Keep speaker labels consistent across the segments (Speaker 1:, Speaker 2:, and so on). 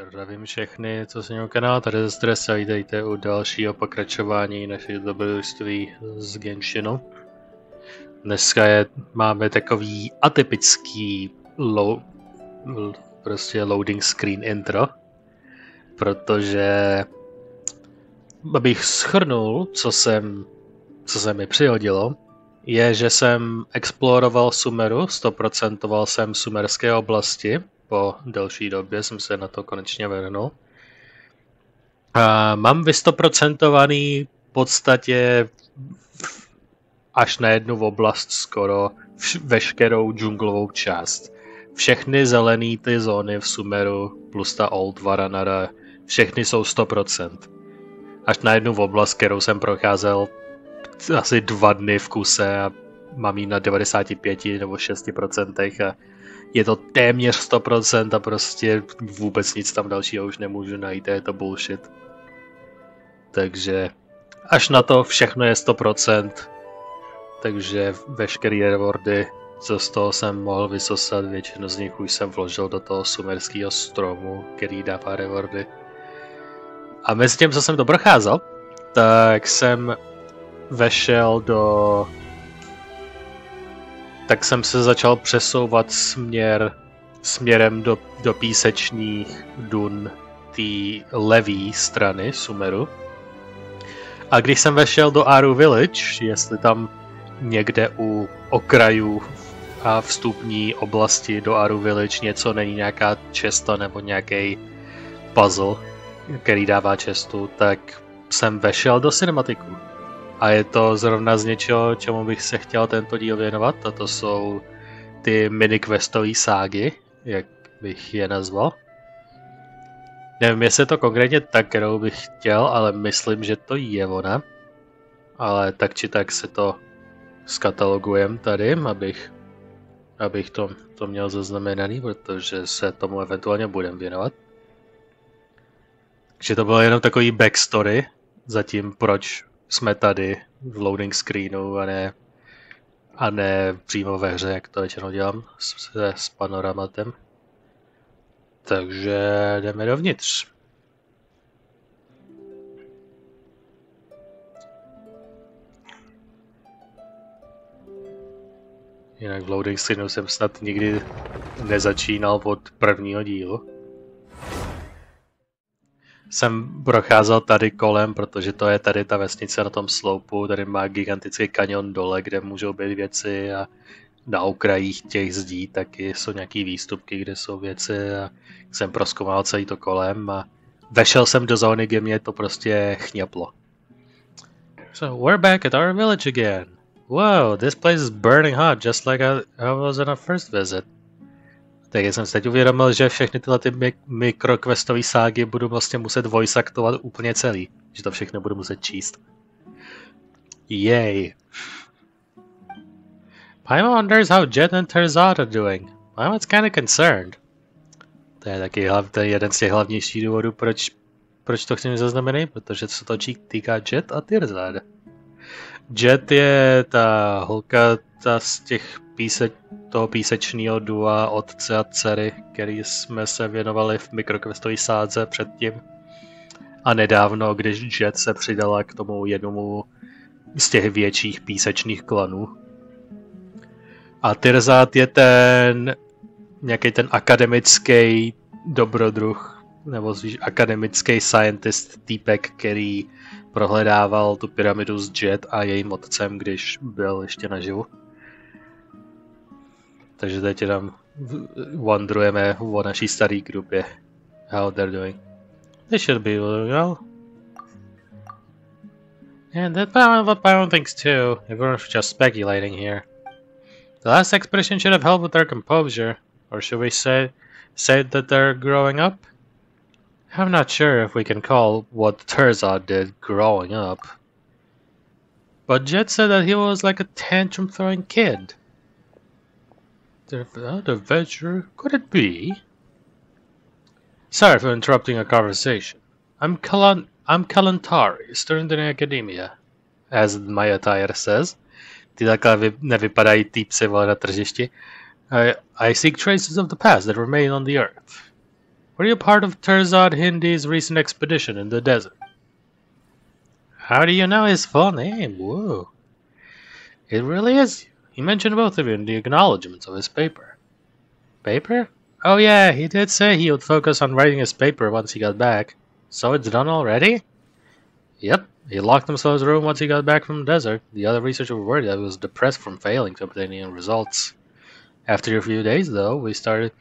Speaker 1: Zdravím všechny, co se mnou kanál, tady ze Stresa, vítejte u dalšího pokračování našich dobrodružství z Genshinu. Dneska máme takový atypický loading screen intro, protože abych shrnul, co se mi přihodilo, je, že jsem exploroval Sumeru, 100% jsem sumerské oblasti. Po delší době jsem se na to konečně vrhnul. A mám vystoprocentovaný v podstatě až na jednu oblast skoro veškerou džunglovou část. Všechny zelený ty zóny v Sumeru plus ta Old Varanara, všechny jsou 100%. Až na jednu oblast, kterou jsem procházel asi 2 dny v kuse a mám ji na 95 nebo 6% a je to téměř 100% a prostě vůbec nic tam dalšího už nemůžu najít, je to bullshit. Takže až na to všechno je 100%, takže veškeré rewardy, co z toho jsem mohl vysosat, většinu z nich už jsem vložil do toho sumerského stromu, který dává rewardy. A mezi tím, co jsem to procházel, tak jsem vešel tak jsem se začal přesouvat směrem do písečných dun té levé strany Sumeru. A když jsem vešel do Aru Village, jestli tam někde u okrajů a vstupní oblasti do Aru Village něco není, nějaká česta nebo nějaký puzzle, který dává čestu, tak jsem vešel do cinematiku. A je to zrovna z něčeho, čemu bych se chtěl tento díl věnovat, a to jsou ty mini-questové ságy, jak bych je nazval. Nevím, jestli je to konkrétně ta, kterou bych chtěl, ale myslím, že to je ona. Ale tak či tak se to skatalogujem tady, abych to měl zaznamenaný, protože se tomu eventuálně budem věnovat. Takže to bylo jenom takový backstory zatím, proč jsme tady v loading screenu a ne přímo ve hře, jak to většinou dělám s panoramatem. Takže jdeme dovnitř. Jinak v loading screenu jsem snad nikdy nezačínal od prvního dílu. Jsem procházel tady kolem, protože to je tady ta vesnice na tom sloupu, tady má gigantický kanion dole, kde můžou být věci a na okrajích těch zdí taky jsou nějaký výstupky, kde jsou věci a jsem prozkoumal celý to kolem a vešel jsem do zóny, kde mě to prostě chňaplo. So we're back at our village again. Wow, this place is burning hot, just like I was on our first visit. Tak jsem si teď uvědomil, že všechny tyhle mikroquestové ságy budu vlastně muset voice actovat úplně celý. Že to všechno budu muset číst. Yay. Paimon wonders how Jet and Terzad are doing. Paimon's kinda concerned. To je taky jeden z těch hlavnějších důvodů, proč to chci zaznamenat, protože se to týká Jet a Terzad. Jet je ta holka z těch toho písečného dua otce a dcery, který jsme se věnovali v mikroquestové sádze předtím. A nedávno, když Jet se přidala k tomu jednomu z těch větších písečných klanů. A Terzad je nějaký ten akademický dobrodruh, nebo akademický scientist týpek, který prohledával tu pyramidu s Jet a jejím otcem, když byl ještě naživu. Takže teď tam wandrujeme o naší staré grupě. How they're doing. They should be doing well. And that's what Paimon thinks too. Everyone's just speculating here. The last expedition should have helped with their composure. Or should we say that they're growing up? I'm not sure if we can call what Terzad did growing up. But Jet said that he was like a tantrum-throwing kid. The adventure? Could it be? Sorry for interrupting a conversation. I'm Kalantari, student in academia, as my attire says. Ty takhle nevypadají týpci na tržišti. I seek traces of the past that remain on the earth. Were you part of Terzad Hindi's recent expedition in the desert? How do you know his full name? Whoa. It really is. He mentioned both of you in the acknowledgements of his paper. Paper? Oh yeah, he did say he would focus on writing his paper once he got back. So it's done already? Yep. He locked himself in his room once he got back from the desert. The other researchers were worried that he was depressed from failing to obtain any results. After a few days, though, we started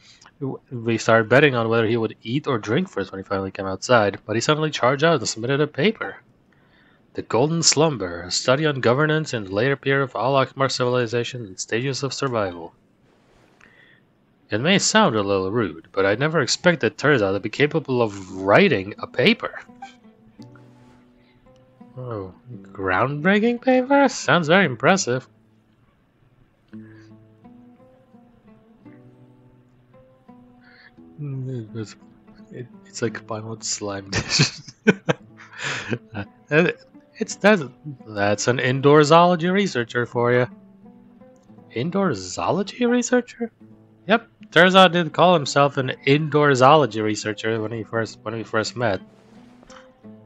Speaker 1: betting on whether he would eat or drink first when he finally came outside, but he suddenly charged out and submitted a paper. The Golden Slumber, a study on governance in the later period of Al-Akbar civilization and stages of survival. It may sound a little rude, but I never expected Terzad to be capable of writing a paper. Oh, groundbreaking paper? Sounds very impressive. It's like Pinewood slime dish. That's an indoor zoology researcher for you. Indoor zoology researcher? Yep, Terzad did call himself an indoor zoology researcher when we first met.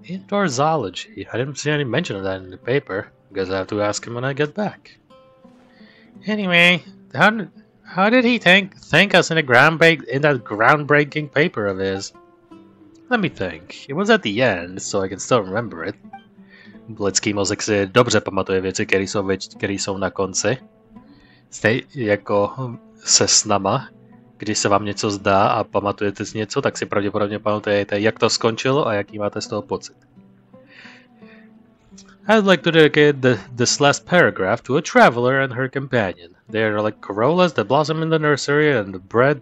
Speaker 1: Indoor zoology? I didn't see any mention of that in the paper. Guess I have to ask him when I get back. Anyway, how did he thank us in that groundbreaking paper of his? Let me think. It was at the end, so I can still remember it. Lidský mozek si dobře pamatuje věci, které jsou na konci. Stejně jako se snama, když se vám něco zdá a pamatujete si něco, tak si pravděpodobně pamatujete, jak to skončilo a jaký máte z toho pocit. I'd like to dedicate this last paragraph to a traveler and her companion. They are like corollas that blossom in the nursery and the bread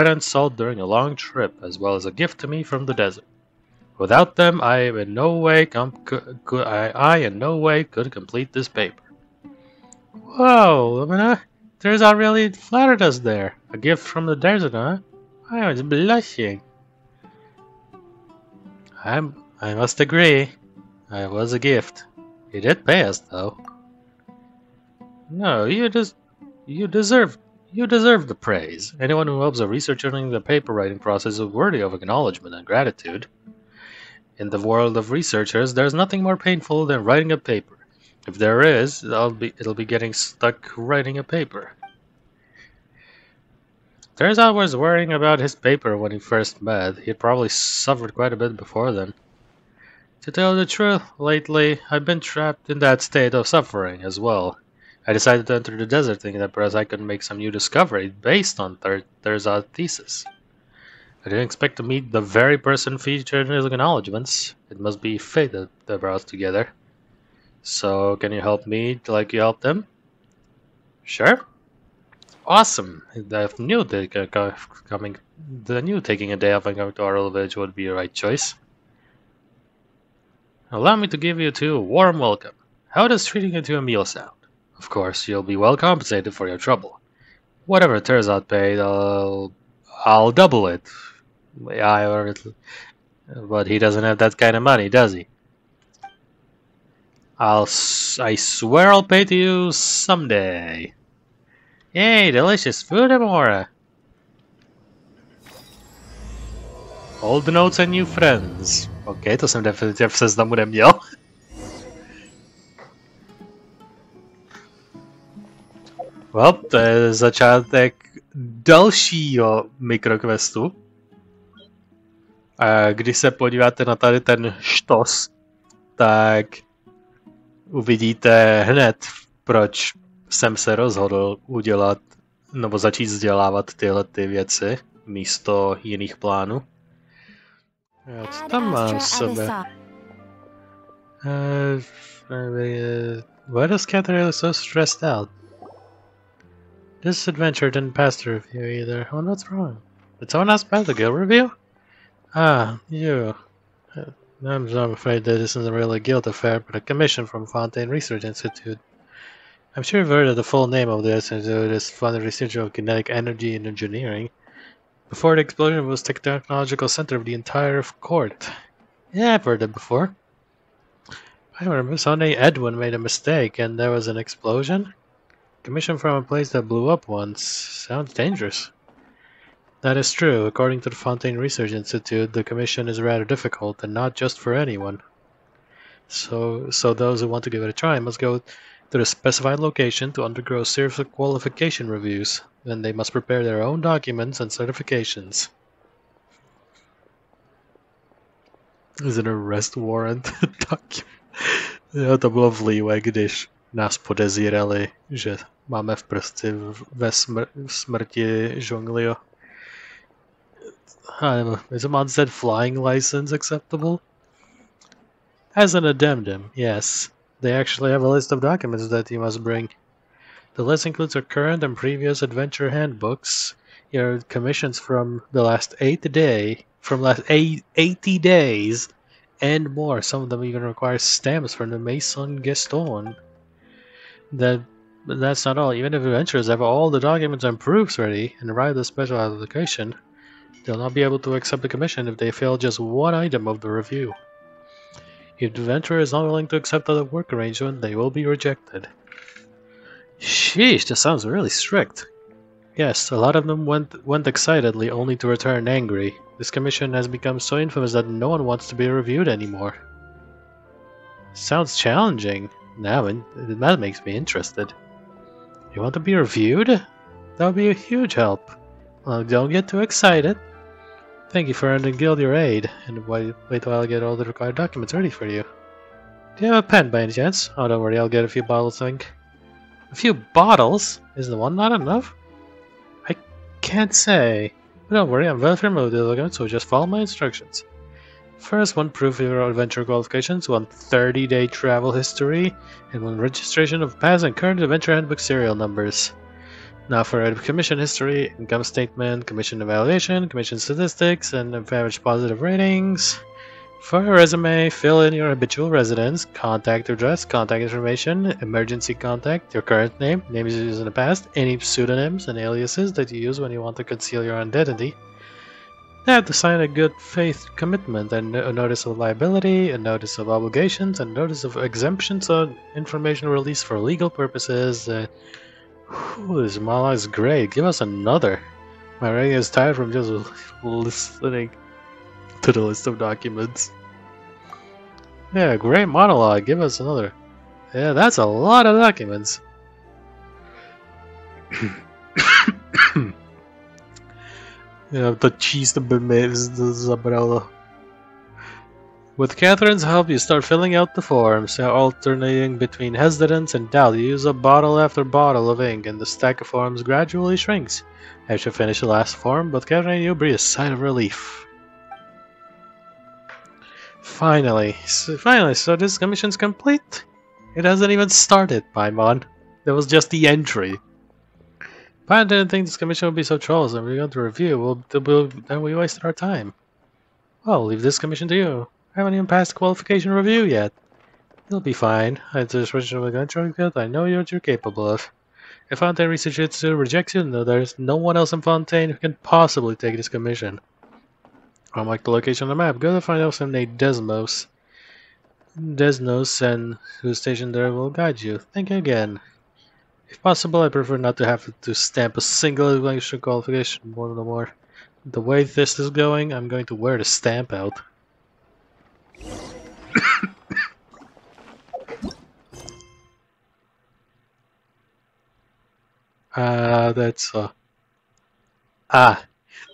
Speaker 1: and salt during a long trip, as well as a gift to me from the desert. Without them, I in no way could complete this paper. Whoa, Lumine! Terzad really flattered us there. A gift from the desert, huh? I was blushing. I must agree. It was a gift. He did pay us, though. No, you deserve the praise. Anyone who helps a researcher in the paper writing process is worthy of acknowledgement and gratitude. In the world of researchers, there's nothing more painful than writing a paper. If there is, it'll be getting stuck writing a paper. Terzad was worrying about his paper when he first met. He had probably suffered quite a bit before then. To tell the truth, lately, I've been trapped in that state of suffering as well. I decided to enter the desert thinking that perhaps I could make some new discovery based on Terzad's thesis. I didn't expect to meet the very person featured in his acknowledgements. It must be fate that brought us together. So, can you help me like you helped him? Sure. Awesome. The new taking a day off and coming to our little village would be the right choice. Allow me to give you two a warm welcome. How does treating you to a meal sound? Of course, you'll be well compensated for your trouble. Whatever Terzad paid, I'll double it. But he doesn't have that kind of money, does he? I swear I'll pay to you someday. Yay, delicious food, Amora. Old notes and new friends. OK, to jsem definitivně v seznamu neměl. Well, to je začátek dalšího mikroquestu. A když se podíváte na tady ten štos, tak uvidíte hned, proč jsem se rozhodl udělat nebo začít vzdělávat tyhle ty věci místo jiných plánů. Co tam mám v sobě? Why does Catherine look so stressed out? This adventure didn't pass the review either. Oh, what's wrong? Did someone else pass the guild review? Ah, you. I'm afraid that this isn't really a guild affair, but a commission from Fontaine Research Institute. I'm sure you've heard of the full name of this institute is Fontaine Research of Kinetic Energy and Engineering. Before the explosion, it was the technological center of the entire court. Yeah, I've heard it before. I remember Sunday Edwin made a mistake and there was an explosion. Commission from a place that blew up once. Sounds dangerous. That is true. According to the Fontaine Research Institute, the commission is rather difficult and not just for anyone. So those who want to give it a try must go to the specified location to undergo a series of qualification reviews. Then they must prepare their own documents and certifications. Is an arrest warrant document. Jo, to bylo v Leeway, když nás podezírali, že máme v prsti ve smrti Zhonglio. Is a mod said flying license acceptable? As an addendum, yes. They actually have a list of documents that you must bring. The list includes your current and previous adventure handbooks, your commissions from the last 80 days, and more. Some of them even require stamps from the Maison Gaston. But that's not all. Even if adventurers have all the documents and proofs ready and write a special application, they'll not be able to accept the commission if they fail just one item of the review. If the adventurer is not willing to accept the work arrangement, they will be rejected. Sheesh, this sounds really strict. Yes, a lot of them went excitedly, only to return angry. This commission has become so infamous that no one wants to be reviewed anymore. Sounds challenging. Now, that makes me interested. You want to be reviewed? That would be a huge help. Well, don't get too excited. Thank you for lending Guild your aid, and wait while I get all the required documents ready for you. Do you have a pen by any chance? Oh, don't worry, I'll get a few bottles, I think. A few bottles? Is the one not enough? I can't say. But don't worry, I'm well familiar with the documents, so just follow my instructions. First, one proof of your adventure qualifications, one 30-day travel history, and one registration of past and current adventure handbook serial numbers. Now for a commission history, income statement, commission evaluation, commission statistics, and average positive ratings. For a resume, fill in your habitual residence, contact address, contact information, emergency contact, your current name, names you used in the past, any pseudonyms and aliases that you use when you want to conceal your identity. You have to sign a good faith commitment and a notice of liability, a notice of obligations, and notice of exemptions on information released for legal purposes. This mala is great. Give us another. My brain is tired from just listening to the list of documents. Yeah, great monologue. Give us another. Yeah, that's a lot of documents. Yeah, to číst by mi zabralo. With Catherine's help, you start filling out the forms, alternating between hesitance and doubt. You use a bottle after bottle of ink, and the stack of forms gradually shrinks. After you finish the last form, both Catherine and you breathe a sigh of relief. Finally, so this commission's complete? It hasn't even started, Paimon. That was just the entry. But I didn't think this commission would be so troublesome. We're going to review, then we wasted our time. Well, I'll leave this commission to you. I haven't even passed the qualification review yet. You'll be fine. I just registered with Guild. I know what you're capable of. If Fontaine Research Institute rejects you, no, there's no one else in Fontaine who can possibly take this commission. I'll mark the location on the map. Go to find out some named Desmos, and who's stationed there will guide you. Thank you again. If possible, I prefer not to have to stamp a single extra qualification more than more. The way this is going, I'm going to wear the stamp out.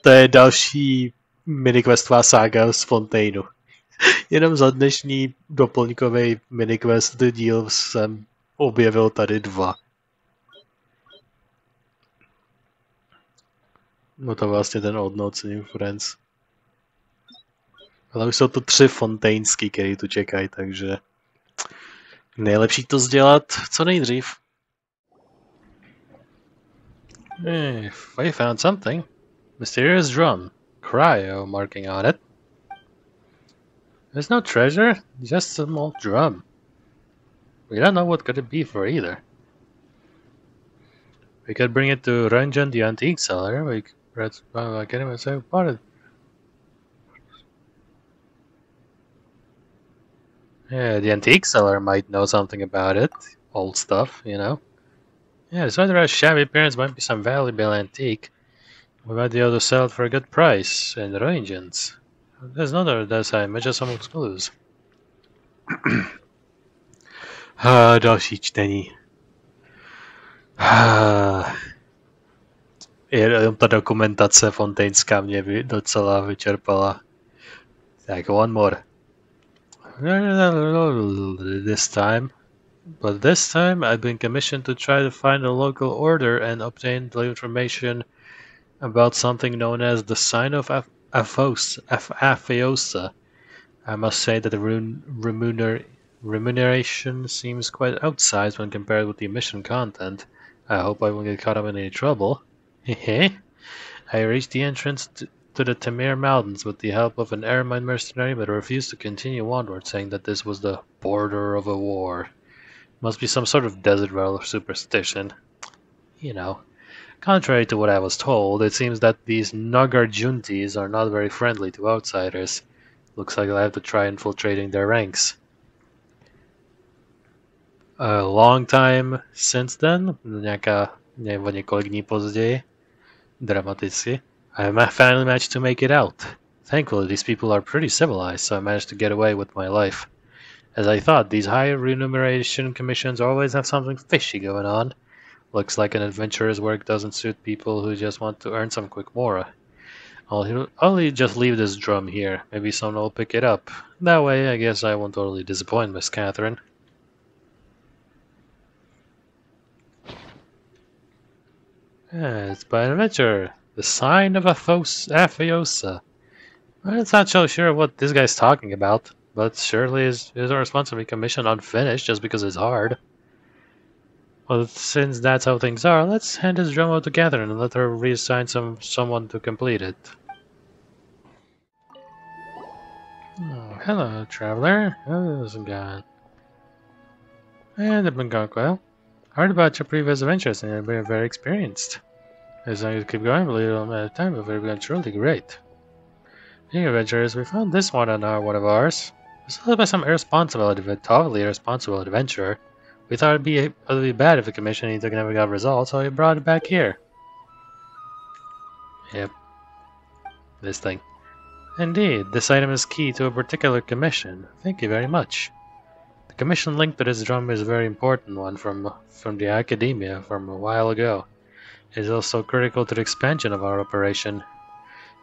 Speaker 1: To je další miniquestová sága z Fontaineu. Jenom za dnešní doplňkový miniquest díl jsem objevil tady 2. No to vlastně ten Odd Notes New Friends. Ale už jsou to 3 fontaineský, který tu čekají, takže nejlepší to sdělat co nejdřív. We found something. Mysterious drum. Cryo marking on it. There's no treasure, just some old drum. We don't know what could it be for either. We could bring it to Ranjan the antique seller. We could get him and say about it. Yeah, the antique seller might know something about it. Old stuff, you know. Yeah, despite the rather shabby appearance, might be some valuable antique. We might be able to sell it for a good price in the regions. There's another design, just some clues. Další čtení. Ta dokumentace fontainská mě docela vyčerpala. Tak, one more. This time I've been commissioned to try to find a local order and obtain the information about something known as the sign of Aphaiosa. I must say that the remuneration seems quite outsized when compared with the mission content. I hope I won't get caught up in any trouble. I reached the entrance to the Tamir Mountains with the help of an Eremite mercenary, but refused to continue onward, saying that this was the border of a war. Must be some sort of desert realm superstition. You know. Contrary to what I was told, it seems that these Nagar Juntis are not very friendly to outsiders. Looks like I'll have to try infiltrating their ranks. A long time since then, několik dní později, dramaticky, I finally managed to make it out. Thankfully, these people are pretty civilized, so I managed to get away with my life. As I thought, these high remuneration commissions always have something fishy going on. Looks like an adventurer's work doesn't suit people who just want to earn some quick mora. I'll just leave this drum here. Maybe someone will pick it up. That way, I guess I won't totally disappoint Miss Catherine. It's by an adventurer. The sign of Aphaiosa. I'm not so sure what this guy's talking about, but surely is a responsibility commission unfinished just because it's hard. Well, since that's how things are, let's hand this drum out to Catherine and let her reassign someone to complete it. Oh, hello, traveler. How's it going? And they've been going well. Heard about your previous adventures and you've been very experienced. As long as you keep going, believe it will matter of time, but we've been truly great. Being adventurers, we found this one on one of ours. It was sold by some totally irresponsible adventurer. We thought it'd be bad if the commission never got results, so we brought it back here. Yep. This thing. Indeed, this item is key to a particular commission. Thank you very much. The commission linked to this drum is a very important one from the academia from a while ago. It is also critical to the expansion of our operation.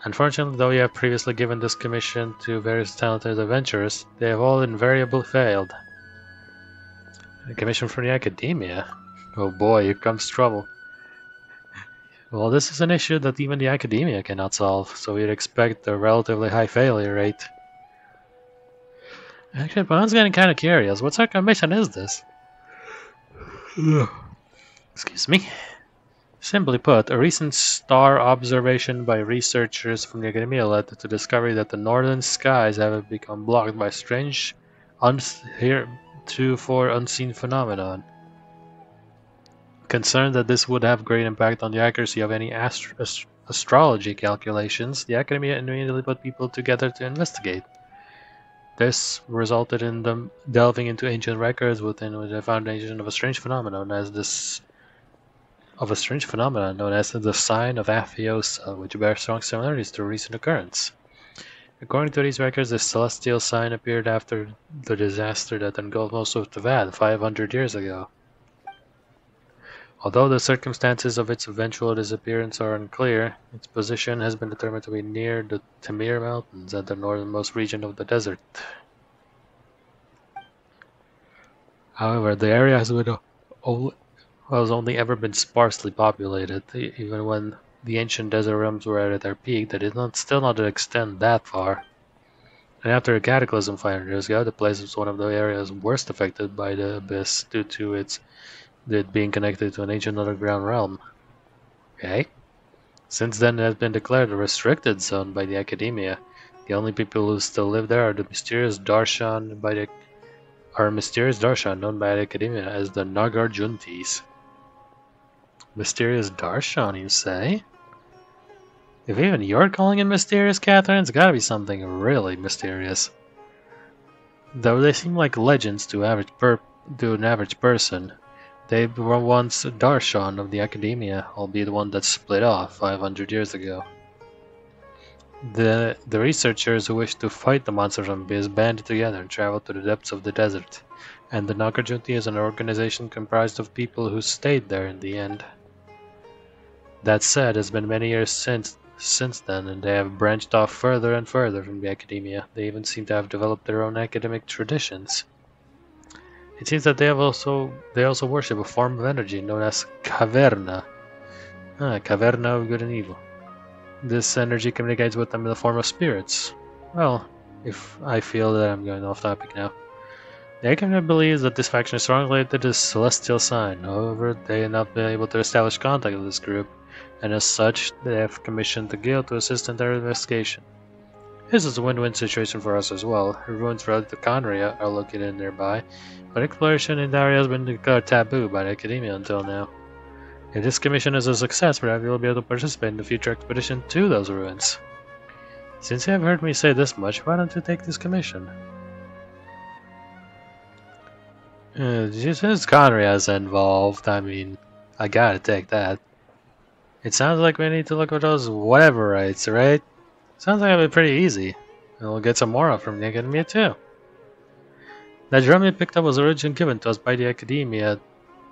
Speaker 1: Unfortunately, though we have previously given this commission to various talented adventurers, they have all invariably failed. A commission from the academia? Oh boy, here comes trouble. Well, this is an issue that even the academia cannot solve, so we'd expect a relatively high failure rate. Actually, but I'm getting kind of curious. What sort of commission is this? Excuse me. Simply put, a recent star observation by researchers from the academia led to the discovery that the northern skies have become blocked by strange, heretofore unseen phenomenon. Concerned that this would have great impact on the accuracy of any astrology calculations, the academia immediately put people together to investigate. This resulted in them delving into ancient records within the foundation of a strange phenomenon known as the sign of Aphaiosa, which bears strong similarities to a recent occurrence. According to these records, this celestial sign appeared after the disaster that engulfed most of Tavad 500 years ago. Although the circumstances of its eventual disappearance are unclear, its position has been determined to be near the Tamir Mountains at the northernmost region of the desert. However, the area has only ever been sparsely populated. Even when the ancient desert realms were at their peak, they did still not extend that far. And after a cataclysm 500 years ago, the place was one of the areas worst affected by the abyss due to it being connected to an ancient underground realm. Okay. Since then, it has been declared a restricted zone by the academia. The only people who still live there are the mysterious Darshan known by the academia as the Nagar Juntis. Mysterious Darshan, you say? If even you're calling it mysterious, Catherine, it's gotta be something really mysterious. Though they seem like legends to an average person, They were once Darshan of the Academia, albeit one that split off 500 years ago. The researchers who wished to fight the monsters from abyss banded together and traveled to the depths of the desert, and the Nagarjunti is an organization comprised of people who stayed there in the end. That said, it's been many years since then, and they have branched off further and further from the Academia. They even seem to have developed their own academic traditions. It seems that they also worship a form of energy known as Caverna. Caverna of good and evil. This energy communicates with them in the form of spirits. Well, if I feel that I'm going off topic now. The Academia believes that this faction is strongly related to the celestial sign. However, they have not been able to establish contact with this group, and as such, they have commissioned the guild to assist in their investigation. This is a win-win situation for us as well. Ruins related to Conria are located nearby, but exploration in the area has been declared taboo by the Academia until now. If this commission is a success, perhaps we will be able to participate in the future expedition to those ruins. Since you have heard me say this much, why don't you take this commission? Since Conria is involved, I mean, I gotta take that. It sounds like we need to look at those whatever rights, right? Sounds like it'll be pretty easy. And we'll get some more from the Academia too. That drum you picked up was originally given to us by the Academia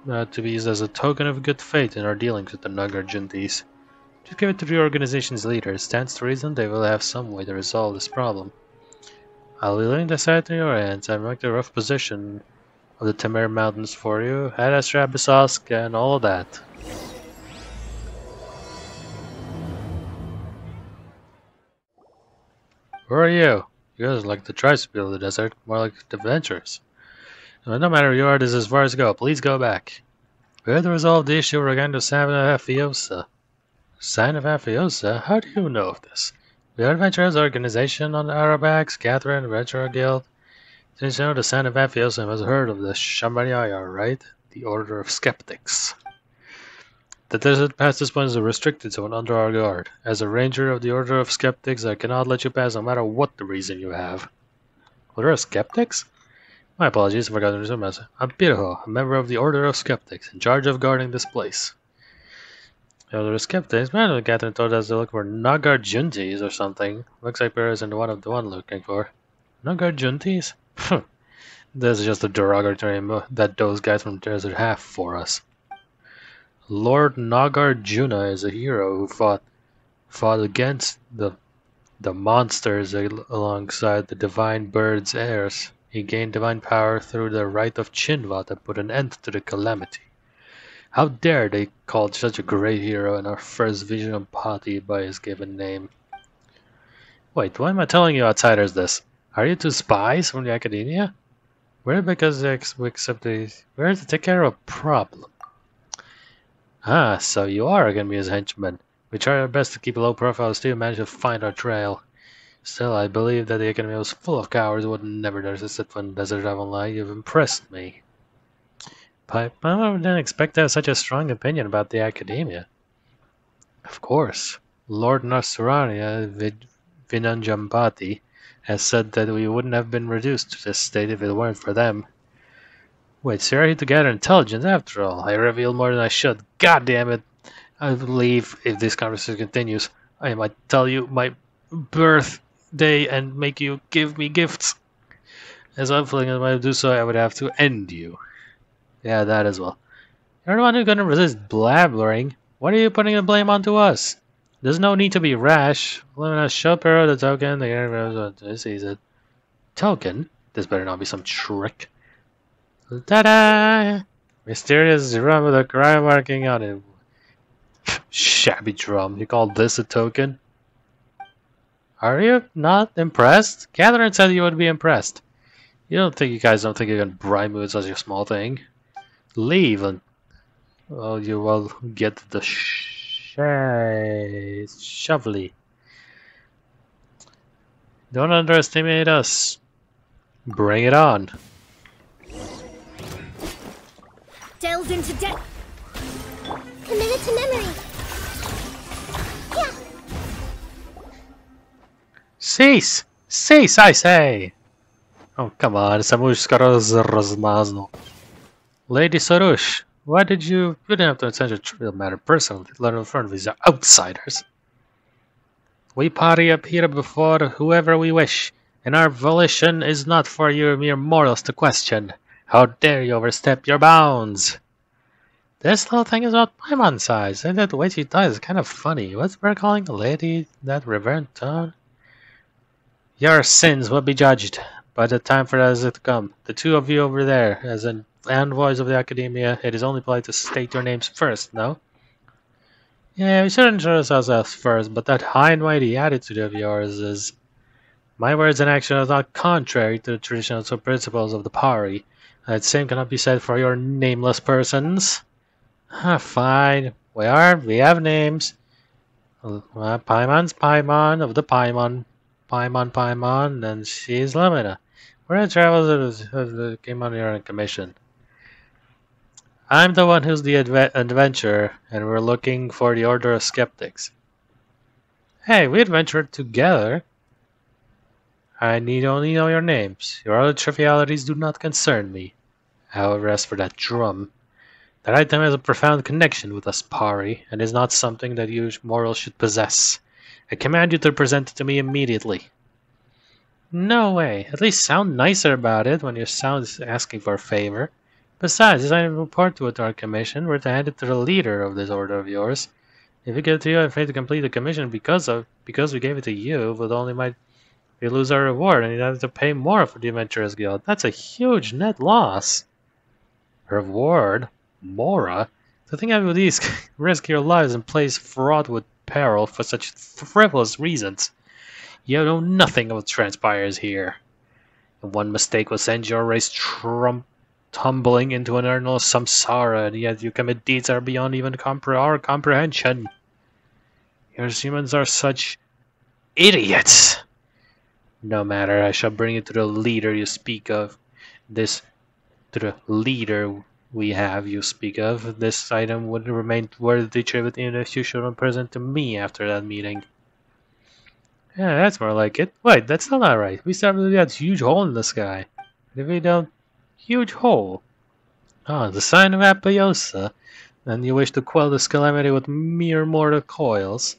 Speaker 1: to be used as a token of good faith in our dealings with the Nagarjuntis. Just give it to the organization's leaders. Stands to reason they will have some way to resolve this problem. I'll be leaving the site in your hands. I've marked the rough position of the Temer Mountains for you. Hadastra, Bisask, and all of that. Who are you? You guys are like the tribes people of the desert, more like adventurers. No matter who you are, this is as far as you go. Please go back. We have to resolve the issue regarding the Sign of Afiosa. Sign of Afiosa? How do you know of this? We are adventurers organization on the Arabax, Catherine, Adventurer Guild. Since you know the Sign of Afiosa, you must have heard of the Shamanaya, right? The Order of Skeptics. The desert past this point is a restricted zone under our guard. As a ranger of the Order of Skeptics, I cannot let you pass no matter what the reason you have. Order of Skeptics? My apologies, I forgot to resume as I'm Pirho, a member of the Order of Skeptics, in charge of guarding this place. The Order of Skeptics? Man, Catherine told us to look for Nagarjuntis or something. Looks like Pirho isn't the one looking for. Nagarjuntis? This is just a derogatory that those guys from the desert have for us. Lord Nagarjuna is a hero who fought against the monsters alongside the divine bird's heirs. He gained divine power through the rite of Chinva that put an end to the calamity. How dare they call such a great hero in our first vision of Páté by his given name? Wait, why am I telling you outsiders this? Are you two spies from the Academia? We're because we accept we're to take care of a problem. Ah, so you are going to be his henchmen. We try our best to keep a low profile, still manage to find our trail. Still, I believe that the Academy was full of cowards who would never dare to sit on desert travel lie. You've impressed me. But I didn't expect to have such a strong opinion about the Academia. Of course. Lord Nasrania Vinanjampati has said that we wouldn't have been reduced to this state if it weren't for them. Wait, so you're here to gather intelligence after all. I revealed more than I should. God damn it. I believe if this conversation continues, I might tell you my birthday and make you give me gifts. As I'm feeling I might do so, I would have to end you. Yeah, that as well. You're the one who's gonna resist blabbering. What are you putting the blame onto us? There's no need to be rash. Let us show Pero the token. This is it. Token? This better not be some trick. Ta-da! Mysterious drum with a cry marking on it. Shabby drum. You call this a token? Are you not impressed? Catherine said you would be impressed. You guys don't think you can bribe me with such a small thing? Leave and you will get the shovely. Don't underestimate us. Bring it on.
Speaker 2: Delves into depth. Committed to memory. Yeah.
Speaker 1: Cease! Cease, I say! Oh, come on, Samushka rozmaznul. Lady Sarush, Why did you didn't have to attend a trivial matter personally, let alone these are outsiders? We party up here before whoever we wish, and our volition is not for your mere mortals to question. How dare you overstep your bounds? This little thing is about Paimon size, and that way she dies is kind of funny. What's we're calling a lady that reverent tone? Your sins will be judged by the time for that is to come. The two of you over there, as an envoys of the Academia, it is only polite to state your names first, no? Yeah, we should introduce ourselves first, but that high and mighty attitude of yours is... My words and actions are not contrary to the traditional principles of the Pari. That same cannot be said for your nameless persons. Fine. We have names. Paimon's Paimon of the Paimon, and she's Lumine. We're in travelers that came on here on commission. I'm the one who's the adventurer, and we're looking for the Order of Skeptics. Hey, we adventured together. I need only know your names. Your other trivialities do not concern me. However, as for that drum, that item has a profound connection with us Pari, and is not something that you mortals should possess. I command you to present it to me immediately. No way. At least sound nicer about it when you sound asking for a favor. Besides, as I report to it to our commission, we're to hand it to the leader of this order of yours. If we give it to you, I'm afraid to complete the commission because we gave it to you, but only might we lose our reward and you'd have to pay more for the Adventurers Guild. That's a huge net loss. Reward? Mora? To think of these risk your lives in place fraught with peril for such frivolous reasons. You know nothing of what transpires here. And one mistake will send your race tumbling into an eternal samsara, and yet you commit deeds that are beyond even our comprehension. Your humans are such idiots. No matter, I shall bring it to the leader you speak of. To the leader we have you speak of. This item would remain worthy tribute even if you should present to me after that meeting. Yeah, that's more like it. Wait, that's still not right. We started with that huge hole in the sky. If we don't... Huge hole. Ah, the sign of Apiosa. And you wish to quell this calamity with mere mortal coils.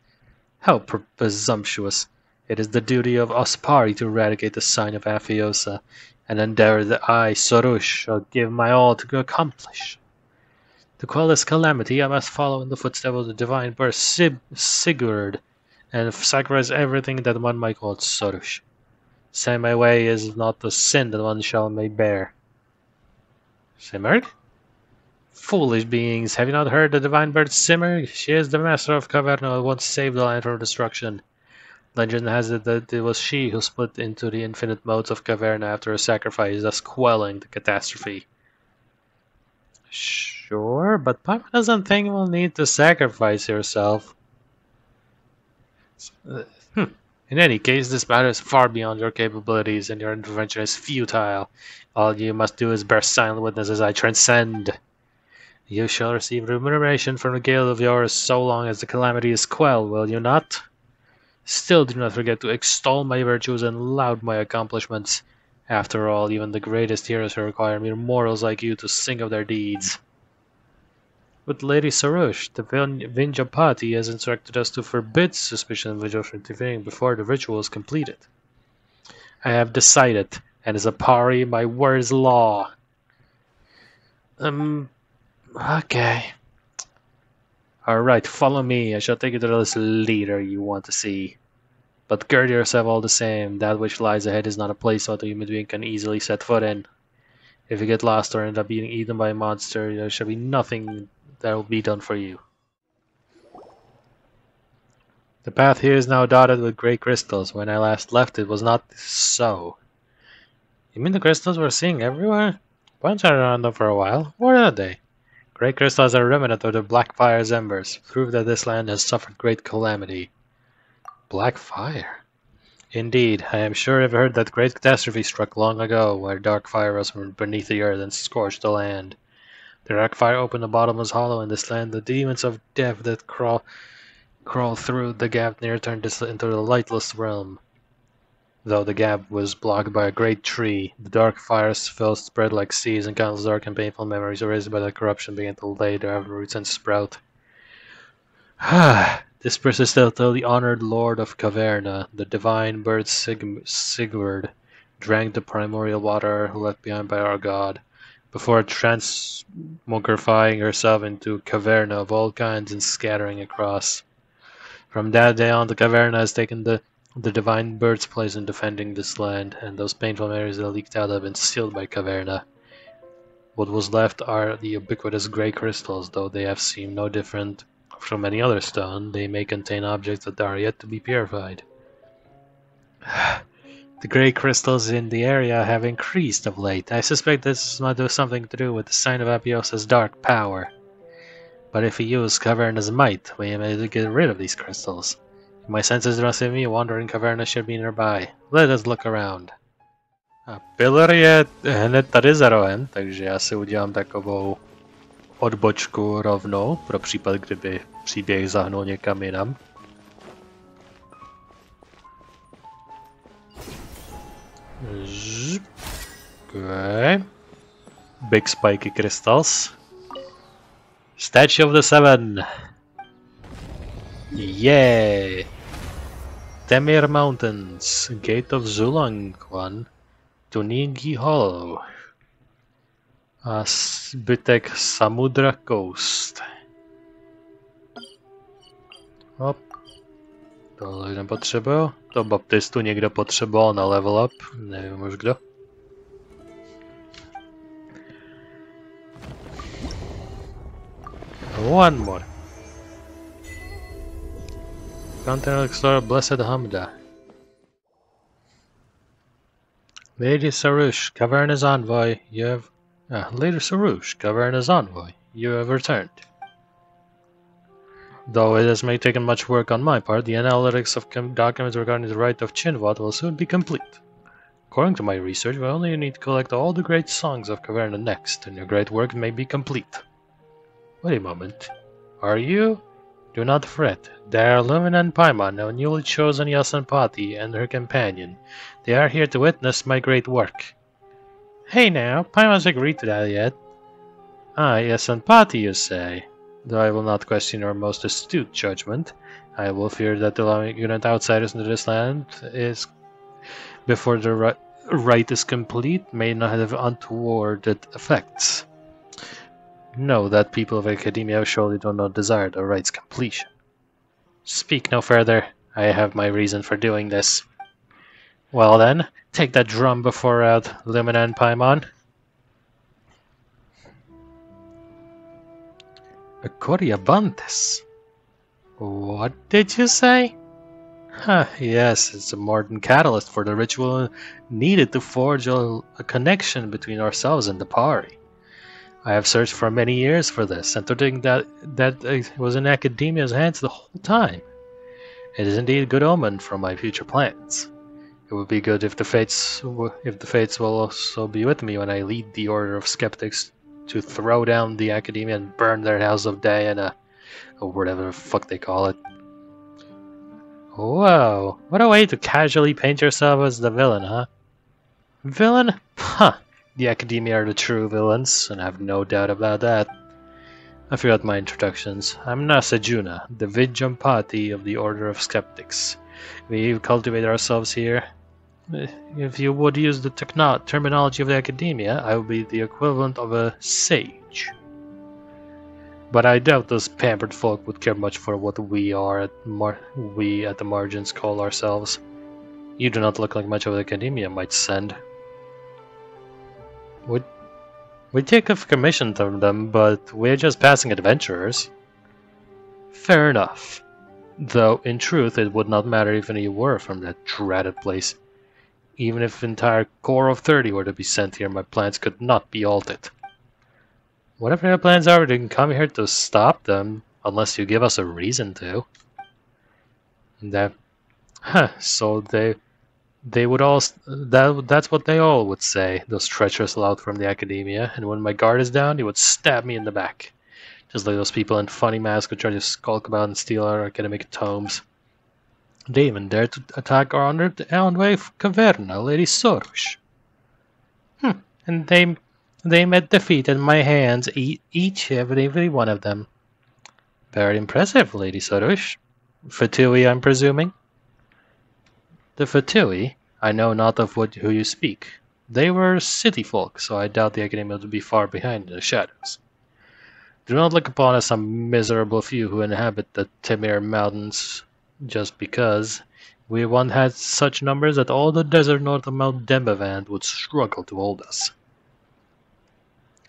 Speaker 1: How presumptuous. It is the duty of us Pari to eradicate the sign of Apiosa, an endeavor that I, Sorush, shall give my all to accomplish. To quell this calamity, I must follow in the footsteps of the divine birth Sigurd, and sacrifice everything that one might call Sorush. Say my way is not the sin that one shall may bear. Simmered? Foolish beings, have you not heard the divine bird Simmered? She is the master of Caverna who once saved the land from destruction. Legend has it that it was she who split into the infinite modes of Caverna after a sacrifice, thus quelling the catastrophe. Sure, but Papa doesn't think we'll need to sacrifice yourself. In any case, this matter is far beyond your capabilities, and your intervention is futile. All you must do is bear silent witness as I transcend. You shall receive remuneration from the guild of yours so long as the calamity is quelled, will you not? Still do not forget to extol my virtues and laud my accomplishments. After all, even the greatest heroes require mere mortals like you to sing of their deeds. With Lady Sarush, the Vinjapati has instructed us to forbid suspicion of vigil from interfering before the ritual is completed. I have decided, and as a Pari, my word is law. Okay. Alright, follow me. I shall take you to this leader you want to see. But gird yourself all the same. That which lies ahead is not a place that a human being can easily set foot in. If you get lost or end up being eaten by a monster, there shall be nothing that will be done for you. The path here is now dotted with great crystals. When I last left it was not so. You mean the crystals we're seeing everywhere? Once I around them for a while. What are they? Great crystals are remnant of the black fire's embers, prove that this land has suffered great calamity. Black fire? Indeed, I am sure I've heard that great catastrophe struck long ago, where dark fire rose from beneath the earth and scorched the land. The dark fire opened the bottomless hollow in this land. The demons of death that crawl through the gap near turned this into the lightless realm. Though the gap was blocked by a great tree, the dark fires fell spread like seas, and countless dark and painful memories erased by the corruption began to lay their roots and sprout. This persisted till the honored lord of Caverna, the divine bird Sigurd, drank the primordial water left behind by our god, before transmogrifying herself into Caverna of all kinds and scattering across. From that day on, the Caverna has taken the divine bird's place in defending this land, and those painful memories that leaked out have been sealed by Caverna. What was left are the ubiquitous grey crystals, though they have seemed no different from any other stone. They may contain objects that are yet to be purified. The grey crystals in the area have increased of late. I suspect this might have something to do with the sign of Apiosa's dark power. But if we use Caverna's might, we may get rid of these crystals. If my senses do not see me, a wandering Caverna should be nearby. Let us look around. A Pillar je hned tady za rohem, takže já si udělám takovou odbočku rovnou, pro případ, kdyby příběh zahnul někam jinam. Okay. Big spiky crystals. Statue of the Seven. Yay! Temir Mountains. Gate of Zulong 1. Tunigi Hollow. A zbytek Samudra Coast. Hop. Tohle nepotřebuju. To baptistu někdo potřeboval na level up. Nevím už kdo. One more. Continental Explorer Blessed Hamda. Lady Sarush, Caverna's envoy, you have... Lady Sarush, Caverna's envoy, you have returned. Though it has may taken much work on my part, the analytics of documents regarding the rite of Chinvat will soon be complete. According to my research, we only need to collect all the great songs of Caverna next, and your great work may be complete. Wait a moment. Are you? Do not fret. There are Lumine and Paimon, our newly chosen Yasanpati, and her companion. They are here to witness my great work. Hey now, Paimon's agreed to that yet? Ah, Yasanpati, you say? Though I will not question your most astute judgment, I will fear that allowing ignorant outsiders into this land is, before the rite is complete, may not have untoward effects. Know that people of Academia surely do not desire the rite's completion. Speak no further. I have my reason for doing this. Well then, take that drum before out, Lumine and Paimon. A Coriabantes. What did you say? Yes, it's a modern catalyst for the ritual needed to forge a connection between ourselves and the party. I have searched for many years for this, and to think that it was in Academia's hands the whole time. It is indeed a good omen for my future plans. It would be good if the fates will also be with me when I lead the Order of Skeptics to throw down the Academia and burn their House of Diana, or whatever the fuck they call it. Whoa, what a way to casually paint yourself as the villain, huh? Villain? Huh. The Academia are the true villains, and I have no doubt about that. I forgot my introductions. I'm Nasajuna, the Vijampati of the Order of Skeptics. We cultivate ourselves here. If you would use the terminology of the Academia, I would be the equivalent of a sage. But I doubt those pampered folk would care much for what we at the margins call ourselves. You do not look like much of the Academia might send. We take a commission from them, but we're just passing adventurers. Fair enough. Though, in truth, it would not matter if any were from that dreaded place. Even if an entire corps of 30 were to be sent here, my plans could not be altered. Whatever your plans are, we didn't come here to stop them, unless you give us a reason to. So they would all... That's what they all would say, those treacherous lout from the Academia, and when my guard is down, they would stab me in the back. Just like those people in funny masks who try to skulk about and steal our academic tomes. They even dared to attack our envoy Caverna, Lady Sorush. And they met defeat at my hands, every one of them. Very impressive, Lady Sorush. Fatui, I'm presuming? The Fatui, I know not of who you speak. They were city folk, so I doubt the Academia would be far behind in the shadows. Do not look upon us some miserable few who inhabit the Temir Mountains just because. We once had such numbers that all the desert north of Mount Dembavand would struggle to hold us.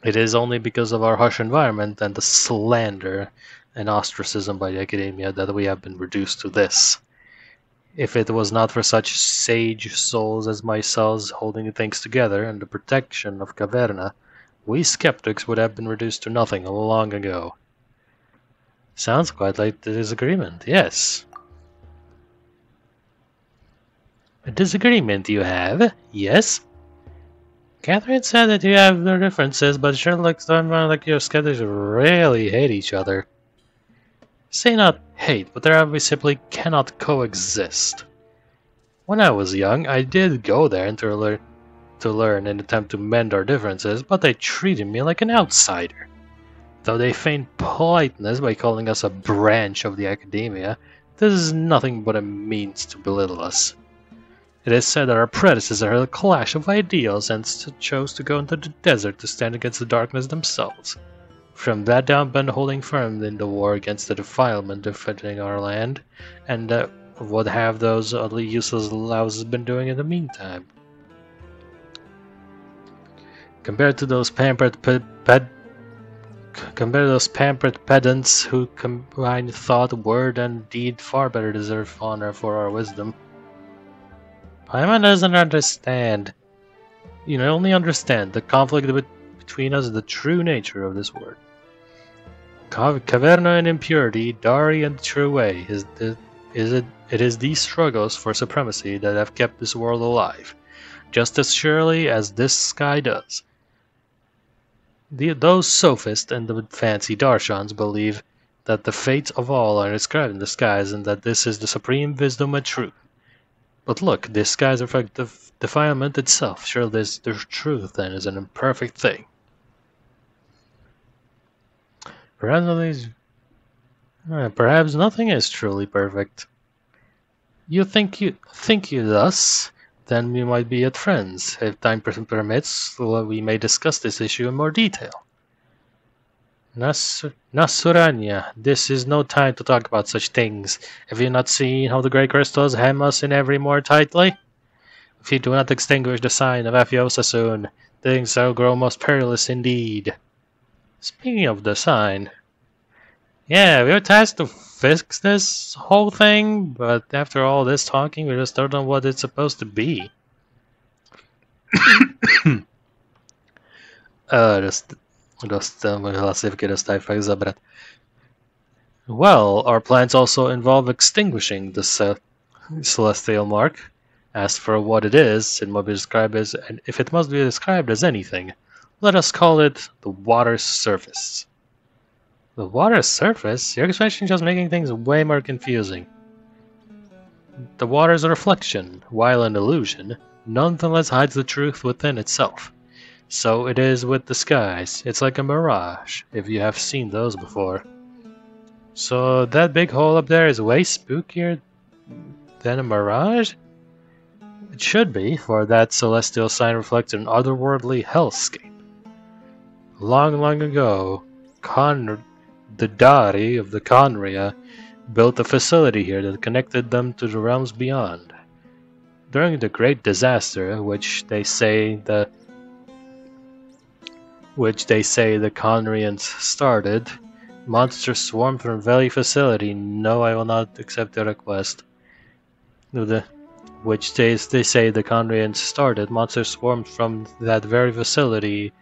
Speaker 1: It is only because of our harsh environment and the slander and ostracism by the Academia that we have been reduced to this. If it was not for such sage souls as myself holding things together and the protection of Caverna, we skeptics would have been reduced to nothing long ago. Sounds quite like the disagreement, yes. A disagreement you have, yes? Catherine said that you have their differences, but it sure looks like your skeptics really hate each other. Say not hate, but we simply cannot coexist. When I was young, I did go there to learn and attempt to mend our differences, but they treated me like an outsider. Though they feigned politeness by calling us a branch of the Academia, this is nothing but a means to belittle us. It is said that our predecessors had a clash of ideals and chose to go into the desert to stand against the darkness themselves. From that down been holding firm in the war against the defilement defending our land, and what have those ugly useless louses been doing in the meantime? Compared to those pampered pedants who combine thought, word, and deed, far better deserve honor for our wisdom. Paimon doesn't understand. You only understand the conflict between us, the true nature of this word. Caverna and impurity, Dari and the true way. It is these struggles for supremacy that have kept this world alive, just as surely as this sky does. Those sophists and the fancy Darshans believe that the fates of all are inscribed in the skies and that this is the supreme wisdom and truth. But look, this skies reflect the defilement itself. Surely the truth then is an imperfect thing. Perhaps nothing is truly perfect. You think thus? Then we might be at friends. If time permits, we may discuss this issue in more detail. Nasuranya, this is no time to talk about such things. Have you not seen how the great crystals hem us in every more tightly? If you do not extinguish the sign of Afiosa soon, things shall grow most perilous indeed. Speaking of the sign, yeah, we were tasked to fix this whole thing, but after all this talking, we just don't know what it's supposed to be. Well, our plans also involve extinguishing the celestial mark. As for what it is, it must be described as, and if it must be described as anything, let us call it the water's surface. The water's surface? Your expression is just making things way more confusing. The water's a reflection, while an illusion, nonetheless hides the truth within itself. So it is with the skies. It's like a mirage, if you have seen those before. So that big hole up there is way spookier than a mirage? It should be, for that celestial sign reflects an otherworldly hellscape. Long, long ago, the Dari of the Conria built a facility here that connected them to the realms beyond. During the Great Disaster, which they say the Conrians started, monsters swarmed from the very facility. No, I will not accept the request. Which they say the Conrians started. Monsters swarmed from that very facility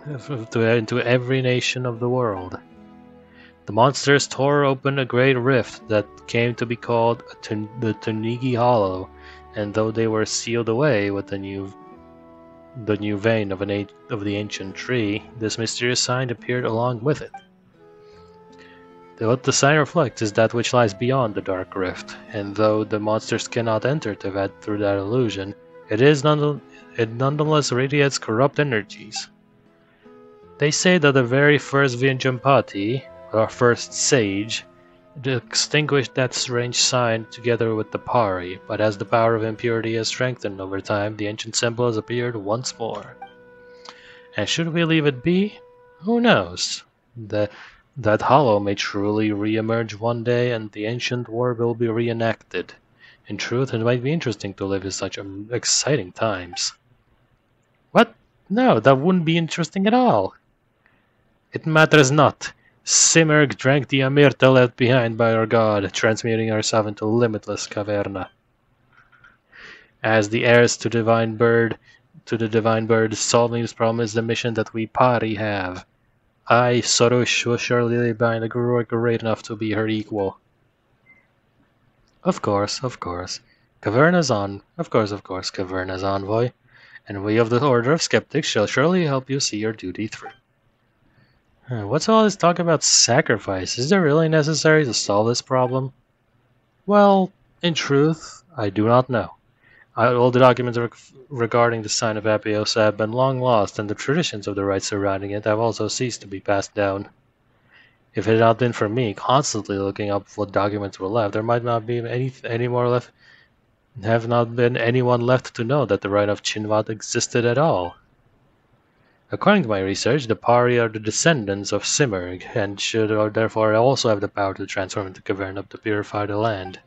Speaker 1: into every nation of the world. The monsters tore open a great rift that came to be called the Tunigi Hollow, and though they were sealed away with the new vein of the ancient tree, this mysterious sign appeared along with it. What the sign reflects is that which lies beyond the dark rift, and though the monsters cannot enter to that through that illusion, it nonetheless radiates corrupt energies. They say that the very first Vyajampati, or first sage, extinguished that strange sign together with the Pari, but as the power of impurity has strengthened over time, the ancient symbol has appeared once more. And should we leave it be? Who knows? That hollow may truly re-emerge one day, and the ancient war will be reenacted. In truth, it might be interesting to live in such exciting times. What? No, that wouldn't be interesting at all. It matters not. Simurg drank the Amirta left behind by our god, transmuting herself into limitless caverna. As the heirs to the divine bird, solving this problem is the mission that we Pari have. I, Sorush, will surely bind a great enough to be her equal. Of course. Caverna's Caverna's envoy, and we of the Order of Skeptics shall surely help you see your duty through. What's all this talk about sacrifice? Is it really necessary to solve this problem? Well, in truth, I do not know. All the documents regarding the sign of Apiosa have been long lost, and the traditions of the rites surrounding it have also ceased to be passed down. If it had not been for me constantly looking up what documents were left, there might not be any more left. Have not been anyone left to know that the rite of Chinvat existed at all. According to my research, the Pari are the descendants of Simurg, and should therefore also have the power to transform into Caverna to purify the land.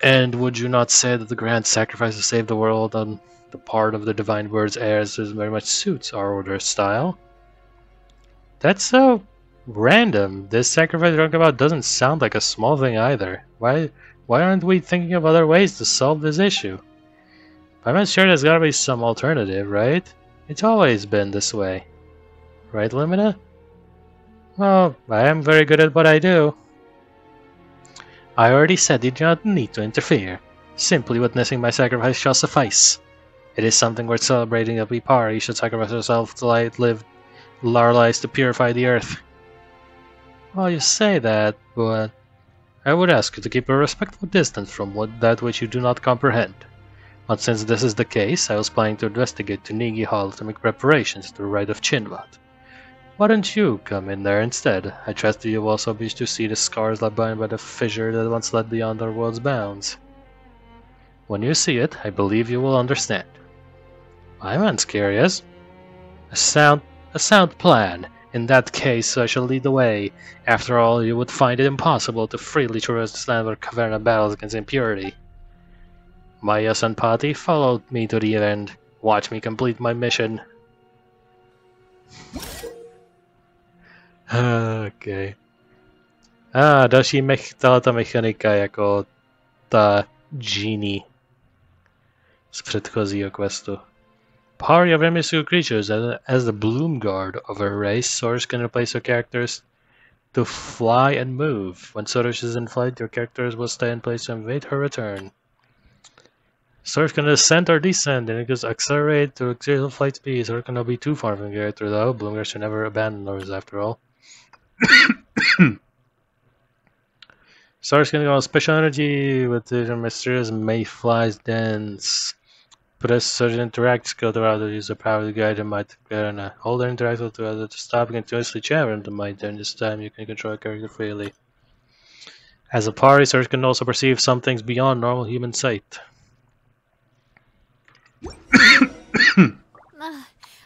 Speaker 1: And would you not say that the grand sacrifice to save the world on the part of the Divine Bird's heirs very much suits our Order's style? That's so random. This sacrifice you're talking about doesn't sound like a small thing either. Why aren't we thinking of other ways to solve this issue? I'm sure there's gotta be some alternative, right? It's always been this way. Right, Lumine? Well, I am very good at what I do. I already said you do not need to interfere. Simply witnessing my sacrifice shall suffice. It is something worth celebrating that we Pari should sacrifice ourselves to live our lives to purify the earth. Well, you say that, but I would ask you to keep a respectful distance from that which you do not comprehend. But since this is the case, I was planning to investigate to Nigi Hall to make preparations to the rite of Chinvat. Why don't you come in there instead? I trust that you will also wish to see the scars left behind by the fissure that once led beyond our world's bounds. When you see it, I believe you will understand. I'm curious. A sound plan. In that case, I shall lead the way. After all, you would find it impossible to freely traverse this land where Caverna battles against impurity. Maya and Páté followed me to the end. Watch me complete my mission. Okay. Další ta mechanika jako ta genie z předchozího questu. Party of mystical creatures as the bloom guard of a race, Sorush can replace your characters to fly and move. When Sorush is in flight, your characters will stay in place to await her return. Sorush can ascend or descend, and it can accelerate to exertional flight speed. Sorush cannot be too far from your character, though. Bloom guards should never abandon those, after all. Sorush can go on special energy with the mysterious Mayfly's dance. Press surge interact skill throughout the use of power to guide the might and hold and interact with the other to stop and continuously chamber the might. During this time, you can control a character freely. As a party, Sorush can also perceive some things beyond normal human sight.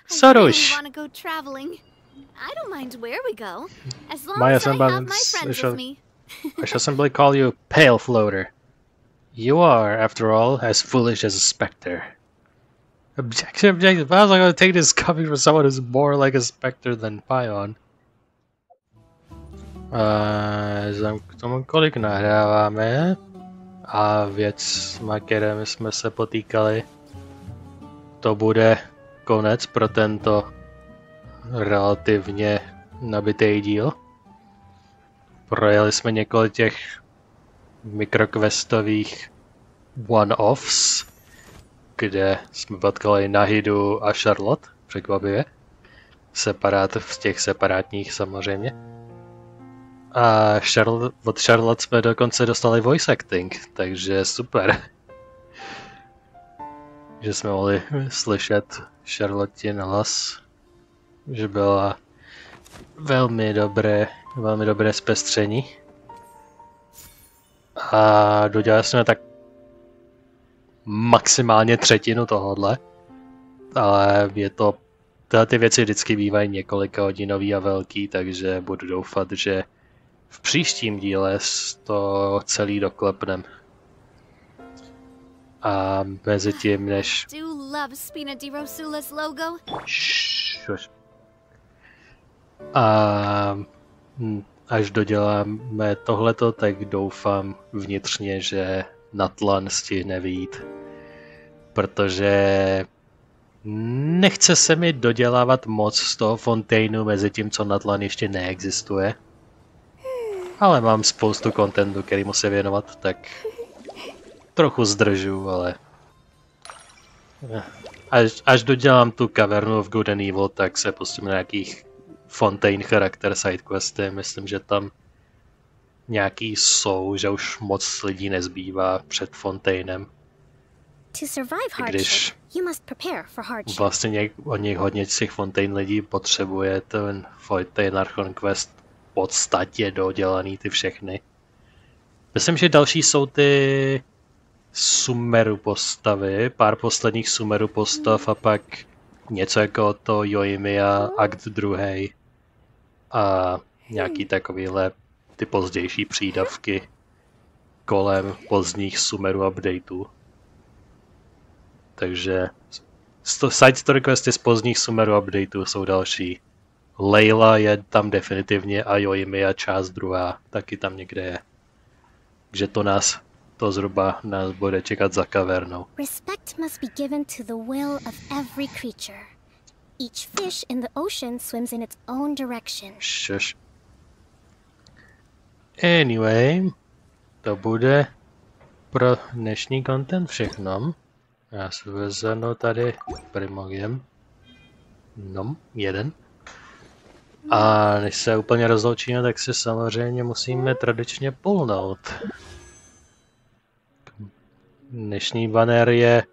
Speaker 1: Sorush!
Speaker 2: I want to go traveling. I don't mind where we go, as long as I have my friends with me.
Speaker 1: I shall simply call you Pale Floater. You are, after all, as foolish as a spectre. Objection. How was I going to take this coming from someone who's more like a spectre than Pion? K tomu kolik nahráváme a věc, na které jsme se potýkali, to bude konec pro tento relativně nabitý díl. Projeli jsme několik těch mikroquestových one-offs, kde jsme potkali Nahidu a Charlotte, překvapivě. Z těch separátních samozřejmě. A od Charlotte jsme dokonce dostali voice acting, takže super. Že jsme mohli slyšet Charlottin hlas, že byla velmi dobré zpestření. A dodělali jsme tak maximálně třetinu tohohle, ale tyhle ty věci vždycky bývají několika hodinový a velký, takže budu doufat, že v příštím díle to celý doklepnem. A mezi tím, než... A až doděláme tohleto, tak doufám vnitřně, že Natlan stihne vyjít. Protože nechce se mi dodělávat moc z toho Fontaineu mezi tím, co Natlan ještě neexistuje. Ale mám spoustu contentu, kterýmu se věnovat, tak trochu zdržu, ale až dodělám tu kavernu of Good and Evil, tak se pustím na nějakých Fontaine charakter sidequesty. Myslím, že tam nějaký jsou, že už moc lidí nezbývá před Fontainem. Když vlastně od nich hodně z těch Fontaine lidí potřebuje ten Fontaine Archon Quest v podstatě dodělaný ty všechny. Myslím, že další jsou ty Sumeru postavy, pár posledních Sumeru postav a pak něco jako to Yoimiya akt 2. A nějaký takovýhle ty pozdější přídavky kolem pozdních Sumeru updateů. Takže side story questy z pozdních Sumeru updateů jsou další. Layla je tam definitivně a Yoimiya část 2 taky tam někde je. Takže to zhruba nás bude čekat za kavernou.
Speaker 2: Respect must be given to the will of every creature. Each fish in the ocean swims in its own direction.
Speaker 1: Shush. Anyway, to bude pro dnešní content všechno. Já si vezmu tady primogiem. No, 1. A než se úplně rozloučíme, tak si samozřejmě musíme tradičně pulnout. Dnešní banner je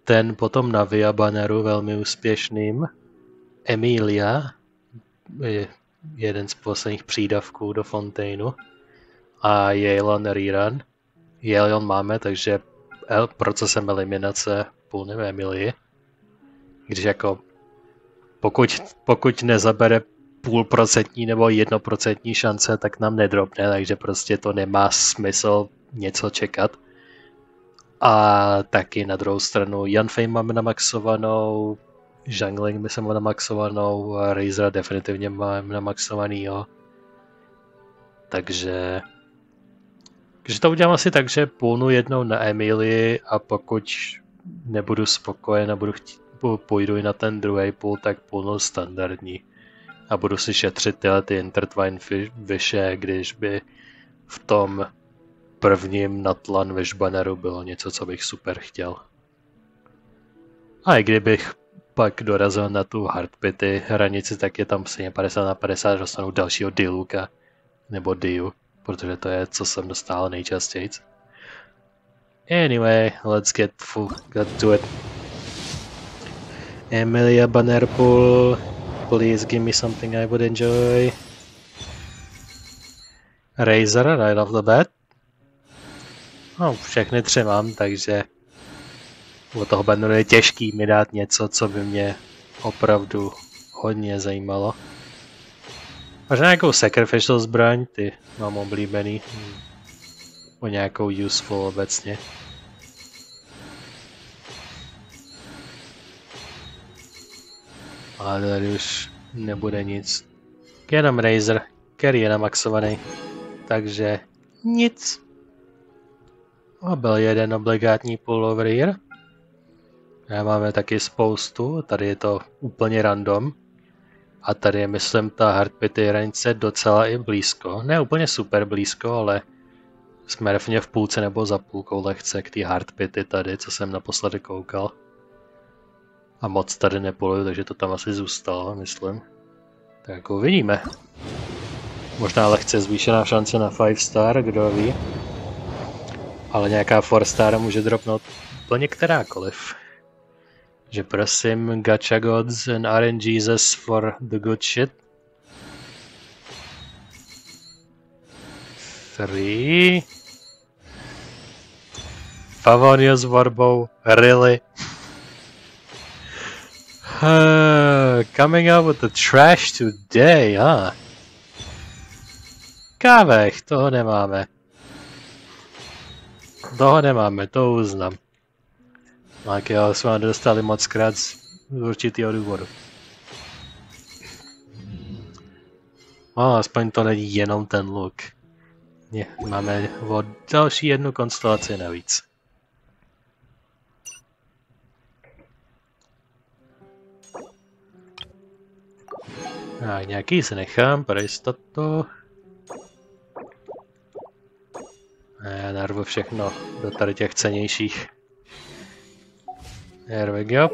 Speaker 1: ten potom Navia banneru velmi úspěšným. Emilia je jeden z posledních přídavků do Fontaineu. A Yelan rerun. Yelan máme, takže procesem eliminace pulneme Emilii. Když jako pokud nezabere 0,5% nebo 1% šance, tak nám nedropne, takže prostě to nemá smysl něco čekat. A taky na druhou stranu Yanfei máme namaxovanou, Jungling my máme namaxovanou a Razera definitivně máme namaxovanýho. Takže to udělám asi tak, že půlnu jednou na Emilii a pokud nebudu spokojen a půjdu i na ten druhý půl, tak půlnu standardní. A budu si šetřit tyhle ty intertwine vyše, když by v tom prvním Natlan Wish banneru bylo něco, co bych super chtěl. A i kdybych pak dorazil na tu hardpity hranici, tak je tam stejně 50/50, dostanu dalšího Diluka nebo Diu, protože to je, co jsem dostal nejčastěji. Anyway, let's get to it. Emilia banner pool, please give me something I would enjoy. Razer right off the bat. No, všechny 3 mám, takže od toho banneru je těžký mi dát něco, co by mě opravdu hodně zajímalo. Možná nějakou sacrificial zbraň, ty mám oblíbený. O nějakou useful obecně. Ale tady už nebude nic. Jenom Razer, který je namaxovaný. Takže nic. A byl jeden obligátní pullover here. A máme taky spoustu, tady je to úplně random. A tady je, myslím, ta hardpity hranice docela i blízko. Ne úplně super blízko, ale jsme refně v půlce nebo za půlkou lehce k ty hardpity tady, co jsem naposledy koukal. A moc tady nepoluju, takže to tam asi zůstalo, myslím. Tak uvidíme. Možná lehce zvýšená šance na 5 star, kdo ví. Ale nějaká 4 star může dropnout úplně kterákoliv. Že prosím, gacha gods and RNGs for the good shit. 3. Favonius Warbow, really? Coming out with the trash today, huh? Kávech, toho nemáme. Toho nemáme, to uznám. Tak jo, jsme ho dostali moc krát z určitého důvodu. Aspoň to není jenom ten look. Máme další jednu konstelaci navíc. Nějaký si nechám pro jistotu. Já narvu všechno do tady těch cenějších. There we go.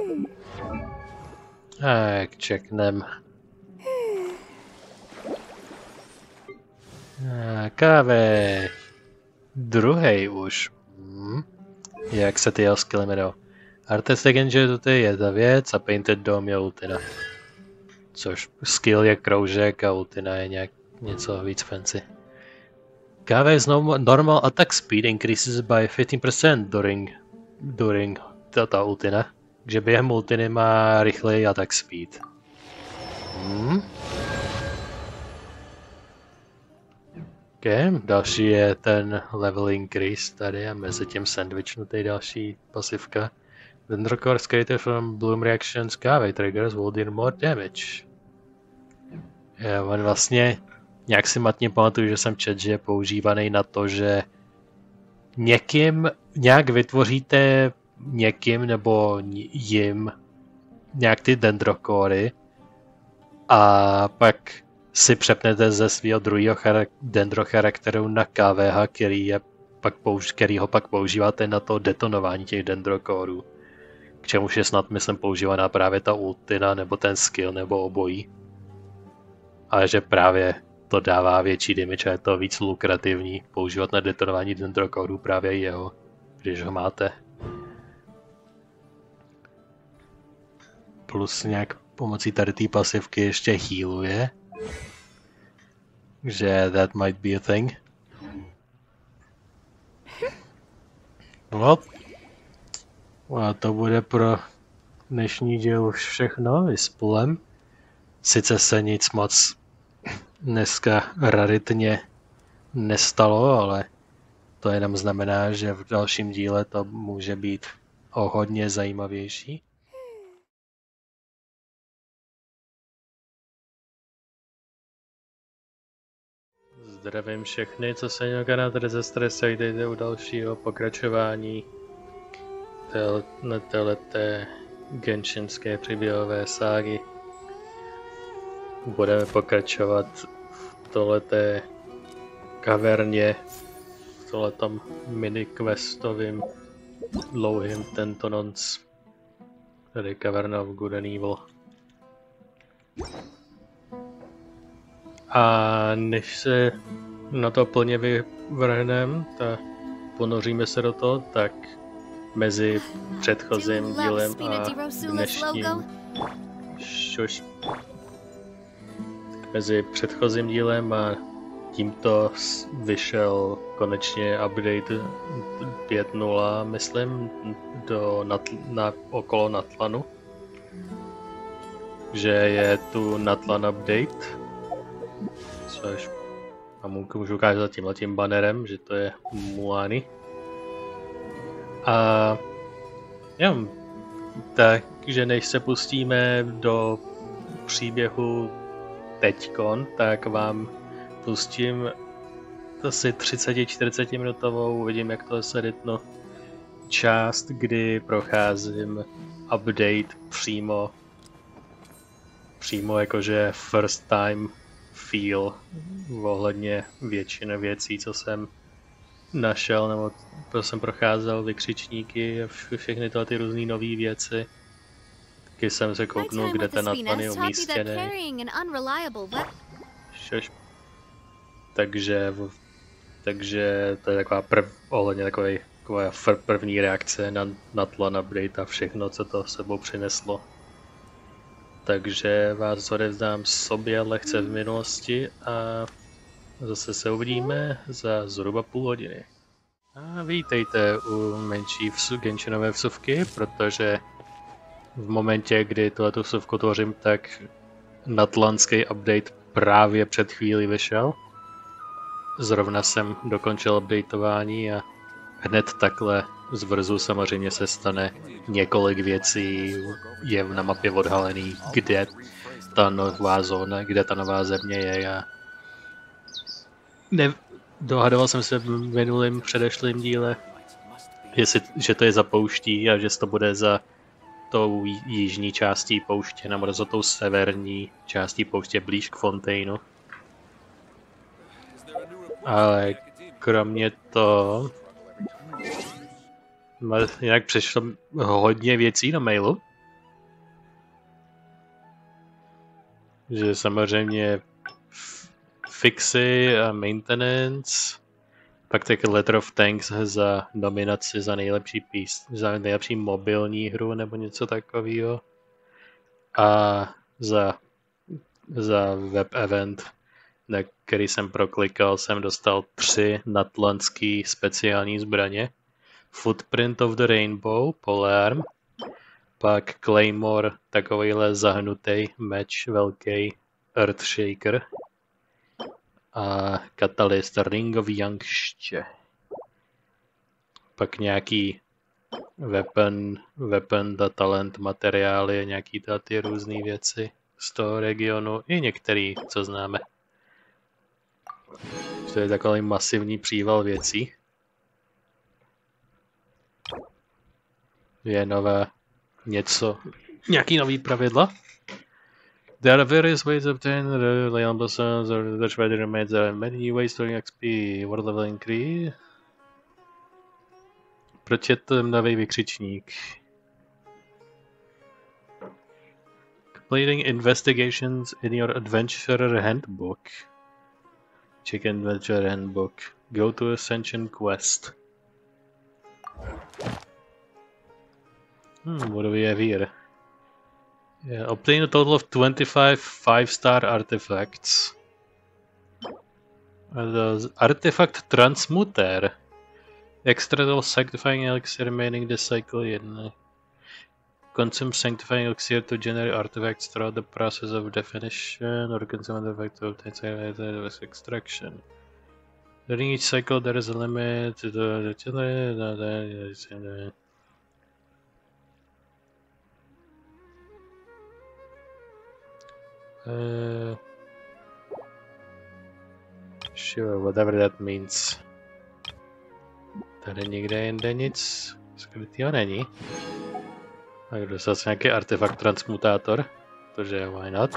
Speaker 1: Tak, čeknem. Káve. Druhý už. Jak se ty jeho skilly jmenou? Artistic Engine to je ta věc a Painted Dome je ultina. Což skill je kroužek a ultina je něco víc fancy. Káve's normal attack speed increases by 15% during ta ultina. Takže během ultiny má rychlej attack speed. Okay, další je ten level increase tady a mezi tím sandwichnutý další pasivka. Dendrocore created from bloom reactions Kave triggers will deal more damage. On vlastně nějak si matně pamatuju, že jsem četl, že je používaný na to, že nějak vytvoříte někým nebo jim nějak ty dendrokory a pak si přepnete ze svého druhého dendrocharakteru na KVH, který ho pak používáte na to detonování těch dendrokorů. K čemuž je snad, myslím, používaná právě ta ultina nebo ten skill nebo obojí. Ale že právě to dává větší damage a je to víc lukrativní používat na detonování dendrokorů právě jeho, když ho máte. Plus nějak pomocí tady té pasivky ještě healuje. Že that might be a thing. No. A to bude pro dnešní díl už všechno i s pulem. Sice se nic moc dneska raritně nestalo, ale to jenom znamená, že v dalším díle to může být o hodně zajímavější. Zdravím všechny, co se na kanále Dejte u dalšího pokračování téhleté genshinské příběhové ságy. Budeme pokračovat v tohleté kaverně, v tohletom mini-questovým dlouhým tento nonc. Tady Cavern of Good and Evil. A než se na to plně vyvrhneme, ponoříme se do toho, tak mezi předchozím dílem a dnešním mezi předchozím dílem a tímto vyšel konečně update 5.0, myslím, okolo Natlanu. Že je tu Natlan update, což a můžu ukázat tímhletím bannerem, že to je Muani. A jo, takže než se pustíme do příběhu teďkon, tak vám pustím asi 30-40 minutovou, uvidím jak to se rytnu, část, kdy procházím update přímo jakože first time feel ohledně většiny věcí, co jsem našel, nebo to jsem procházel, vykřičníky a všechny tyhle ty různý nové věci. Taky jsem se kouknul, kde ten Natlan je umístěný. takže to je taková taková první reakce na tlan update a všechno, co to sebou přineslo. Takže vás odevzdám sobě lehce v minulosti a zase se uvidíme za zhruba půl hodiny. A vítejte u menší Genshinové vsuvky, protože v momentě, kdy tuhletu vsuvku tvořím, tak natlanský update právě před chvílí vyšel. Zrovna jsem dokončil updateování a hned takhle z vrzu samozřejmě se stane několik věcí, je na mapě odhalený, kde ta nová zóna, kde ta nová země je. A dohadoval jsem se v minulém předešlém díle, že to je za pouští a že to bude za tou jižní částí pouště, nebo za tou severní částí pouště blíž k Fontaineu. Ale kromě toho jinak přišlo hodně věcí na mailu. Že samozřejmě fixy a maintenance, pak taky letter of thanks za nominaci za nejlepší mobilní hru nebo něco takového. A za web event, na který jsem proklikal, jsem dostal 3 natlanský speciální zbraně. Footprint of the Rainbow, polearm, pak Claymore, takovýhle zahnutý meč, velký Earthshaker a Catalyst Ring of Youngště. Pak nějaký weapon talent materiály, nějaký ty různé věci z toho regionu i některý, co známe. To je takový masivní příval věcí. Je nové nějaký nový pravidla. There are various ways to obtain Leon Blossoms or the Shredder remains. There are many ways to XP. World level increase. Proč je to nový vykřičník? Completing investigations in your adventurer handbook. Check adventure handbook. Go to Ascension quest. What do we have here? Yeah, obtain a total of 25 5-star artifacts. Artifact Transmuter. Extra sanctifying elixir remaining this cycle. Consume sanctifying elixir to generate artifacts throughout the process of definition or consume artifact to obtain extraction. During each cycle there is a limit to the sure, whatever that means. Tady nikde jinde nic skrytýho není. Tak dostal se nějaký artefakt transmutátor, protože why not?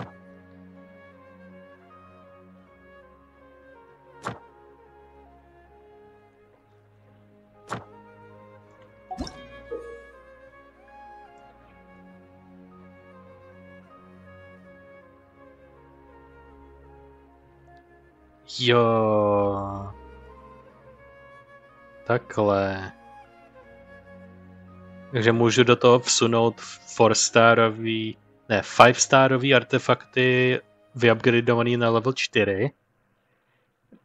Speaker 1: Jo. Takhle. Takže můžu do toho vsunout 5-starový artefakty vyupgradovaný na level 4,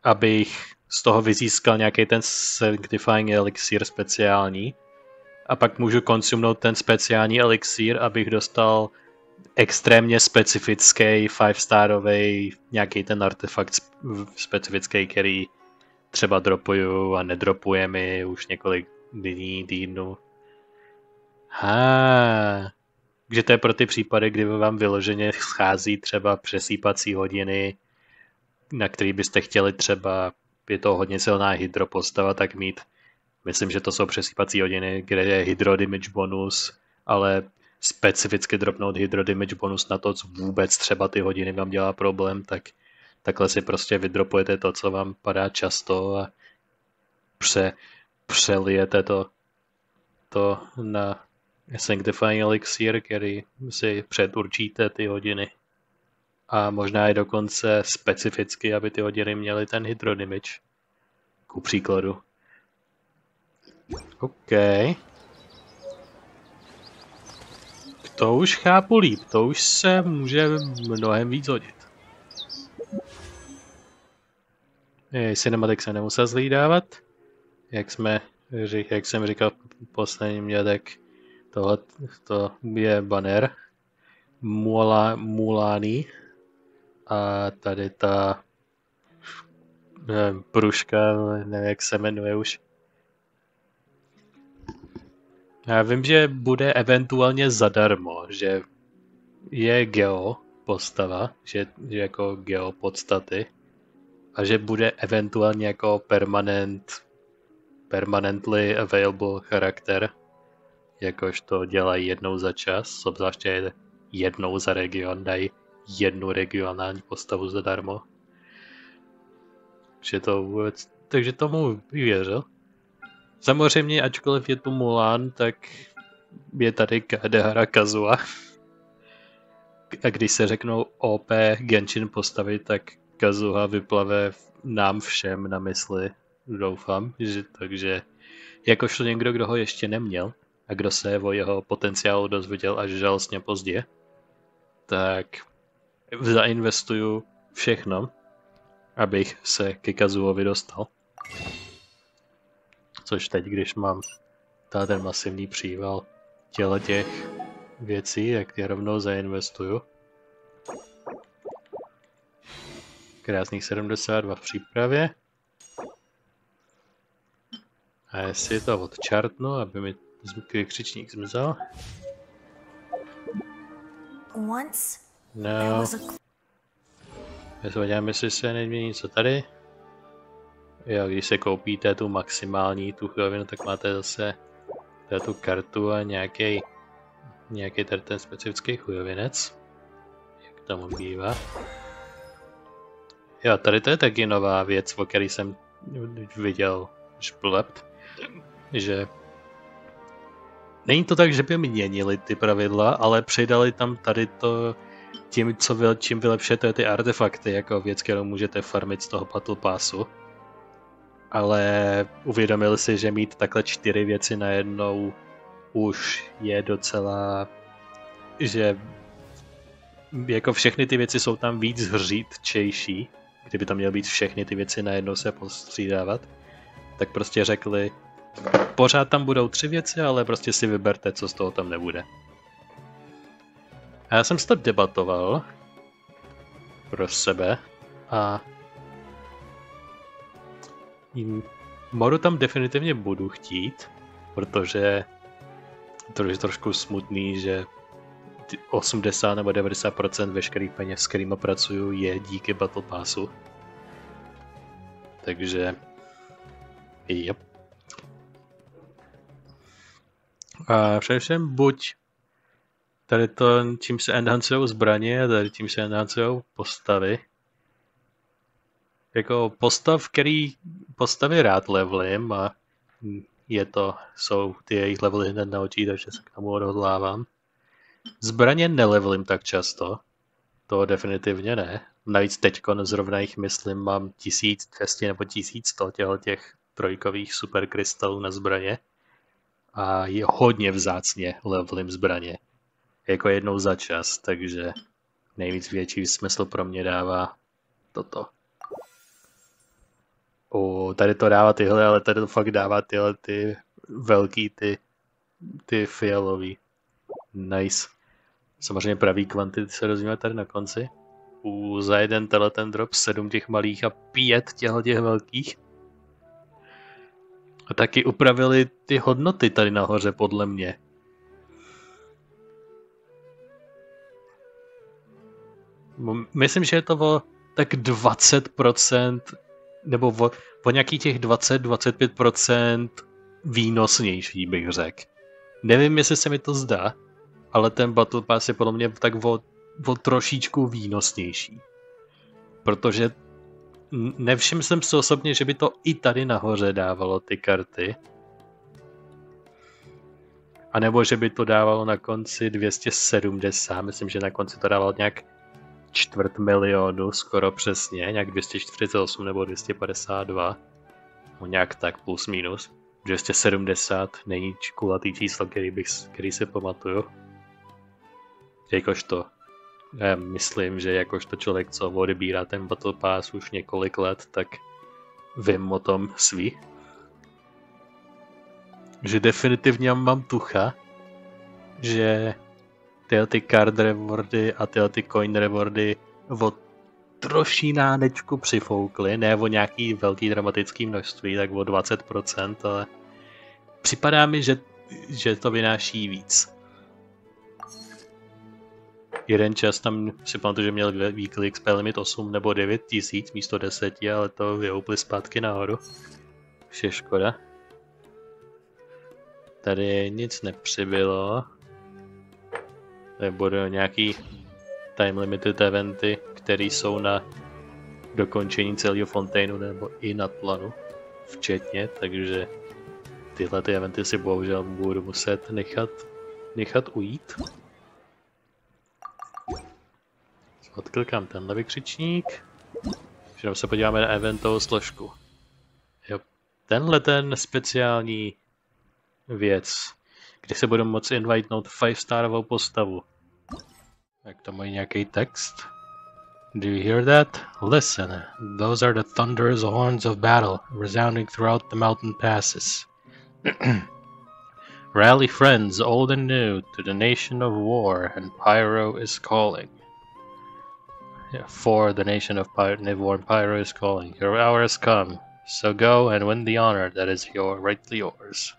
Speaker 1: abych z toho vyzískal nějaký ten sanctifying elixir speciální. A pak můžu konsumnout ten speciální elixir, abych dostal extrémně specifický 5-starový nějaký ten artefakt specifický, který třeba dropuju a nedropuje mi už několik dní, týdnů. Takže to je pro ty případy, kdy vám vyloženě schází třeba přesýpací hodiny, na který byste chtěli třeba, je to hodně silná hydro postava, tak mít, myslím, že to jsou přesýpací hodiny, kde je hydro damage bonus, ale specificky dropnout hydro damage bonus na to, co vůbec třeba ty hodiny vám dělá problém, tak takhle si prostě vydropujete to, co vám padá často a přelijete to na Sanctifying Elixir, který si předurčíte ty hodiny. A možná i dokonce specificky, aby ty hodiny měly ten hydro damage. Ku příkladu. OK. To už chápu líp, to už se může mnohem víc hodit. Cinematic se nemusel zhlídávat. Jak jsem říkal posledním mě, tak tohle to je banner Mulány a tady ta pruška, nevím jak se jmenuje už. Já vím, že bude eventuálně zadarmo, že je geo postava, že jako geo podstaty a že bude eventuálně jako permanently available charakter, jakož to dělají jednou za čas, obzvláště jednou za region, dají jednu regionální postavu zadarmo. Takže tomu věřil. Samozřejmě, ačkoliv je tu Mulan, tak je tady Kadehara Kazuha. A když se řeknou OP Genshin postavy, tak Kazuha vyplave nám všem na mysli, doufám. Takže jakožto někdo, kdo ho ještě neměl a kdo se o jeho potenciálu dozvěděl až žalostně pozdě, tak zainvestuju všechno, abych se ke Kazuhovi dostal. Což teď, když mám ten masivní příval těch věcí, tak je rovnou zainvestuju. Krásných 72 v přípravě. A jestli to odčartnu, aby mi křičník zmizel. No. Já se podívám, jestli se nemění něco tady. Jo, když se koupíte tu maximální tu chujovinu, tak máte zase tu kartu a nějaký tady ten specifický chujovinec. Jak tomu bývá. Jo, tady to je taky nová věc, o který jsem viděl šplept. Že není to tak, že by měnili ty pravidla, ale přidali tam tady to čím vylepšete ty artefakty, jako věc, kterou můžete farmit z toho Battle Passu. Ale uvědomili si, že mít takhle 4 věci najednou už je docela, že jako všechny ty věci jsou tam víc hřídčejší, kdyby tam měly být všechny ty věci najednou se postřídávat, tak prostě řekli, pořád tam budou 3 věci, ale prostě si vyberte, co z toho tam nebude. A já jsem si to debatoval pro sebe a módu tam definitivně budu chtít, protože to je trošku smutný, že 80 nebo 90% veškerých peněz, s kterými pracuju, je díky Battle Passu. Takže yep. A především buď tady to, čím se enhancujou zbraně, a tady tím se enhancujou postavy. Jako postavy rád levelím a jsou ty jejich levely hned na očí, takže se k tomu odhodlávám. Zbraně nelevelím tak často, to definitivně ne. Navíc teďko zrovna jich myslím mám 1200 nebo 1100 těch trojkových superkrystalů na zbraně. A je hodně vzácně levelím zbraně. Jako jednou za čas, takže nejvíc větší smysl pro mě dává toto. Tady to dává tyhle, ale tady to fakt dává tyhle ty velký, ty fialový. Nice. Samozřejmě pravý kvantity se rozvíjí tady na konci. Za jeden ten drop 7 těch malých a 5 těch velkých. A taky upravili ty hodnoty tady nahoře podle mě. Myslím, že je to o tak 20%, nebo o nějaký těch 20-25% výnosnější, bych řekl. Nevím, jestli se mi to zdá, ale ten Battle Pass je podle mě tak o trošičku výnosnější. Protože nevšiml jsem si osobně, že by to i tady nahoře dávalo ty karty. A nebo že by to dávalo na konci 270, myslím, že na konci to dávalo nějak 250 000, skoro přesně, nějak 248 nebo 252. No nějak tak, plus minus. 270 není kulatý číslo, který si pamatuju. Jakožto, já myslím, že jakožto člověk, co odebírá ten Battle Pass už několik let, tak vím o tom svý. Že definitivně mám tucha, že ty card rewardy a ty coin rewardy o trošinánečku přifoukly, ne o nějaký velký dramatický množství, tak o 20%, ale připadá mi, že to vynáší víc. Jeden čas tam si pamatuju, že měl weekly XP limit 8 nebo 9 tisíc místo 10, ale to vyhoupli zpátky nahoru. Už je škoda. Tady nic nepřibylo. Tady budou nějaký time limited eventy, které jsou na dokončení celého Fontaineu nebo i na planu včetně, takže tyhle ty eventy si bohužel budu muset nechat ujít. Odklikám tenhle vykřičník. Jenom se podíváme na eventovou složku. Jo, tenhle ten speciální věc, kde se budu moci invitenout 5-starovou postavu. Tak to mají nějaký text. Do you hear that? Listen, those are the thunderous horns of battle, resounding throughout the mountain passes. Rally friends old and new to the nation of war, and Pyro is calling. Yeah, for the nation of war, and Pyro is calling. Your hour has come, so go and win the honor that is rightly yours.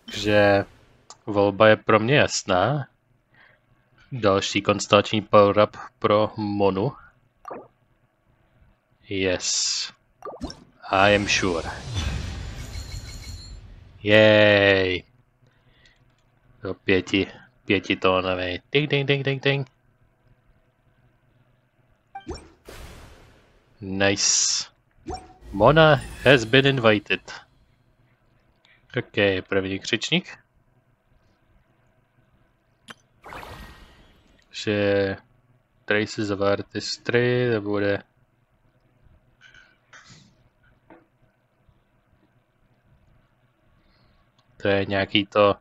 Speaker 1: Takže volba je pro mě jasná. Další konstelační power-up pro Monu. Yes. I am sure. Yay. To pětitónový. Ding, ding, ding, ding, ding. Nice. Mona has been invited. OK, první křičník. Že Traces of Artistry, to bude to je nějaký to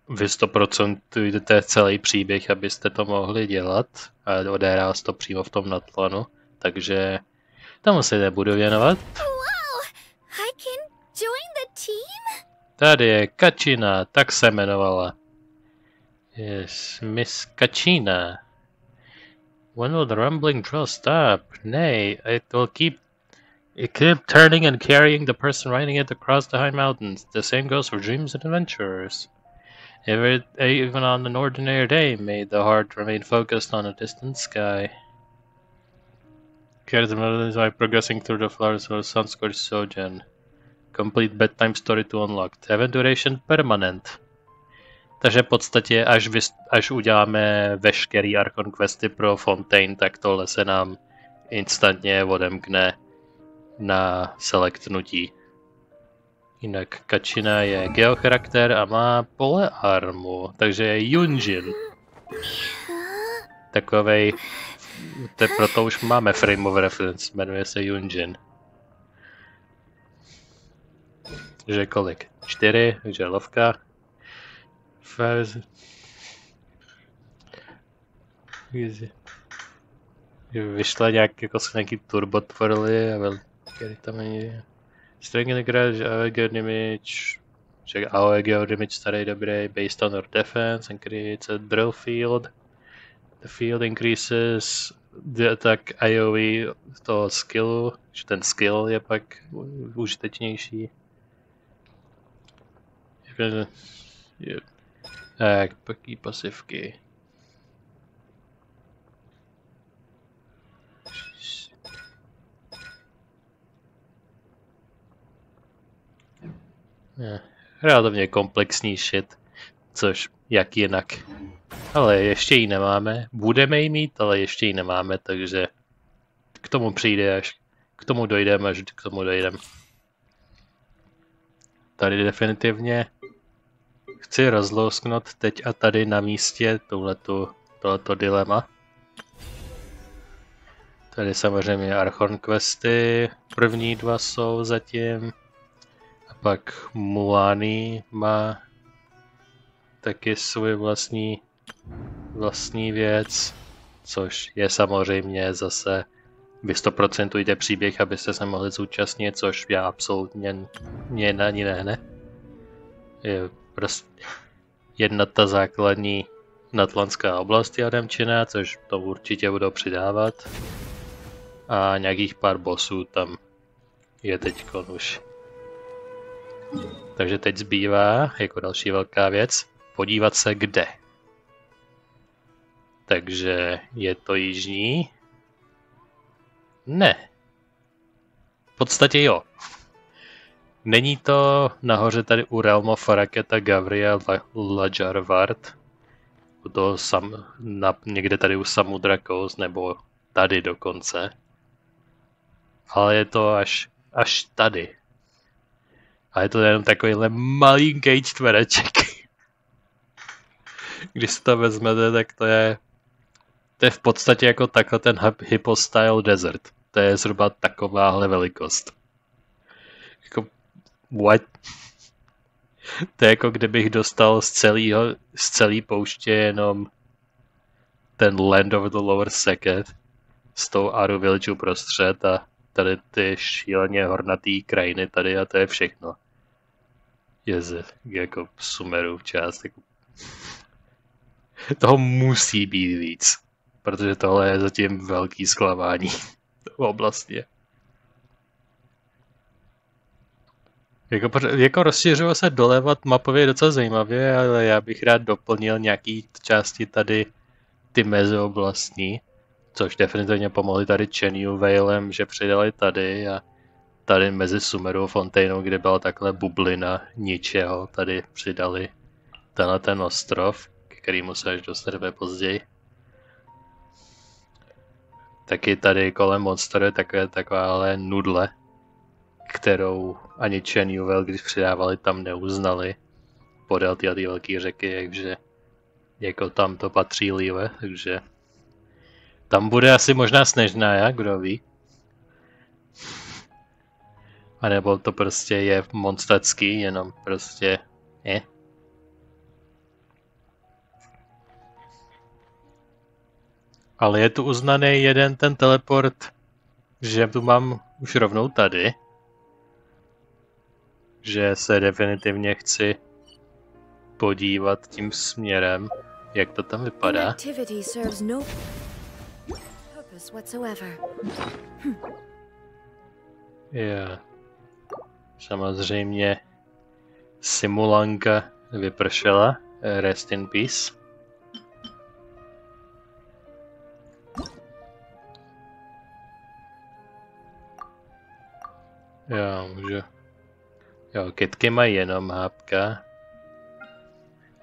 Speaker 1: vy 100% jdete celý příběh, abyste to mohli dělat a odehrál se to přímo v tom natlanu, takže tomu se nebudu věnovat. Tady je Kačina, tak se jmenovala. Yes, Miss Kačina. When will the rumbling drill stop? Nay, it will keep turning and carrying the person riding it across the high mountains. The same goes for dreams and adventures. Even on an ordinary day, may the heart remain focused on a distant sky. Carries the melodies by progressing through the flowers of sun-scorched sojourn. Complete bedtime story to unlocked. Event duration permanent. Takže v podstatě, až uděláme veškerý Archon questy pro Fontaine, tak tohle se nám instantně odemkne na selektnutí. Jinak Kačina je geocharakter a má pole armu, takže je Yunjin. Takovej, proto už máme frame of reference, jmenuje se Yunjin. Takže kolik? 4, takže lovka. Vyšla nějaký turbo twirly a který tam není. String in the garage, AOE damage. Check AOE damage starý dobrý, based on your defense and creates a drill field. The field increases the attack AOE toho skillu, že ten skill je pak užitečnější. Tak, paký pasivky. Relativně komplexní shit, což jak jinak. Ale ještě ji nemáme. Budeme ji mít, ale ještě ji nemáme, takže k tomu přijde, až k tomu dojdeme, až k tomu dojdeme. Tady definitivně chci rozlousknout teď a tady na místě tohleto dilema. Tady samozřejmě Archon questy, první dva jsou zatím. A pak Mulani má taky svůj vlastní věc, což je samozřejmě zase vy 100% příběh, abyste se mohli zúčastnit, což já absolutně ani ne. Je prostě jedna ta základní natlantská oblast Jademčina, což to určitě budou přidávat. A nějakých pár bossů tam je teďkon už. Takže teď zbývá, jako další velká věc, podívat se kde. Takže je to jižní? Ne. V podstatě jo. Není to nahoře tady u Realma Faraketa Gavria Lajarvard, u toho někde tady u Samudra Coast, nebo tady dokonce. Ale je to až tady. A je to jenom takovýhle malinký čtvereček. Když si to vezmete, tak to je v podstatě jako takhle ten Hippo Style Desert. To je zhruba takováhle velikost. Jako, what? To je jako kdybych dostal z celý pouště jenom ten Land of the Lower Second s tou Aru Village uprostřed a tady ty šíleně hornatý krajiny tady a to je všechno. Jako Sumeru část. Jako... Toho musí být víc, protože tohle je zatím velký zklamání v oblasti. Jako rozšiřuje se dolevat mapově docela zajímavě, ale já bych rád doplnil nějaký části tady ty mezioblastní, což definitivně pomohli tady Chenyu Veilem, že přidali tady a tady mezi Sumeru a Fontainou, kde byla takhle bublina ničeho, tady přidali tenhle ten ostrov, ke kterému se až dostaneme později. Taky tady kolem monsteru je takováhle nudle, kterou ani Chenyu Veil, když přidávali, tam neuznali podél ty velké řeky, takže jako tam to patří líve, takže tam bude asi možná sněžná, kdo ví. A nebo to prostě je monstacký, jenom prostě Ale je tu uznaný jeden ten teleport, že tu mám už rovnou tady. Že se definitivně chci podívat tím směrem, jak to tam vypadá. Yeah. Samozřejmě Simulanka vypršela. Rest in peace. Jo, můžu. Jo, kytky mají jenom hápka.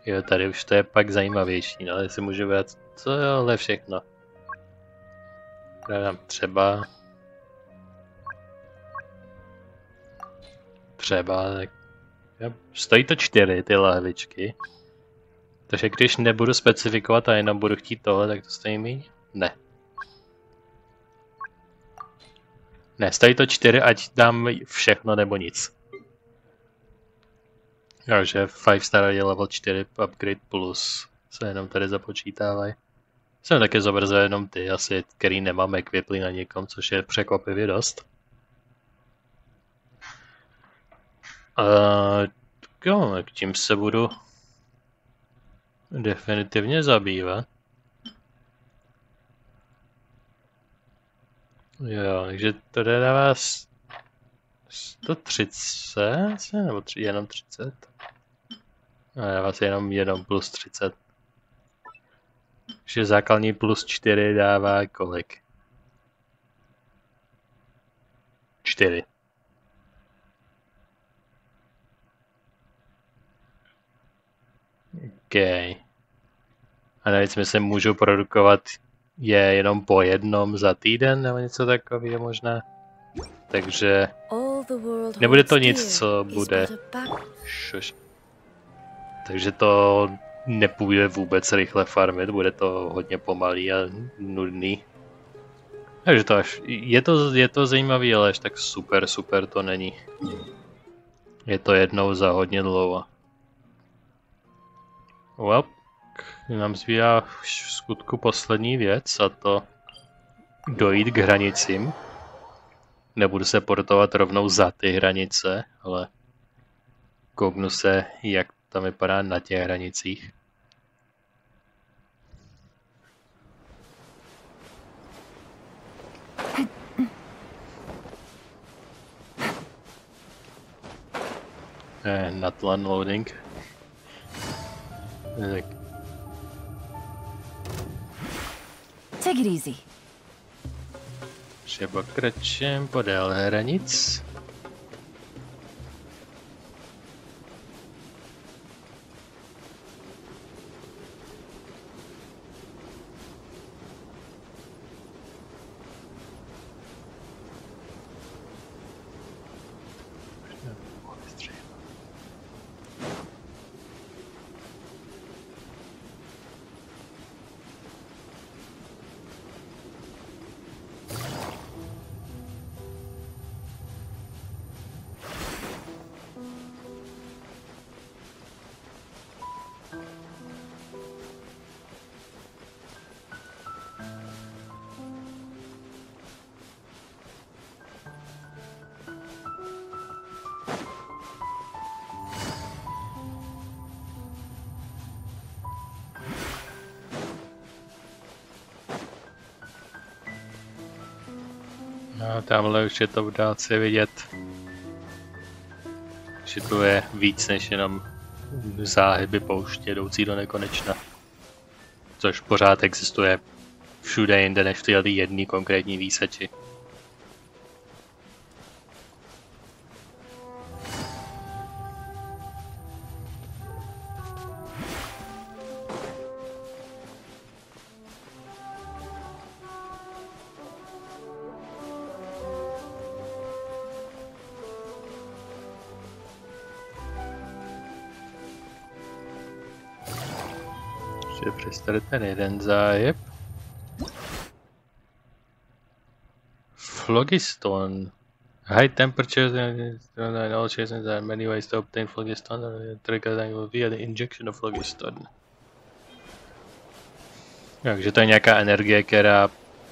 Speaker 1: Jo, tady už to je pak zajímavější, no, jestli můžu vědět, co je ale všechno. Dám třeba, tak jo, stojí to 4 ty lahvičky. Takže když nebudu specifikovat a jenom budu chtít tohle, tak to stojí míň? Ne. Ne, stojí to 4, ať dám všechno nebo nic. Takže 5 star je level 4 upgrade plus se jenom tady započítávají. Jsem taky zobrazoval jenom ty asi, který nemám equiply na někom, což je překvapivě dost. Jo, tak tím se budu definitivně zabývat. Jo, takže to dává 130, nebo jenom 30? No, dává se jenom plus 30. Takže základní plus 4 dává kolik? 4. OK. A navíc myslím, můžu produkovat je jenom po jednom za týden nebo něco takového možná. Takže nebude to nic, co bude... Šuš. Takže to nepůjde vůbec rychle farmit, bude to hodně pomalý a nudný. Takže to až, je to zajímavý, ale až tak super to není. Je to jednou za hodně dlouho. Well, nám zbývá v skutku poslední věc, a to dojít k hranicím. Nebudu se portovat rovnou za ty hranice, ale kouknu se, jak tam vypadá na těch hranicích. Natlan loading. Tak.
Speaker 3: Take it easy.
Speaker 1: Že pokračujeme podél hranic. No, tamhle už je to v dálce vidět, že tu je víc než jenom záhyby pouště jdoucí do nekonečna. Což pořád existuje všude jinde než v této jedné konkrétní výseči. Přes tady ten jeden záhyb. Phlogiston. High temperature and all chases there are many ways to obtain phlogiston. Trigger will be the injection of phlogiston. Takže to je nějaká energie, která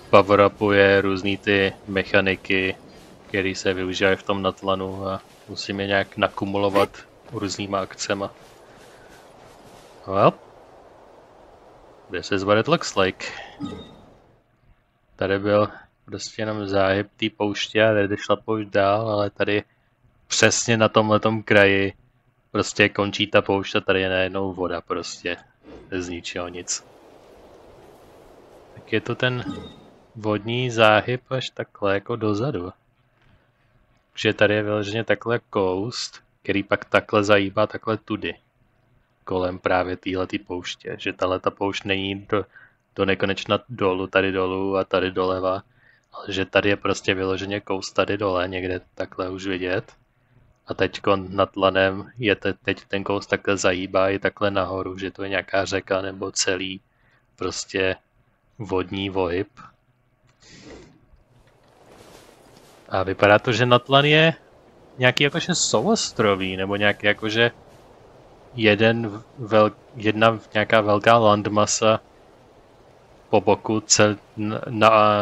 Speaker 1: power-upuje různý ty mechaniky, které se využívají v tom natlanu a musíme nějak nakumulovat různýma akcema. Well. This is what it looks like. Tady byl prostě jenom záhyb té pouště a tady šla poušť dál, ale tady přesně na tomhletom kraji prostě končí ta poušť a tady je najednou voda prostě. Z ničeho nic. Tak je to ten vodní záhyb až takhle jako dozadu. Takže tady je vyloženě takhle coast, který pak takhle zahýbá takhle tudy. Kolem právě téhletý pouště, že tahleta poušť není do nekonečna dolů a tady doleva, ale že tady je prostě vyloženě kous tady dole, někde takhle už vidět. A teďko nad lanem je teď ten kous takhle zahýbá i takhle nahoru, že to je nějaká řeka nebo celý prostě vodní vohyb. A vypadá to, že Natlan je nějaký jakože souostroví, nebo nějaký jakože jedna nějaká velká landmasa po boku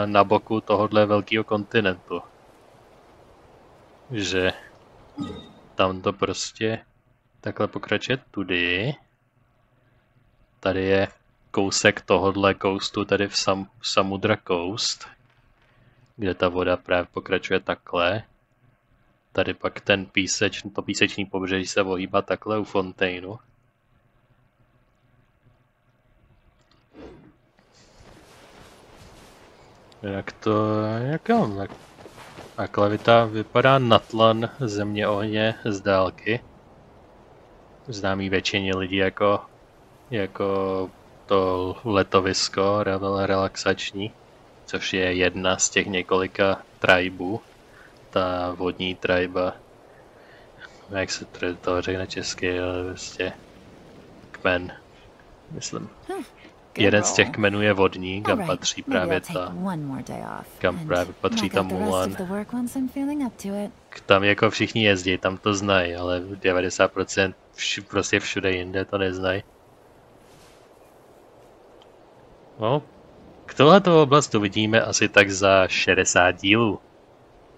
Speaker 1: na boku tohohle velkého kontinentu. Že tam to prostě takhle pokračuje tudy. Tady je kousek tohohle coastu, tady v Samudra Coast, kde ta voda právě pokračuje takhle. Tady pak to písečný pobřeží se ohýbá takhle u Fontaineu. Jak to, takhle vypadá Natlan země ohně z dálky. Známý většině lidí jako to letovisko relaxační, což je jedna z těch několika tribů. Ta vodní triba, jak se to řekne česky, ale prostě kmen, myslím. Jeden z těch kmenů je vodní, kam patří právě ta Mulan. Tam jako všichni jezdí, tam to znají, ale 90% prostě všude jinde to neznají. No, k tohleto oblast uvidíme asi tak za 60 dílů.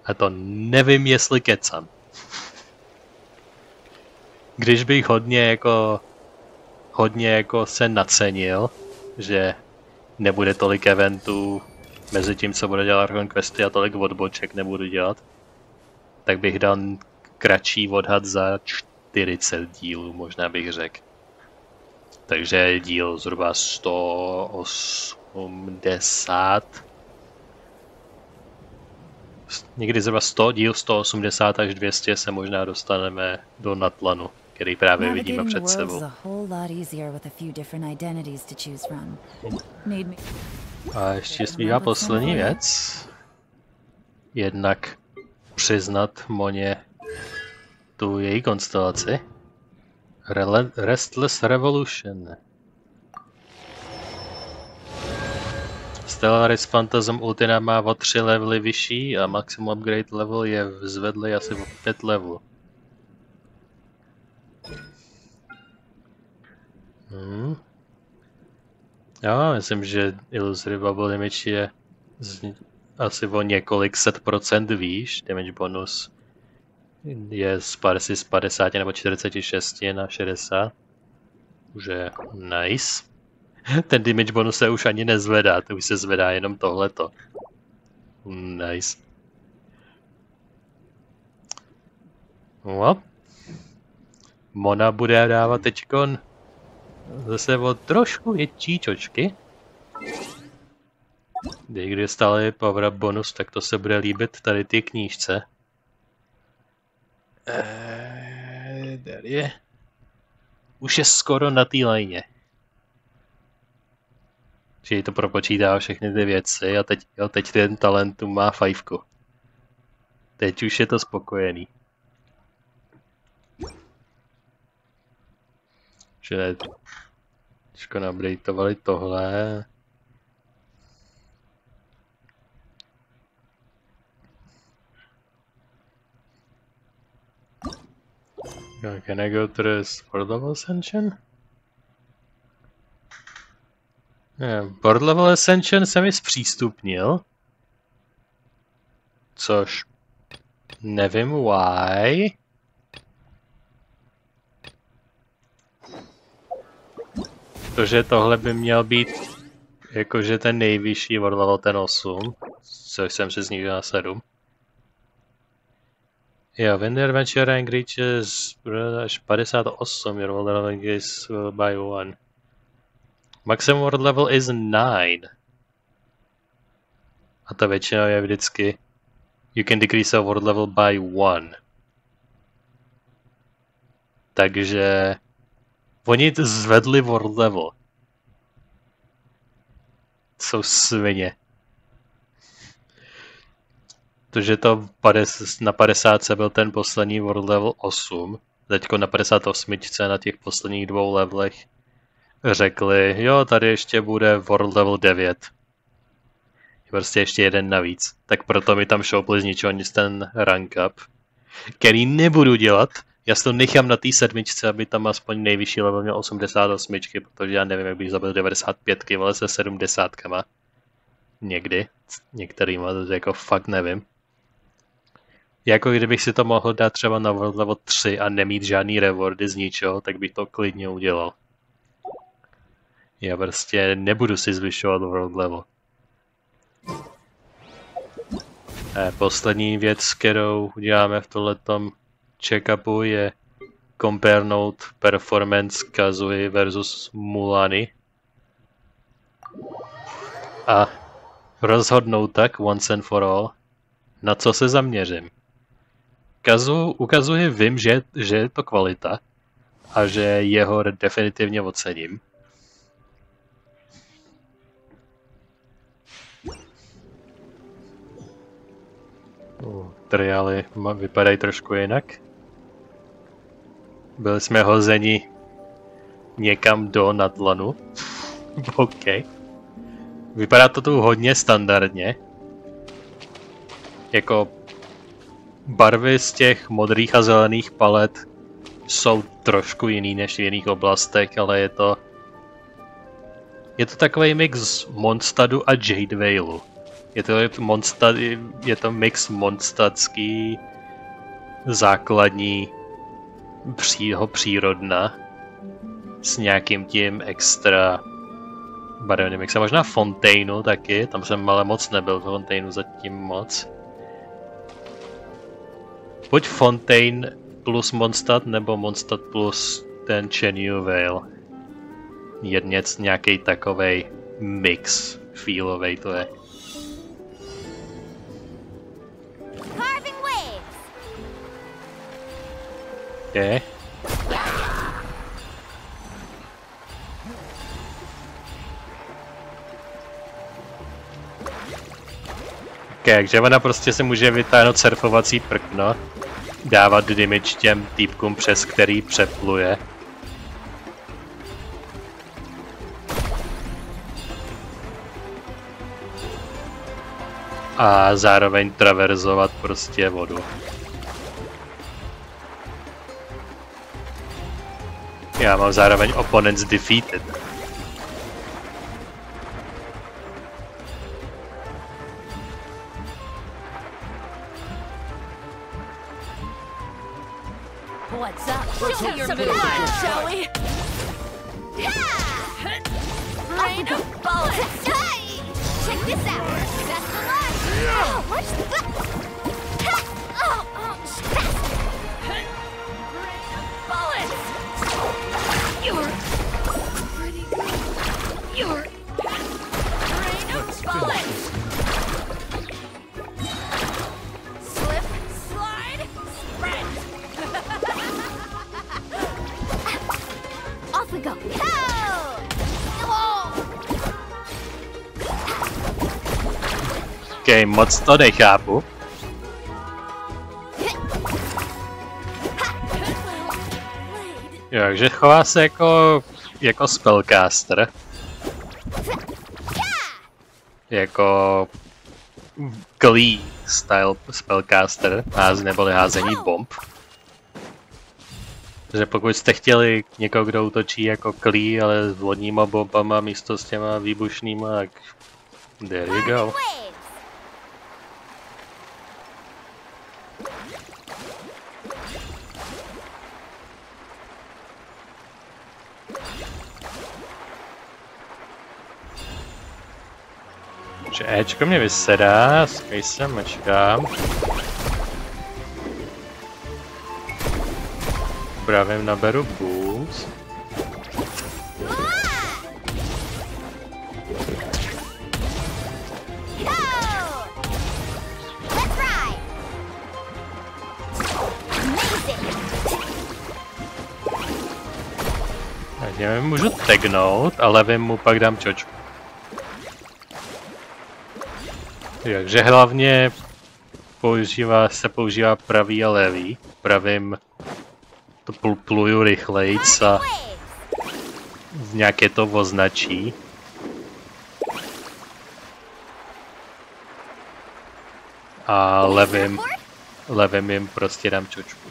Speaker 1: A to nevím, jestli kecam. Když bych hodně jako se nacenil, že nebude tolik eventů mezi tím, co bude dělat Questy a tolik odboček nebudu dělat, tak bych dal kratší odhad za 40 dílů, možná bych řekl. Takže díl zhruba 180. Někdy zhruba 100, díl 180 až 200 se možná dostaneme do Natlanu, který právě vidíme před sebou. A ještě zbývá poslední věc. Jednak přiznat Moně tu její konstelaci. Restless Revolution. Stellaris Phantasm Ultina má o 3 levely vyšší a maximum upgrade level je zvedlý asi o 5 levelů. Já myslím, že Illusory Bubble Damage je asi o několik set procent výš. Damage bonus je z 50 nebo 46 na 60. Už je nice. Ten damage bonus se už ani nezvedá, to už se zvedá jenom tohleto. Nice. No. Mona bude dávat teďkon zase o trošku větší čočky. Když stále je power up bonus, tak to se bude líbit tady ty knížce. Tady je. Už je skoro na té lajně. Že jí to propočítá všechny ty věci a teď ten talentum má 5. Teď už je to spokojený. Že trošku updateovali tohle. Can I go to this World Level Ascension? World Level Ascension se mi zpřístupnil. Což nevím why. Protože tohle by měl být jakože ten nejvyšší World Level, ten 8, což jsem si snížil na 7. Jo, when the adventure rank reaches až 58, your world level increases by 1. Maximum world level is 9. A to většinou je vždycky you can decrease a world level by 1. Takže oni zvedli world level. Jsou svině. Protože to na 50 byl ten poslední world level 8. Teďko na 58 na těch posledních 2 levelech řekli, jo, tady ještě bude world level 9. Prostě ještě jeden navíc. Tak proto mi tam šoupli z ničeho nic ten rank up. Který nebudu dělat. Já si to nechám na té 7, aby tam aspoň nejvyšší level měl 88, protože já nevím, jak bych zabil 95, ale se 70. Někdy. Některýma, to jako fakt nevím. Jako kdybych si to mohl dát třeba na world level 3 a nemít žádný rewardy z ničeho, tak bych to klidně udělal. Já prostě nebudu si zvyšovat world level. Poslední věc, kterou uděláme v tohletom check-upu, je comparenout performance Kazuhi versus Mulany. A rozhodnout tak once and for all, na co se zaměřím. Ukazuje, vím, že je to kvalita a že jeho definitivně ocením. Triály vypadají trošku jinak. Byli jsme hozeni někam do Nadlanu. OK. Vypadá to tu hodně standardně. Jako barvy z těch modrých a zelených palet jsou trošku jiný než v jiných oblastech, ale je to takový mix Mondstadu a Jadevailu. Je to mix mondstadský základní přírodna s nějakým tím extra barevným mixem. Možná Fontaineu taky, tam jsem ale moc nebyl v Fontaineu zatím moc. Buď Fontaine plus Mondstadt, nebo Mondstadt plus ten Chenyu Vale. Nějaký takovej mix feelovej to je. Okay. Takže ona prostě se může vytáhnout surfovací prkno, dávat damage těm týpkům, přes který přepluje. A zároveň traverzovat prostě vodu. Já mám zároveň opponents defeated.
Speaker 3: What's up? Show me your blood, shall we? Rain of bullets!
Speaker 2: Check this out! That's the line! Oh, what's that? Oh, faster!
Speaker 3: Rain of bullets! You're pretty good. You're rain of bullets! Slip, slide, sprint!
Speaker 2: Off we go!
Speaker 1: OK, moc to nechápu. Jo, takže chová se jako spellcaster. Jako Glee style spellcaster, neboli házení bomb. Takže pokud jste chtěli někoho, kdo útočí jako Glee, ale s vodníma bombama místo s těma výbušnýma, tak there you go. Takže Ečko mě vysedá, skvěj se, mačkám. Pravým naberu boost. Takže můžu tagnout, ale vím mu pak dám čočku. Takže hlavně se používá pravý a levý. Pravým to pluju rychlejc a nějaké to označí. A levým jim prostě dám čočku.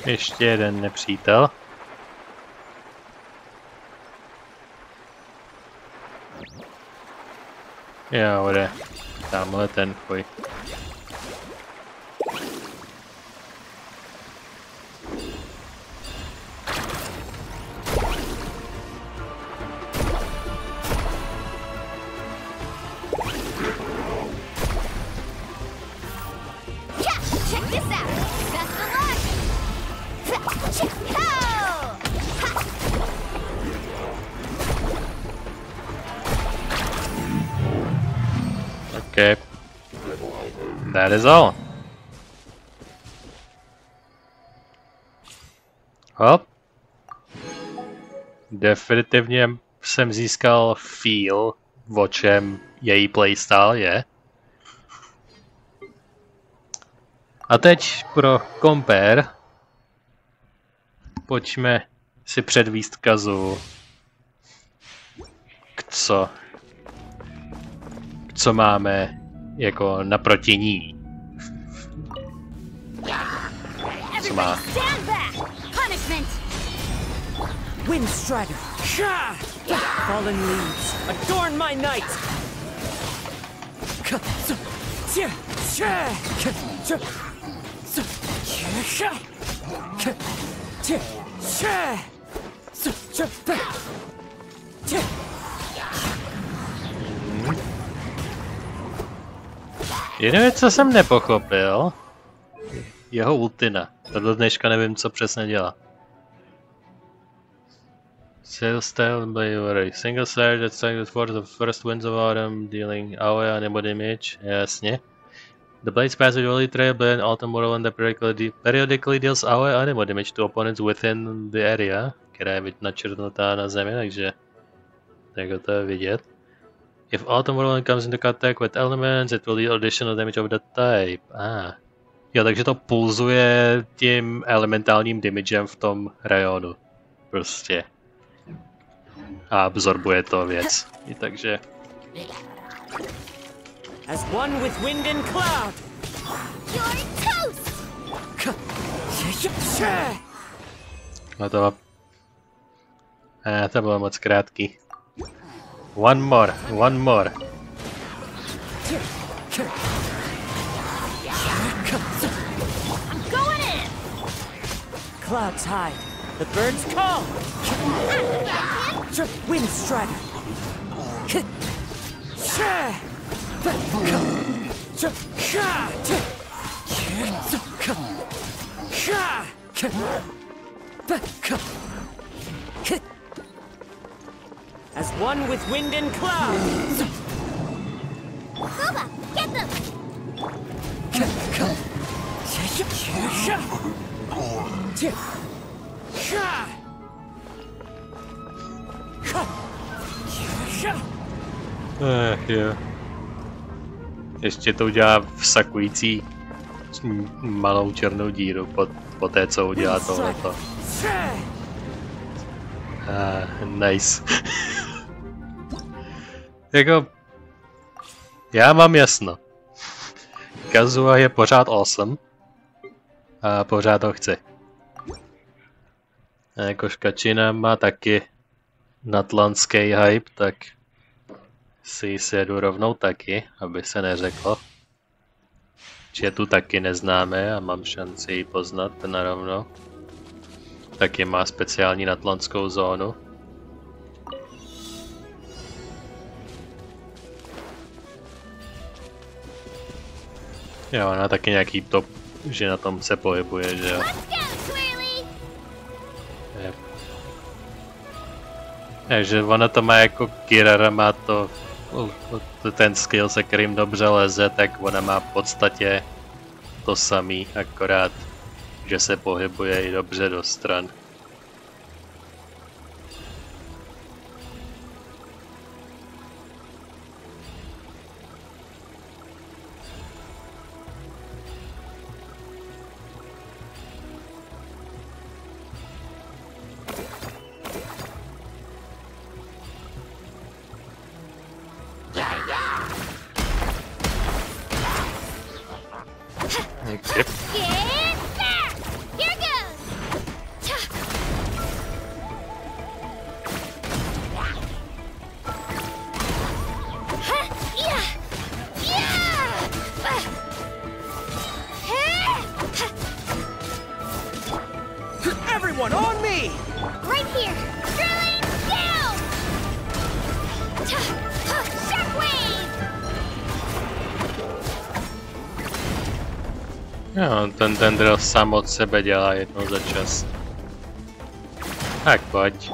Speaker 1: Ještě jeden nepřítel. Jo, jde. Tamhle ten chuj. Okay. That is all. Hop. Definitivně jsem získal feel, o čem její playstyle je. A teď pro compare pojďme si předvíst Kazu, co máme jako naproti ní. Co má?
Speaker 3: Wind strider, fallen leaves, adorn my night.
Speaker 1: Jinou věc, co jsem nepochopil, jeho ultina. To do dneška nevím, co přesně dělá. Style by Worry. Single slash that strikes for the first winds of autumn, dealing AOE nebo damage. Jasně. The blade's passage only trail blade autumn whirlwind that periodically deals AOE nebo damage to opponents within the area, která je načrtnutá na zemi, takže to je vidět. If autumn whirlwind comes into contact with elements, it will deal additional damage of that type. Jo, takže to pulzuje tím elementálním damagem v tom rajonu. Prostě. A absorbuje to věc. I takže...
Speaker 3: As one with wind and cloud.
Speaker 2: You're toast!
Speaker 1: No to bylo moc krátký. One more.
Speaker 3: I'm going in! Clouds hide. The birds call. Wind strider. As one with wind and cloud.
Speaker 2: Boba, get them!
Speaker 1: Jo. Ještě to udělá vsakující malou černou díru po té, co udělá tohleto. Nice. Jako... Já mám jasno. Kazuha je pořád awesome. A pořád ho chci. A jako škačina má taky natlanský hype, tak si ji sjedu rovnou taky, aby se neřeklo, že tu taky neznáme a mám šanci ji poznat narovno. Taky má speciální natlantskou zónu. Jo, ona taky nějaký top, že na tom se pohybuje, že jo. Takže ona to má jako Kirara, má to ten skill, se kterým dobře leze, tak ona má v podstatě to samý, akorát, že se pohybuje i dobře do stran. Yep.
Speaker 2: Get back! Here goes!
Speaker 3: Everyone on me!
Speaker 2: Right here! Drilling down! Shockwave!
Speaker 1: Jo, ten drill sám od sebe dělá jednou za čas. Tak pojď.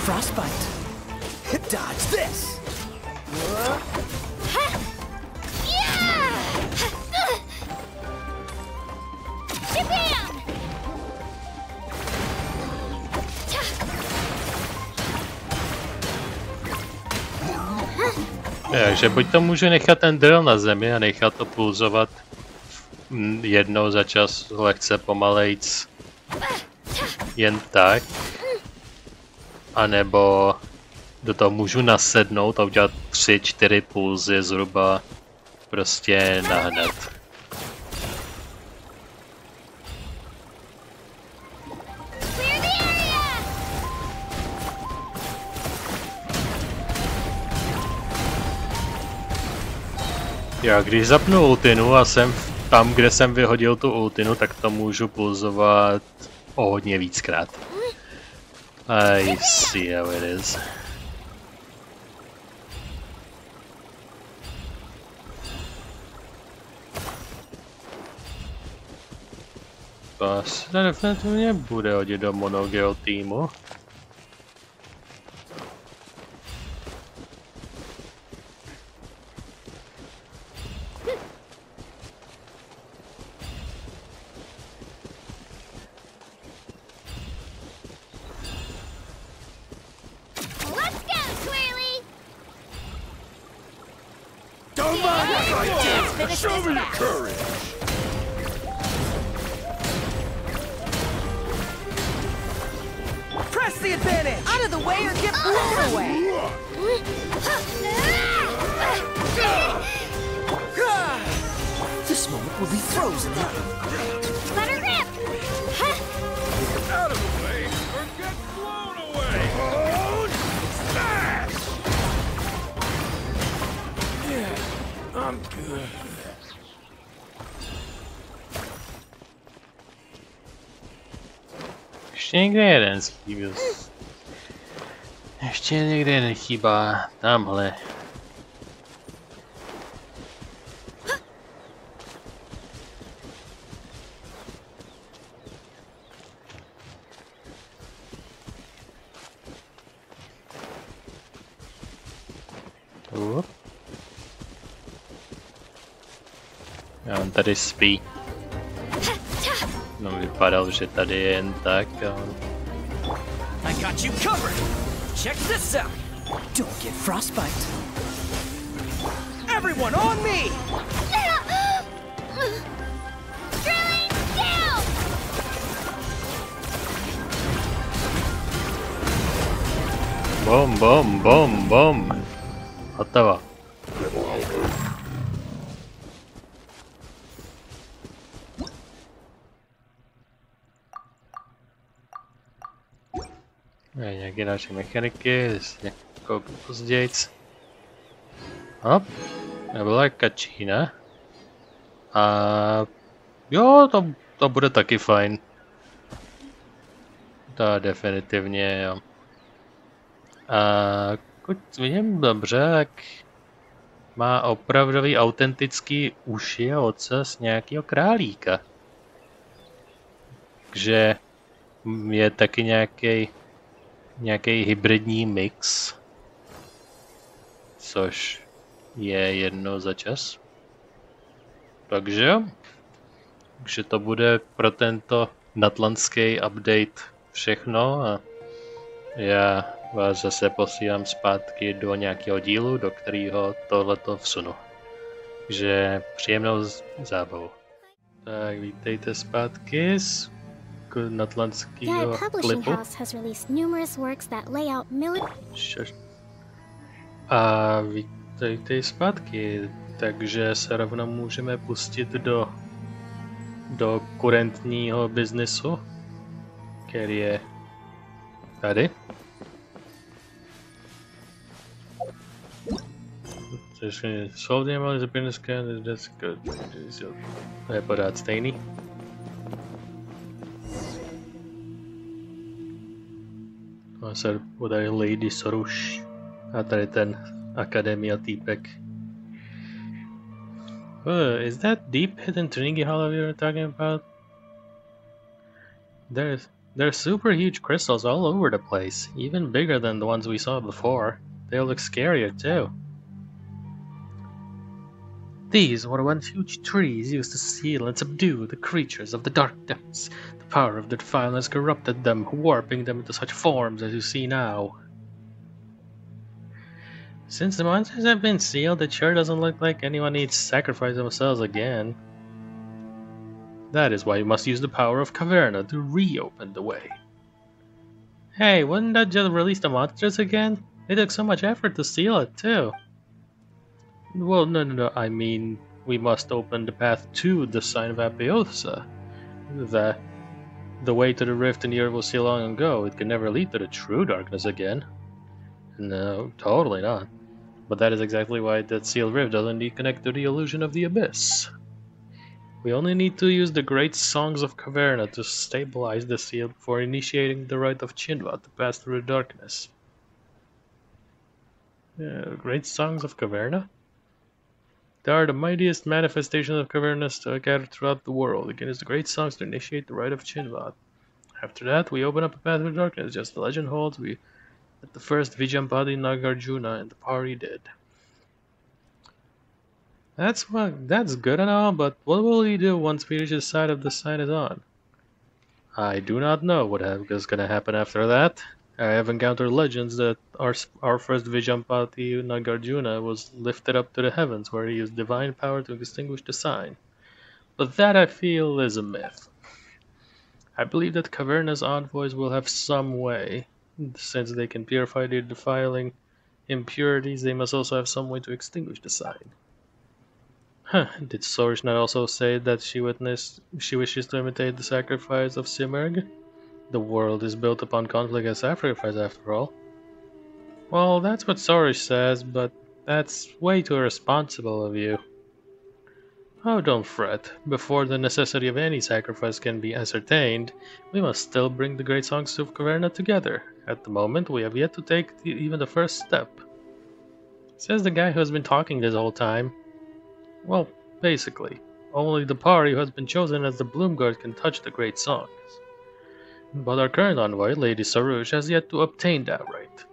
Speaker 3: Frostbite. Dodge this.
Speaker 1: Takže buď to můžu nechat ten drill na zemi a nechat to pulzovat jednou za čas lehce pomalejc jen tak, anebo do toho můžu nasednout a udělat 3-4 pulzy zhruba prostě nahnat. Já když zapnu ultinu a jsem tam, kde jsem vyhodil tu ultinu, tak to můžu pulzovat o hodně víckrát. I see how it is. To se definitivně bude hodit do monogeo týmu.
Speaker 4: Show me your courage!
Speaker 3: Press the advantage! Out of the way or get blown away! This moment will be frozen.
Speaker 2: Let her rip!
Speaker 4: Out of the way or get blown away! Oh, smash! Yeah, I'm good.
Speaker 1: Ještě někde jeden schýbil. Ještě někde jeden chýbá. Tamhle. A on tady spí. No vypadal, že tady je jen tak a on...
Speaker 3: I got you covered. Check this out. Don't get frostbite. Everyone on me.
Speaker 2: Drilling down!
Speaker 1: Bom, bom, bom, bom. Hotovo. Nějaké další mechaniky, koupím pozdějc. Hop, nebyla kačína. A jo, to bude taky fajn. To definitivně jo. A pokud vidím dobře, tak má opravdový autentický uši a ocas nějakého králíka. Takže je taky nějaký hybridní mix, což je jedno za čas. Takže jo. Takže to bude pro tento natlantský update všechno a já vás zase posílám zpátky do nějakého dílu, do kterého tohleto vsunu. Takže příjemnou zábavu. Tak vítejte zpátky z natlantského klipu. A vítejte zpátky, takže se rovnou můžeme pustit do kurentního biznesu, který je tady. Solved all the business that's good. To je pořád stejný. To se podají Lady Sorush. A tady ten akademia týpek. Is that deep hidden Trinity hollow you're talking about? There's super huge crystals all over the place, even bigger than the ones we saw before. They look scarier too. These were once huge trees used to seal and subdue the creatures of the dark depths. The power of the defile has corrupted them, warping them into such forms as you see now. Since the monsters have been sealed, it sure doesn't look like anyone needs to sacrifice themselves again. That is why you must use the power of Caverna to reopen the way. Hey, wouldn't that just release the monsters again? They took so much effort to seal it, too. Well, no, I mean, we must open the path to the sign of Apiosa. The way to the rift in the earth was sealed long ago. It can never lead to the true darkness again. No, totally not. But that is exactly why that sealed rift doesn't need to connect to the illusion of the abyss. We only need to use the great songs of Caverna to stabilize the seal before initiating the rite of Chinva to pass through the darkness. Great songs of Caverna? They are the mightiest manifestations of Caverna scattered throughout the world. Again, it's the great songs to initiate the rite of Chinva. After that, we open up a path through darkness. Just the legend holds, we at the first Vijampati Nagarjuna and the party did. That's good and all, but what will he do once we reach the side of the sign is on? I do not know what is going to happen after that. I have encountered legends that our first Vijampati Nagarjuna was lifted up to the heavens where he used divine power to extinguish the sign. But that I feel is a myth. I believe that Caverna's envoys will have some way. Since they can purify the defiling impurities, they must also have some way to extinguish the sign. Did Sorish not also say that she wishes to imitate the sacrifice of Simurg? The world is built upon conflict and sacrifice, after all. Well, that's what Sorish says, but that's way too irresponsible of you. Oh, don't fret. Before the necessity of any sacrifice can be ascertained, we must still bring the great songs of Caverna together. At the moment, we have yet to take even the first step. Says the guy who has been talking this whole time. Well, basically, only the party who has been chosen as the Bloomguard can touch the great songs. But our current envoy, Lady Sarouche, has yet to obtain that right.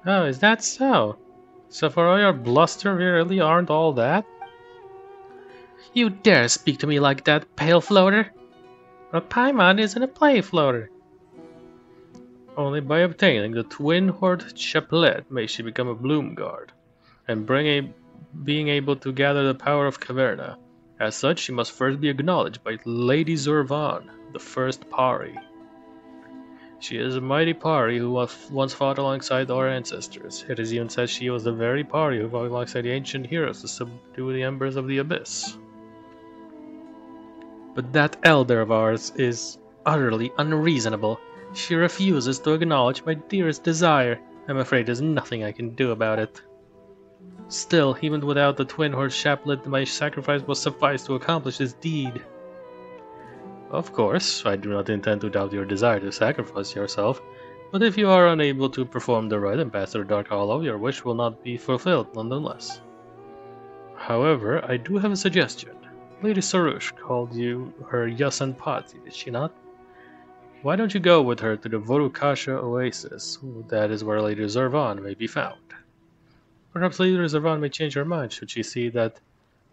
Speaker 1: Oh, is that so? So for all your bluster, we really aren't all that? You dare speak to me like that, pale floater? A Paimon isn't a play floater. Only by obtaining the twin-hoard chaplet may she become a Bloomguard, and being able to gather the power of Caverna. As such, she must first be acknowledged by Lady Zurvan, the first Pari. She is a mighty Pari who once fought alongside our ancestors. It is even said she was the very Pari who fought alongside the ancient heroes to subdue the embers of the abyss. But that elder of ours is utterly unreasonable. She refuses to acknowledge my dearest desire. I'm afraid there's nothing I can do about it. Still, even without the twin-horse chaplet, my sacrifice will suffice to accomplish this deed. Of course, I do not intend to doubt your desire to sacrifice yourself, but if you are unable to perform the rite and pass through Dark Hollow, your wish will not be fulfilled nonetheless. However, I do have a suggestion. Lady Sarouche called you her Yasan Pati, did she not? Why don't you go with her to the Vorukasha Oasis? That is where Lady Zurvan may be found. Perhaps Lady Zurvan may change her mind should she see that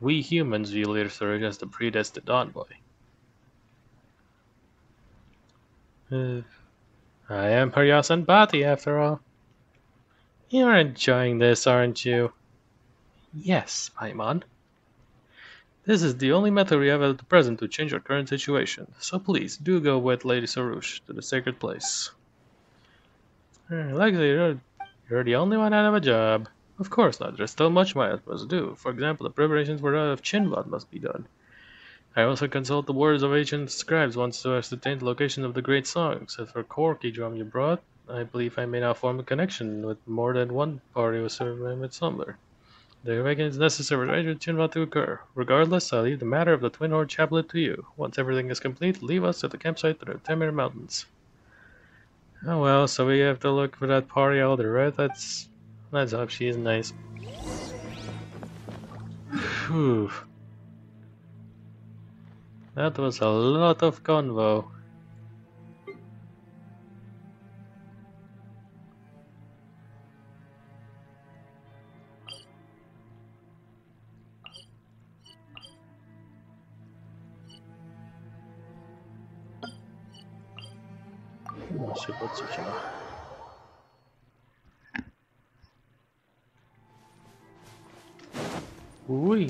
Speaker 1: we humans view Lady Sarouche as the predestined envoy. I am her Yasan Pati, after all. You're enjoying this, aren't you? Yes, Paimon. This is the only method we have at the present to change our current situation, so please do go with Lady Sarouche to the sacred place. Likely you're the only one out of a job. Of course not, there's still much I must do. For example, the preparations for the rite of Chinvat must be done. I also consult the words of ancient scribes once to ascertain the location of the great songs. As for Corky drum you brought, I believe I may now form a connection with more than one party who served with Sumler. The awakening is necessary for the Chinvat to occur. Regardless, I leave the matter of the Twin Horde Chaplet to you. Once everything is complete, leave us at the campsite to the Temir Mountains. Oh well, so we have to look for that party elder, right? Let's hope she is nice. Whew. That was a lot of convo. Uj.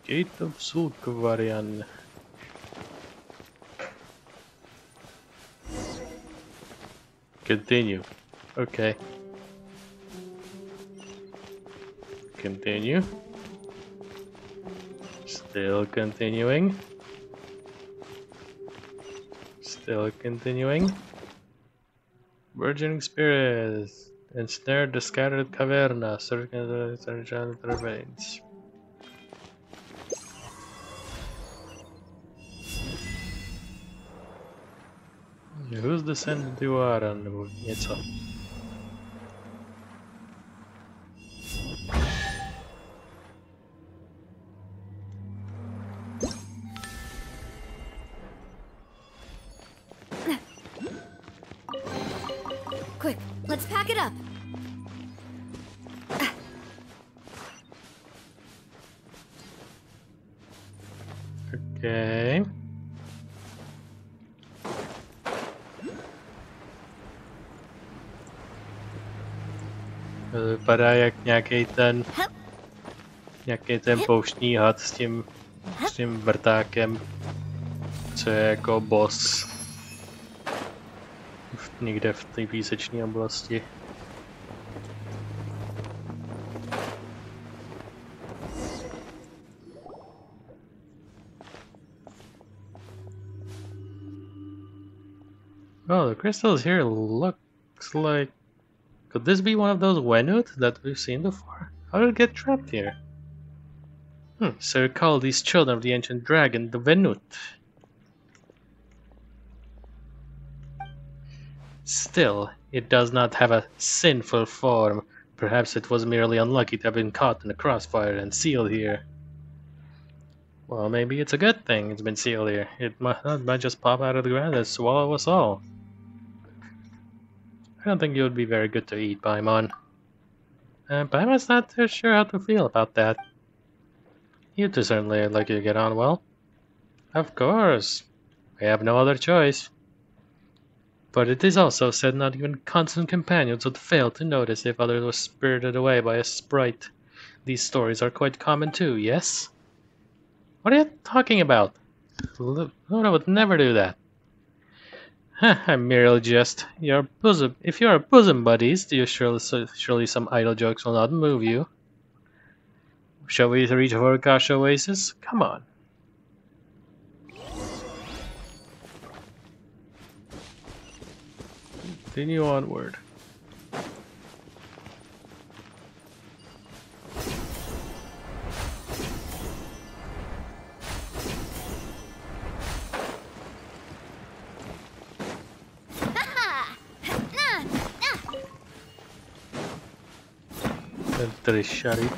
Speaker 1: Gate of Sulkvarian. Continue. Okay. Continue. Still continuing. Still continuing. Burgeoning spirits ensnared the scattered caverna, circling the remains. Who's descended you are, nebo něco.
Speaker 2: Quick, let's pack it up.
Speaker 1: Okay. Vypadá jak nějaký ten pouštní had s tím vrtákem, co je jako boss někde v té píseční oblasti. Oh, the crystals here looks like... Could this be one of those Wenut that we've seen before? How did it get trapped here? So recall these children of the ancient dragon, the Venut. Still, it does not have a sinful form. Perhaps it was merely unlucky to have been caught in the crossfire and sealed here. Well, maybe it's a good thing it's been sealed here. It might just pop out of the ground and swallow us all. I don't think you would be very good to eat, Paimon. Paimon's not too sure how to feel about that. You two certainly look like you get on well. Of course. We have no other choice. But it is also said not even constant companions would fail to notice if others were spirited away by a sprite. These stories are quite common too, yes? What are you talking about? Luna would never do that. I merely jest. If you are bosom buddies, surely some idle jokes will not move you. Shall we reach Vorkash Oasis? Come on. Continue onward. Trešarit.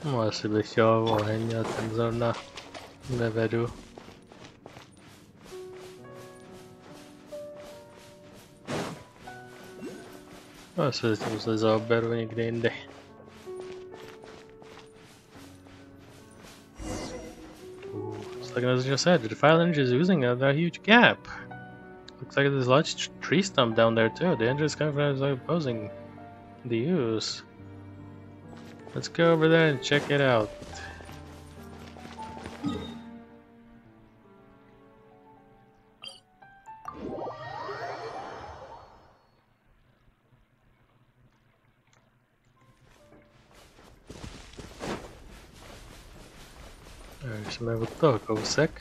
Speaker 1: No, asi bych chtěl oheň, a ten zrovna nevedu. Asi tím se zaoberu někde jinde. It's like as I just said, the file engine is using a huge gap. Looks like there's a large tree stump down there too. The entrance conference is opposing the use. Let's go over there and check it out. Takže jsme od toho kousek.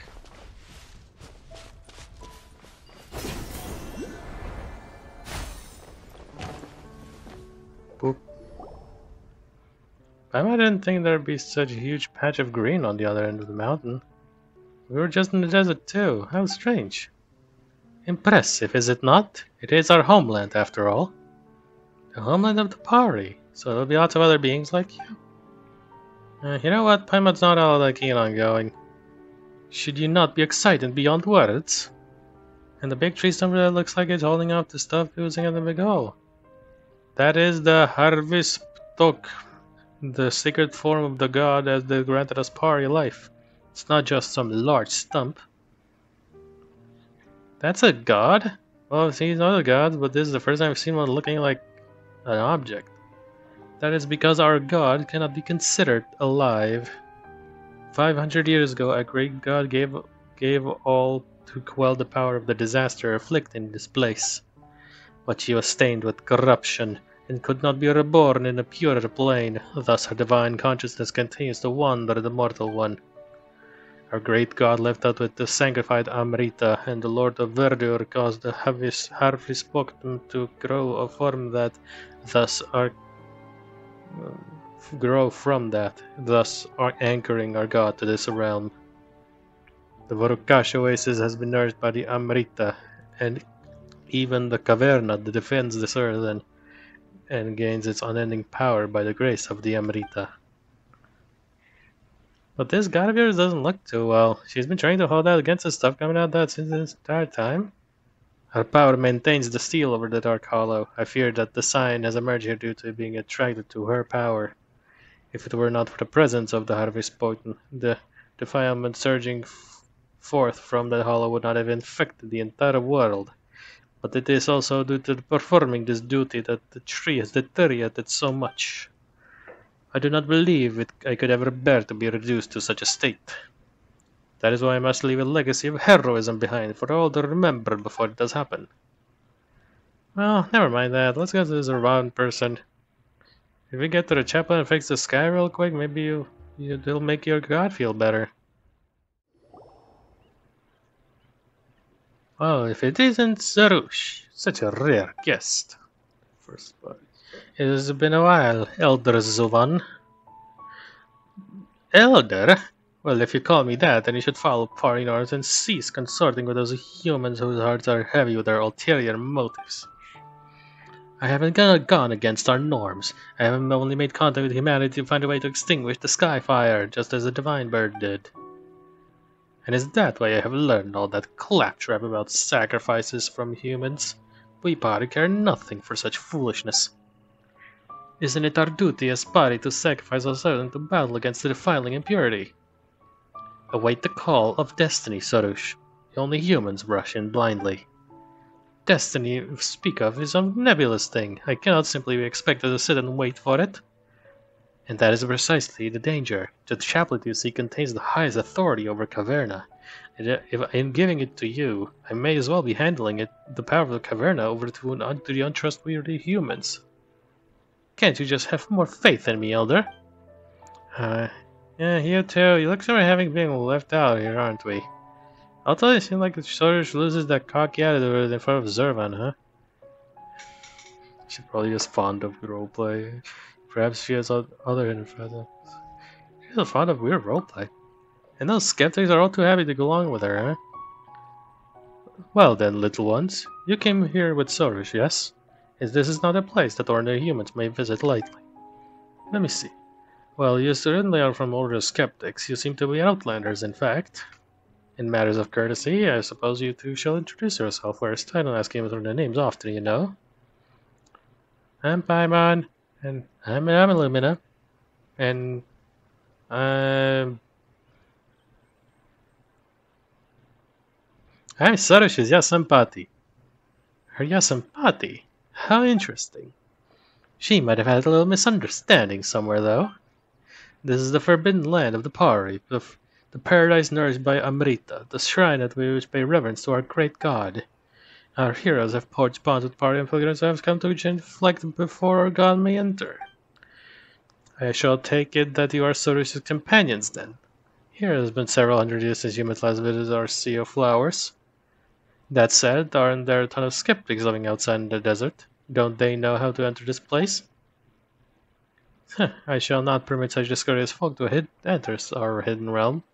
Speaker 1: Boop. I didn't think there'd be such a huge patch of green on the other end of the mountain. We were just in the desert too. How strange. Impressive, is it not? It is our homeland, after all. The homeland of the party. So there'll be lots of other beings like you. You know what? Paimon's not all that keen on going. Should you not be excited beyond words? And the big tree stump that looks like it's holding up the stuff oozing at the big hole. That is the Harvistok, the sacred form of the god as they granted us party life. It's not just some large stump. That's a god? Well, I've seen other gods, but this is the first time I've seen one looking like an object. That is because our god cannot be considered alive. 500 years ago, a great god gave all to quell the power of the disaster afflicting this place. But she was stained with corruption and could not be reborn in a purer plane. Thus her divine consciousness continues to wander the mortal one. Our great god left out with the sanctified Amrita, and the Lord of Verdure caused the harvest to grow a form that thus anchoring our god to this realm. The Varukash oasis has been nourished by the Amrita, and even the caverna that defends this earth and gains its unending power by the grace of the Amrita. But this god of yours doesn't look too well. She's been trying to hold out against the stuff coming out of that since this entire time. Her power maintains the steel over the dark hollow. I fear that the sign has emerged here due to being attracted to her power. If it were not for the presence of the harvest potent, the defilement surging forth from the hollow would not have infected the entire world. But it is also due to performing this duty that the tree has deteriorated so much. I do not believe I could ever bear to be reduced to such a state. That is why I must leave a legacy of heroism behind for all to remember before it does happen. Well, never mind that. Let's go to this around person. If we get to the chapel and fix the sky real quick, maybe it'll make your god feel better. Oh, if it isn't Sarush, such a rare guest. First part. It has been a while, Elder Zuvan. Elder? Well, if you call me that, then you should follow party norms and cease consorting with those humans whose hearts are heavy with their ulterior motives. I haven't gone against our norms. I have only made contact with humanity to find a way to extinguish the sky fire, just as the divine bird did. And is that why I have learned all that claptrap about sacrifices from humans? We party care nothing for such foolishness. Isn't it our duty as party to sacrifice ourselves and to battle against the defiling impurity? Await the call of destiny, Sarush. Only humans rush in blindly. Destiny you speak of is a nebulous thing. I cannot simply be expected to sit and wait for it. And that is precisely the danger. The chaplet you see contains the highest authority over Caverna. If in giving it to you, I may as well be handling the power of the Caverna over to the untrustworthy humans. Can't you just have more faith in me, Elder? Yeah, you too. You look sort of having been left out here, aren't we? Although it seems like Sorush loses that cocky attitude in front of Zervan, huh? She's probably just fond of roleplay. Perhaps she has other hidden facets. She's fond of weird roleplay. And those skeptics are all too happy to go along with her, huh? Well then, little ones. You came here with Sorush, yes? This is not a place that ordinary humans may visit lightly. Let me see. Well, you certainly are from older skeptics. You seem to be outlanders, in fact. In matters of courtesy, I suppose you two shall introduce yourself first. I don't ask you for their names often, you know. I'm Paimon, and I'm Lumine, and I'm Sarush's Yasampati. Her Yasampati? How interesting. She might have had a little misunderstanding somewhere, though. This is the forbidden land of the Pari, the paradise nourished by Amrita, the shrine at which pay reverence to our great god. Our heroes have forged bonds with Pari and pilgrims who have come to genuflect before our god may enter. I shall take it that you are Sorush's companions, then. Here it has been several hundred years since humans last visited our Sea of Flowers. That said, aren't there a ton of skeptics living outside in the desert? Don't they know how to enter this place? I shall not permit such discourteous folk to enter our hidden realm.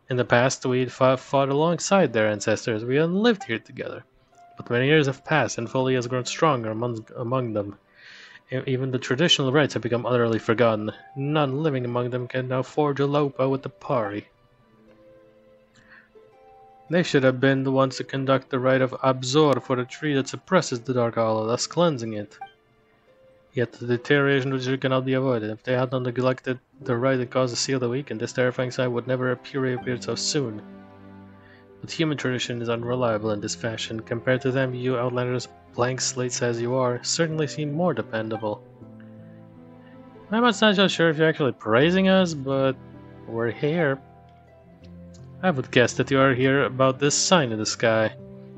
Speaker 1: In the past, we fought alongside their ancestors. We had lived here together. But many years have passed, and folly has grown stronger among them. Even the traditional rites have become utterly forgotten. None living among them can now forge a lopa with the Pari. They should have been the ones to conduct the rite of Absor for the tree that suppresses the Dark Hollow, thus cleansing it. Yet the deterioration which cannot be avoided. If they had not neglected the rite that caused the seal to weaken, this terrifying sight would never have reappeared so soon. But human tradition is unreliable in this fashion. Compared to them, you outlanders, blank slates as you are, certainly seem more dependable. I'm not so sure if you're actually praising us, but we're here. I would guess that you are here about this sign in the sky.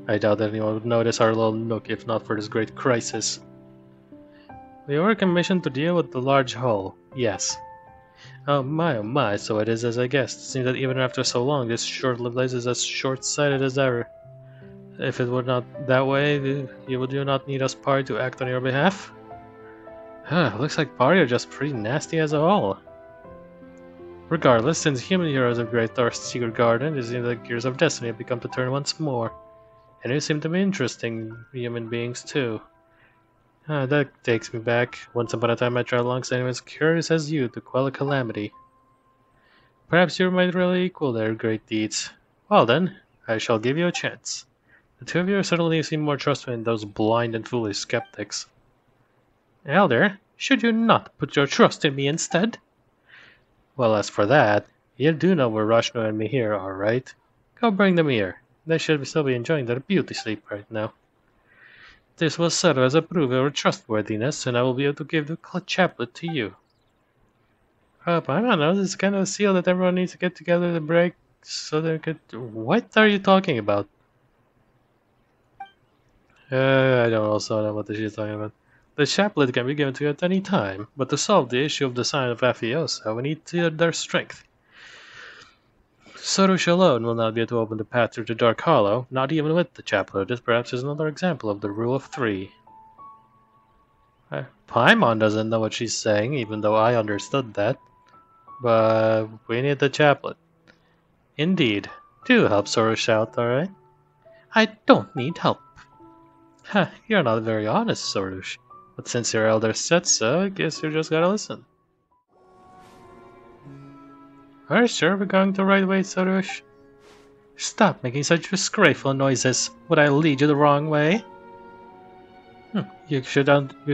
Speaker 1: I doubt that anyone would notice our little nook if not for this great crisis. We were commissioned to deal with the large hull, yes. Oh my, so it is as I guessed. It seems that even after so long, this short-lived place is as short-sighted as ever. If it were not that way, you would not need us Pari to act on your behalf? Looks like Pari are just pretty nasty as a whole. Regardless, since human heroes have graced our secret garden, it seems like gears of destiny have become to turn once more. And you seem to be interesting human beings too. That takes me back. Once upon a time I tried alongside anyone as curious as you to quell a calamity. Perhaps you might really equal their great deeds. Well then, I shall give you a chance. The two of you certainly seem more trustworthy than those blind and foolish skeptics. Elder, should you not put your trust in me instead? Well, as for that, you do know where Rashno and me here are, right? Go bring them here. They should still be enjoying their beauty sleep right now. This will serve as a proof of your trustworthiness, and I will be able to give the chaplet to you. I don't know, this is kind of a seal that everyone needs to get together to break so they could... What are you talking about? I don't also know what she's talking about. The chaplet can be given to you at any time, but to solve the issue of the sign of Afiosa, we need their strength. Sorush alone will not be able to open the path through the Dark Hollow, not even with the chaplet. This perhaps is another example of the rule of three. Paimon doesn't know what she's saying, even though I understood that. But we need the chaplet. Indeed. Do help Sorush out, alright? I don't need help. You're not very honest, Sorush. But since your elder said so, I guess you just gotta listen. Are you sure we're going the right way, Sorush? Stop making such disgraceful noises. Would I lead you the wrong way? You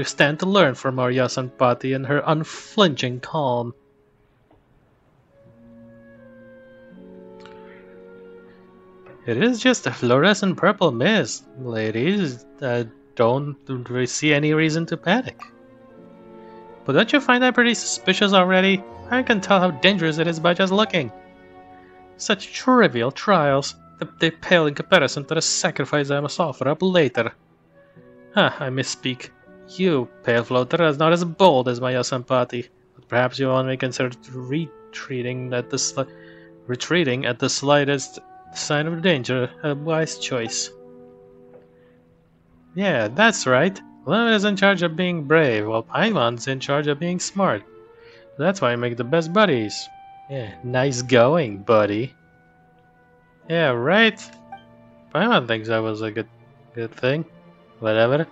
Speaker 1: stand to learn from our Yasampati and her unflinching calm. It is just a fluorescent purple mist, ladies. Don't really see any reason to panic. But don't you find that pretty suspicious already? I can tell how dangerous it is by just looking. Such trivial trials. They pale in comparison to the sacrifice I must offer up later. I misspeak. You, pale floater, is not as bold as my Yasampati, but perhaps you only consider retreating at the slightest sign of danger a wise choice. Yeah, that's right. Lumine is in charge of being brave, while Paimon's in charge of being smart. That's why we make the best buddies. Yeah, nice going, buddy. Yeah, right? Paimon thinks that was a good thing. Whatever.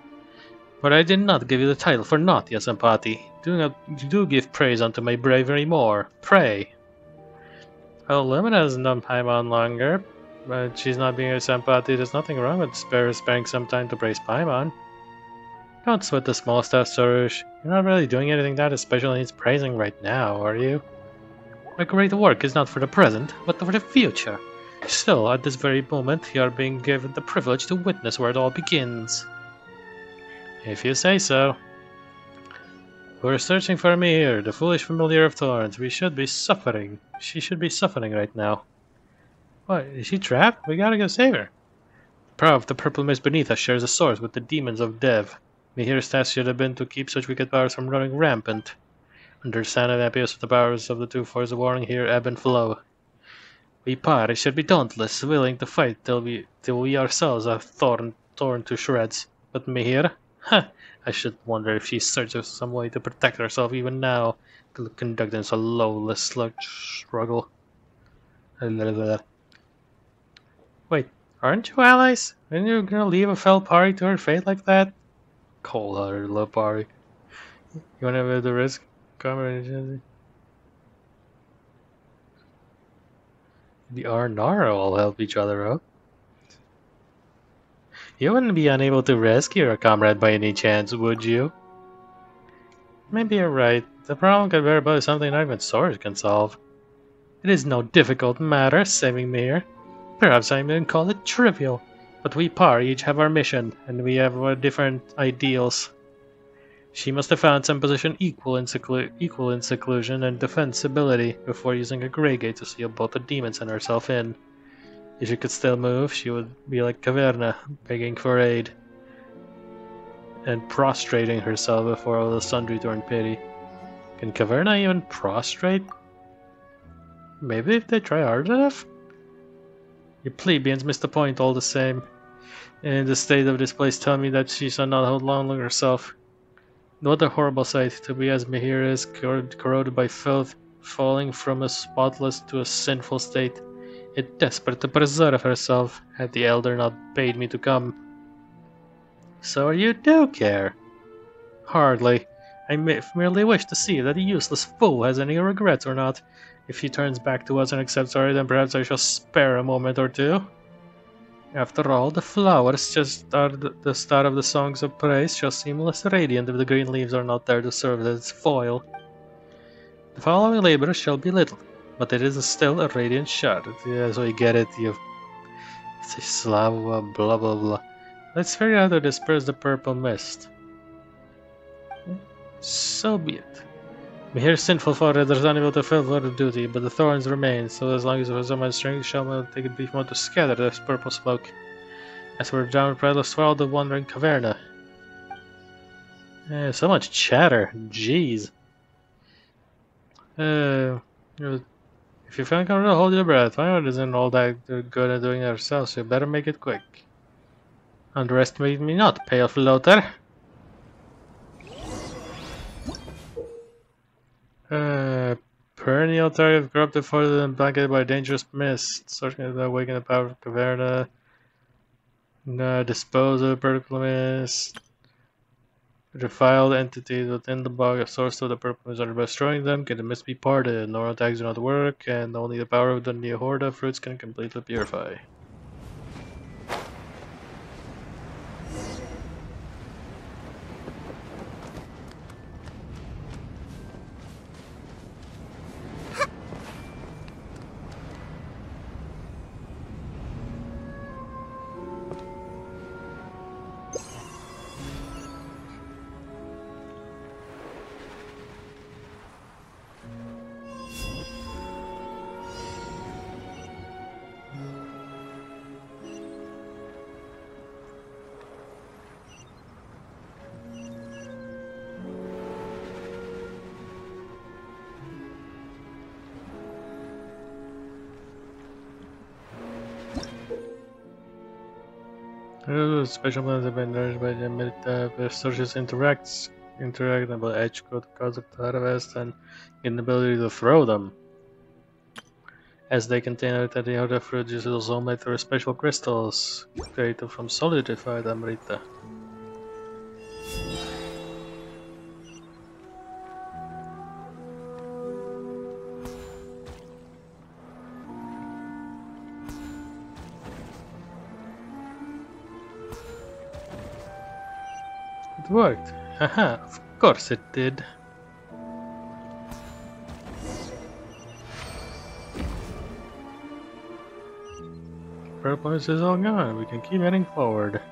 Speaker 1: But I did not give you the title for naught, Yasampati. Do give praise unto my bravery more. Pray. Well, Lumine hasn't known Paimon longer, but she's not being a Yasampati. There's nothing wrong with sparing some time to praise Paimon. Don't sweat the small stuff, Sorush. You're not really doing anything that especially needs praising right now, are you? My great work is not for the present, but for the future. Still, at this very moment, you are being given the privilege to witness where it all begins. If you say so. We're searching for me here, the foolish familiar of thorns. We should be suffering. She should be suffering right now. What, is she trapped? We gotta go save her. The power of the purple mist beneath us shares a source with the demons of Dev. Mihir's task should have been to keep such wicked powers from running rampant. Understand the abuse of the powers of the two forces warring here ebb and flow. We Pari should be dauntless, willing to fight till we ourselves are torn to shreds. But Mihir? Huh! I should wonder if she searches some way to protect herself even now, conducting a lawless struggle. Wait, aren't you allies? Aren't you gonna leave a fell party to her fate like that? Cold-hearted love party. You wanna have the risk? The Arnara all help each other out. You wouldn't be unable to rescue a comrade by any chance, would you? Maybe you're right. The problem could very well be something not even swords can solve. It is no difficult matter saving me here. Perhaps I even call it trivial. But we Par each have our mission, and we have our different ideals. She must have found some position equal in seclusion and defensibility before using a Grey Gate to seal both the demons and herself in. If she could still move, she would be like Caverna, begging for aid, and prostrating herself before all the sundry to earn pity. Can Caverna even prostrate? Maybe if they try hard enough? You plebeians missed the point all the same. In the state of this place, tell me that she shall not hold long herself. What a horrible sight, to be as Mihir is, corroded by filth, falling from a spotless to a sinful state, yet desperate to preserve herself, had the elder not bade me to come. So you do care? Hardly. I merely wish to see that the useless fool has any regrets or not. If he turns back to us and accepts our aid, then perhaps I shall spare a moment or two. After all, the flowers, just the start of the songs of praise, shall seem less radiant if the green leaves are not there to serve as foil. The following labor shall be little, but it is still a radiant shard. Yeah, so you get it, you... It's a slava, blah blah blah. Let's figure out how to disperse the purple mist. So be it. Mihir's sinful father is unable to fulfill the duty, but the thorns remain, so as long as there is so much strength, shall take it be more to scatter this purple smoke. As for the downward path of swallow the wandering caverna. So much chatter, jeez. If you feel comfortable, hold your breath. I know it isn't all that good at doing it ourselves, so you better make it quick. Underestimate me not, pale floater. Perennial target corrupted further and blanketed by dangerous mist. Searching to awaken the power of Caverna. Dispose of the purple mist. Defiled entities within the bog, a source of the purple mist. By destroying them, can the mist be parted? Normal attacks do not work, and only the power of the Neohorda fruits can completely purify. Special plans have been nourished by the sources interact about edge code cause of harvest and inability to throw them. As they contain the other fruit juices all made through special crystals created from solidified amrita. It worked. Haha, of course it did. Purple is all gone. We can keep heading forward.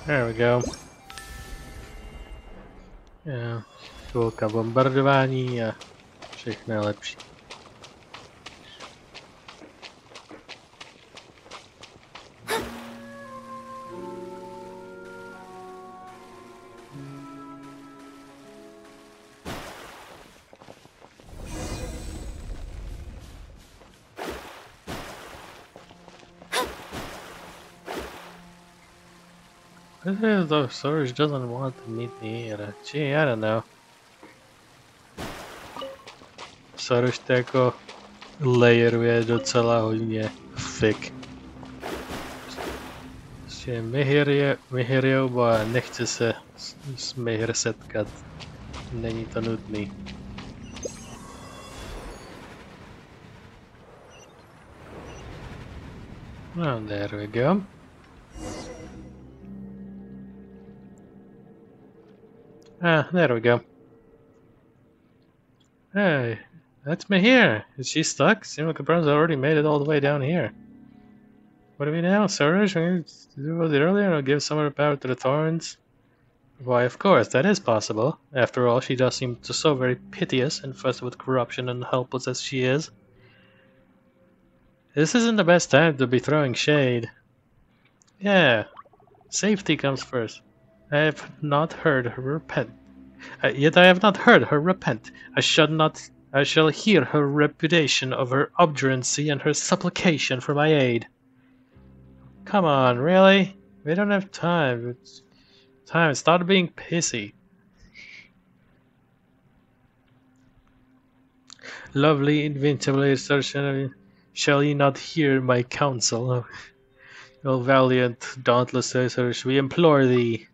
Speaker 1: There we go. Chvilka bombardování a všechno je lepší. Though Soros doesn't want to meet me either. Gee, I don't know. Soros to jako layeruje docela hodně thick. Prostě Mihiriobo a nechce se s Mihir setkat. Není to nutný. Oh, there we go. Ah, there we go. Hey, that's Mihir. Is she stuck? Seems like the bronze already made it all the way down here. What do we now, Soros? We do it earlier and give some of her power to the thorns? Why, of course, that is possible. After all, she does seem so very piteous, infested with corruption and helpless as she is. This isn't the best time to be throwing shade. Yeah, safety comes first. I have not heard her repent. Yet I have not heard her repent. I shall hear her repudiation of her obduracy and her supplication for my aid. Come on, really? We don't have time. Start being pissy. Lovely, invincible assertion. Shall ye not hear my counsel? O valiant, dauntless Soros, we implore thee.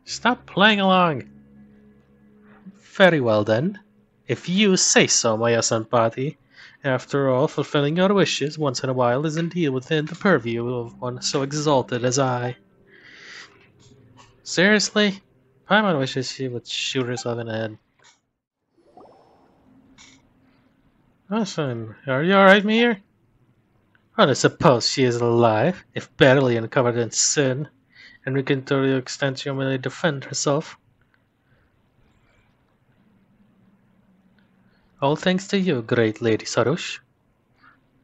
Speaker 1: Stop playing along. Very well then. If you say so, my son Páté. After all, fulfilling your wishes once in a while is indeed within the purview of one so exalted as I. Seriously? Paimon wishes she would shoot herself in the head. Awesome. Are you alright, Mihir? Well, I suppose she is alive, if barely and covered in sin, and we can to the extent she may defend herself. All thanks to you, great Lady Soros.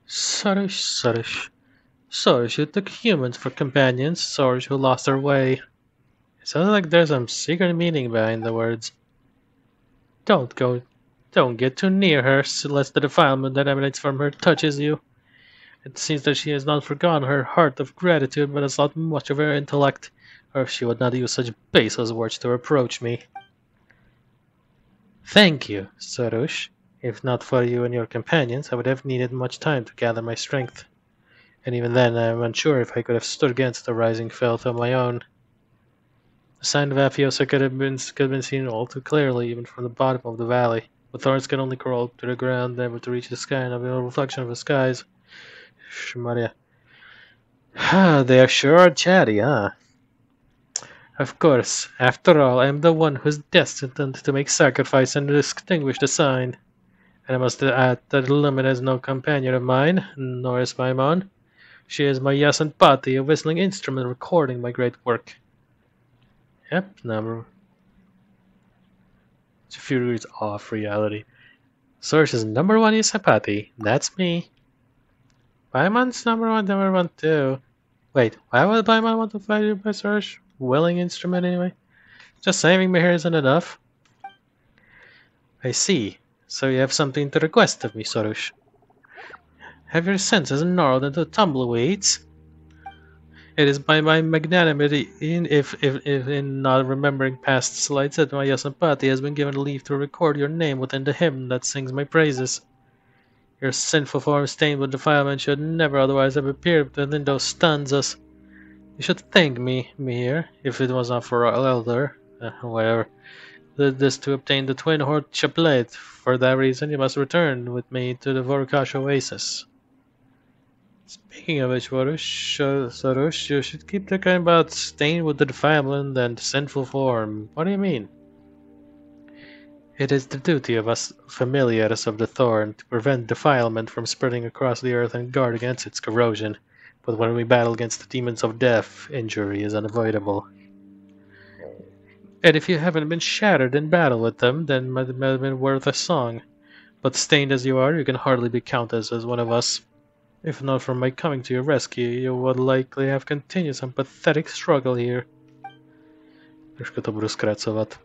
Speaker 1: Soros who took humans for companions, Soros who lost her way. It sounds like there's some secret meaning behind the words. Don't get too near her, lest the defilement that emanates from her touches you. It seems that she has not forgotten her heart of gratitude, but has lost much of her intellect, or she would not use such baseless words to reproach me. Thank you, Soros. If not for you and your companions, I would have needed much time to gather my strength. And even then, I am unsure if I could have stood against the rising filth on my own. The sign of Apiosa could have been seen all too clearly, even from the bottom of the valley. But thorns can only crawl to the ground, never to reach the sky, and have a reflection of the skies. Shmaria. They are sure chatty, huh? Of course, after all, I am the one who is destined to make sacrifice and distinguish the sign. And I must add that Lumine is no companion of mine, nor is Paimon. She is my Yasan Páté, a whistling instrument recording my great work. Yep, number. It's a few degrees off reality. Soros is number one Yasan Páté. That's me. Paimon's number one too. Wait, why would Paimon want to fight you by Soros? Willing instrument anyway? Just saving me here isn't enough. I see. So you have something to request of me, Sorush. Have your senses gnarled into tumbleweeds? It is by my magnanimity if in not remembering past slights that my Yasampati has been given leave to record your name within the hymn that sings my praises. Your sinful form stained with defilement should never otherwise have appeared within those stanzas. You should thank me here, if it was not for our elder, whatever, did this to obtain the twin-horned chaplet. For that reason, you must return with me to the Vorkash oasis. Speaking of which, Sorush, you should keep talking about stained with the defilement and sinful form. What do you mean? It is the duty of us familiars of the thorn to prevent defilement from spreading across the earth and guard against its corrosion. But when we battle against the demons of death, injury is unavoidable. And if you haven't been shattered in battle with them, then it might have been worth a song. But stained as you are, you can hardly be counted as one of us. If not for my coming to your rescue, you would likely have continued some pathetic struggle here. Trošku to budu zkracovat.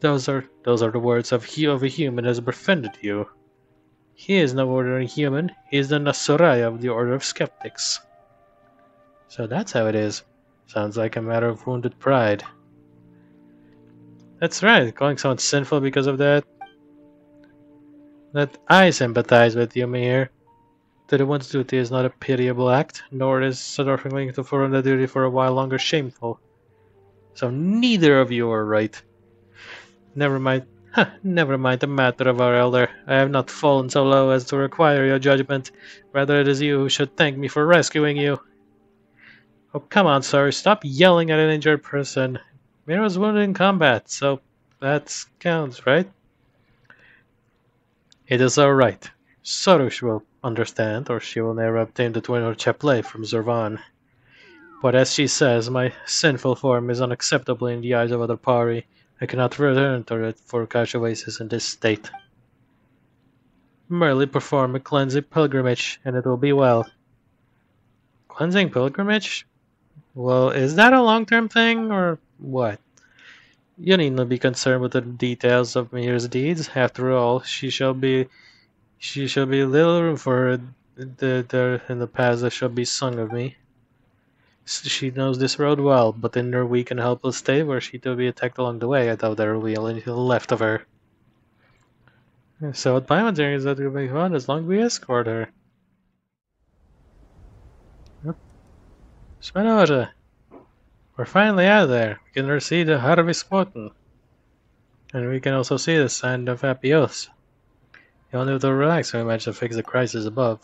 Speaker 1: Those are the words of a human who has befriended you. He is no ordinary human. He is the Nasoraya of the Order of Skeptics. So that's how it is. Sounds like a matter of wounded pride. That's right, calling someone sinful because of that. That I sympathize with you, Mayor. To the one's duty is not a pitiable act, nor is suffering to perform the duty for a while longer shameful. So neither of you are right. Never mind the matter of our elder. I have not fallen so low as to require your judgment. Rather, it is you who should thank me for rescuing you. Oh, come on, sir. Stop yelling at an injured person. Mira was wounded in combat, so that counts, right? It is alright. Sorush will understand, or she will never obtain the twin or chaplet from Zervan. But as she says, my sinful form is unacceptable in the eyes of other Pari. I cannot return to the Vorkash oasis in this state. Merely perform a cleansing pilgrimage, and it will be well. Cleansing pilgrimage? Well, is that a long-term thing, or what? You need not be concerned with the details of Mir's deeds. After all, she shall be little room for there in the past that shall be sung of me. She knows this road well, but in her weak and helpless state, were she to be attacked along the way, I doubt there will be anything left of her. So what my wondering is that we'll be fun as long as we escort her. Směruje. We're finally out of there. We can see the harvest spoken. And we can also see the sign of happy oaths. You only have to relax when we manage to fix the crisis above.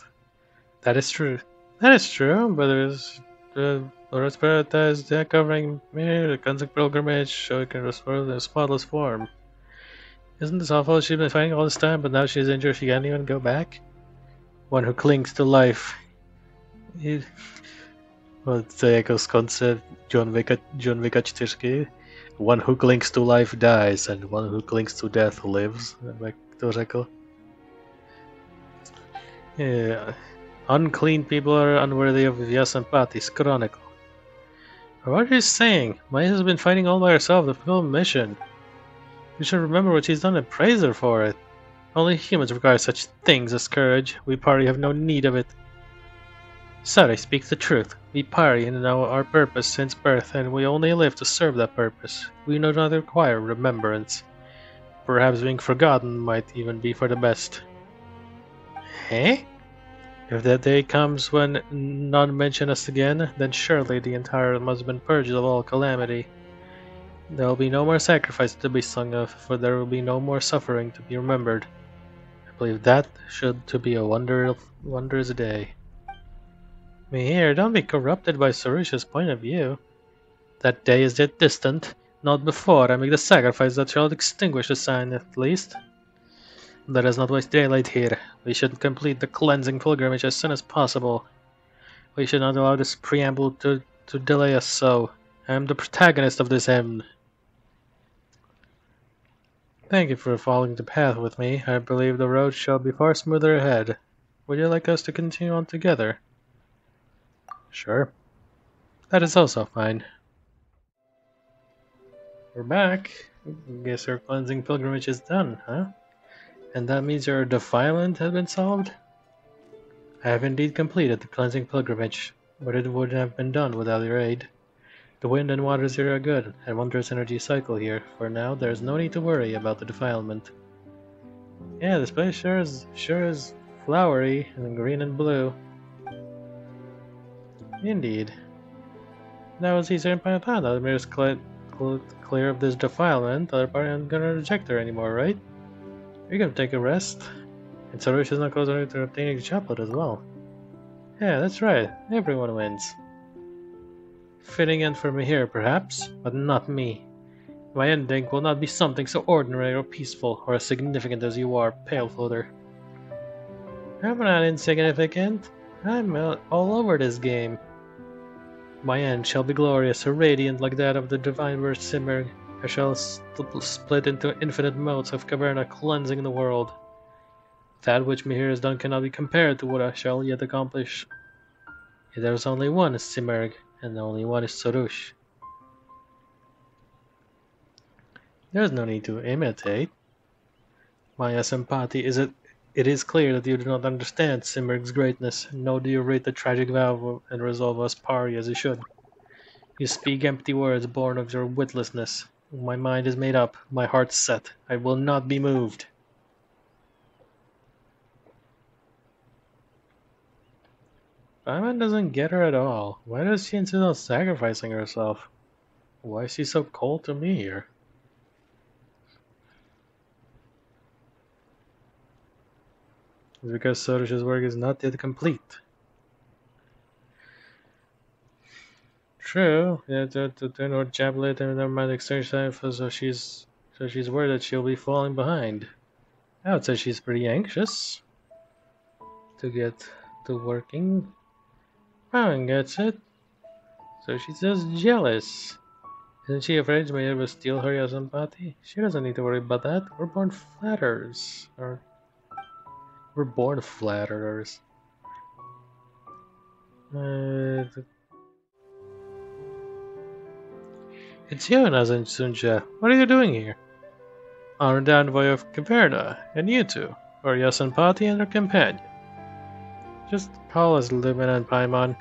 Speaker 1: That is true. That is true, but there's the Lord Spirit is covering me, the cleansing pilgrimage, so we can restore the spotless form. Isn't this awful? She's been fighting all this time, but now she's injured, she can't even go back? One who clings to life. Well, to je jako z konce John Wicka 4. One who clings to life dies, and one who clings to death lives. Jak to řekl? Yeah. Unclean people are unworthy of Yasampati's chronicle. What are you saying? Maya has been fighting all by herself to fulfill a mission. You should remember what she's done and praise her for it. Only humans require such things as courage. We Pari have no need of it. Sari speaks the truth. We Pari know our purpose since birth, and we only live to serve that purpose. We do not require remembrance. Perhaps being forgotten might even be for the best. Eh? If that day comes when none mention us again, then surely the entire must have been purged of all calamity. There will be no more sacrifice to be sung of, for there will be no more suffering to be remembered. I believe that should to be a wondrous day. Me here, don't be corrupted by Sarusha's point of view. That day is yet distant, not before I make the sacrifice that shall extinguish the sign at least. Let us not waste daylight here. We should complete the cleansing pilgrimage as soon as possible. We should not allow this preamble to delay us so. I am the protagonist of this hymn. Thank you for following the path with me. I believe the road shall be far smoother ahead. Would you like us to continue on together? Sure. That is also fine. We're back. Guess our cleansing pilgrimage is done, huh? And that means your defilement has been solved? I have indeed completed the cleansing pilgrimage, but it wouldn't have been done without your aid. The wind and waters here are good, and wondrous energy cycle here. For now, there is no need to worry about the defilement. Yeah, this place sure is flowery and green and blue. Indeed. That was easier than I thought. Now the mirror's clear of this defilement. The other party aren't gonna reject her anymore, right? You're gonna take a rest. And Sarush is not closer to obtaining the chaplet as well. Yeah, that's right. Everyone wins. Fitting in for me here, perhaps, but not me. My ending will not be something so ordinary or peaceful or as significant as you are, pale floater. I'm not insignificant. I'm all over this game. My end shall be glorious or radiant like that of the divine word Sumeru. I shall split into infinite motes of caverna, cleansing the world. That which me here has done cannot be compared to what I shall yet accomplish. Yet there is only one Sumeru, and only one is Sarush. There is no need to imitate. My Páté, it is clear that you do not understand Sumeru's greatness, nor do you rate the tragic vow and resolve us pari as you should. You speak empty words born of your witlessness. My mind is made up, my heart set. I will not be moved. Paimon doesn't get her at all. Why does she insist on sacrificing herself? Why is she so cold to me here? It's because Sarush's work is not yet complete. True, yeah, to chaplet and never mind exchange time, so she's worried that she'll be falling behind. I would say she's pretty anxious to get to working. Paimon gets it. So she's just jealous. Isn't she afraid she may ever steal her Páté? She doesn't need to worry about that. We're born flatterers. We're born flatterers. It's you, Nazan Sunja. What are you doing here? Honored envoy of Caverna, and you two, or Páté and her companion. Just call us Lumine and Paimon.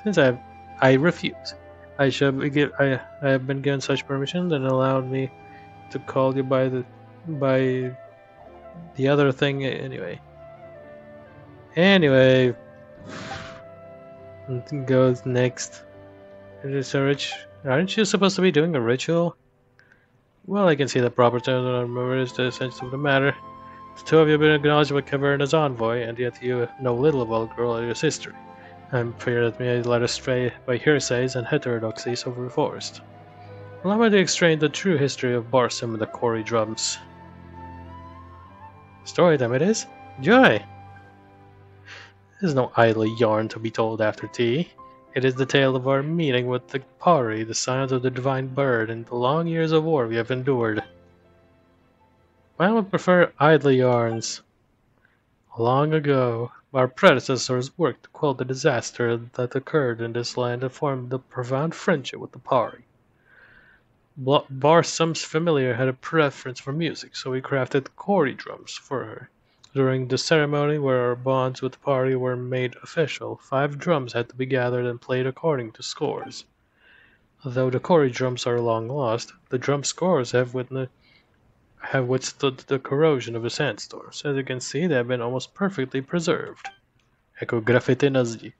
Speaker 1: Since I refuse. I have been given such permission that allowed me to call you by the other thing anyway. Anyway, goes next. Aren't you supposed to be doing a ritual? Well, I can see the proper terms and remember is the essence of the matter. The two of you have been acknowledged by Caverna's envoy, and yet you know little about Girl's history. I'm feared that me led astray by hearsays and heterodoxies over the forest. Allow me to explain the true history of Barsum and the quarry drums. Story time it is. Joy! This is no idle yarn to be told after tea. It is the tale of our meeting with the Pari, the scions of the divine bird, and the long years of war we have endured. I would prefer idle yarns. Long ago, our predecessors worked to quell the disaster that occurred in this land and formed a profound friendship with the Pari. Barsum's familiar had a preference for music, so we crafted quarry drums for her. During the ceremony where our bonds with the Pari were made official, 5 drums had to be gathered and played according to scores. Though the quarry drums are long lost, the drum scores have withstood the corrosion of the sandstorms. As you can see, they have been almost perfectly preserved. Echo graffiti nazi.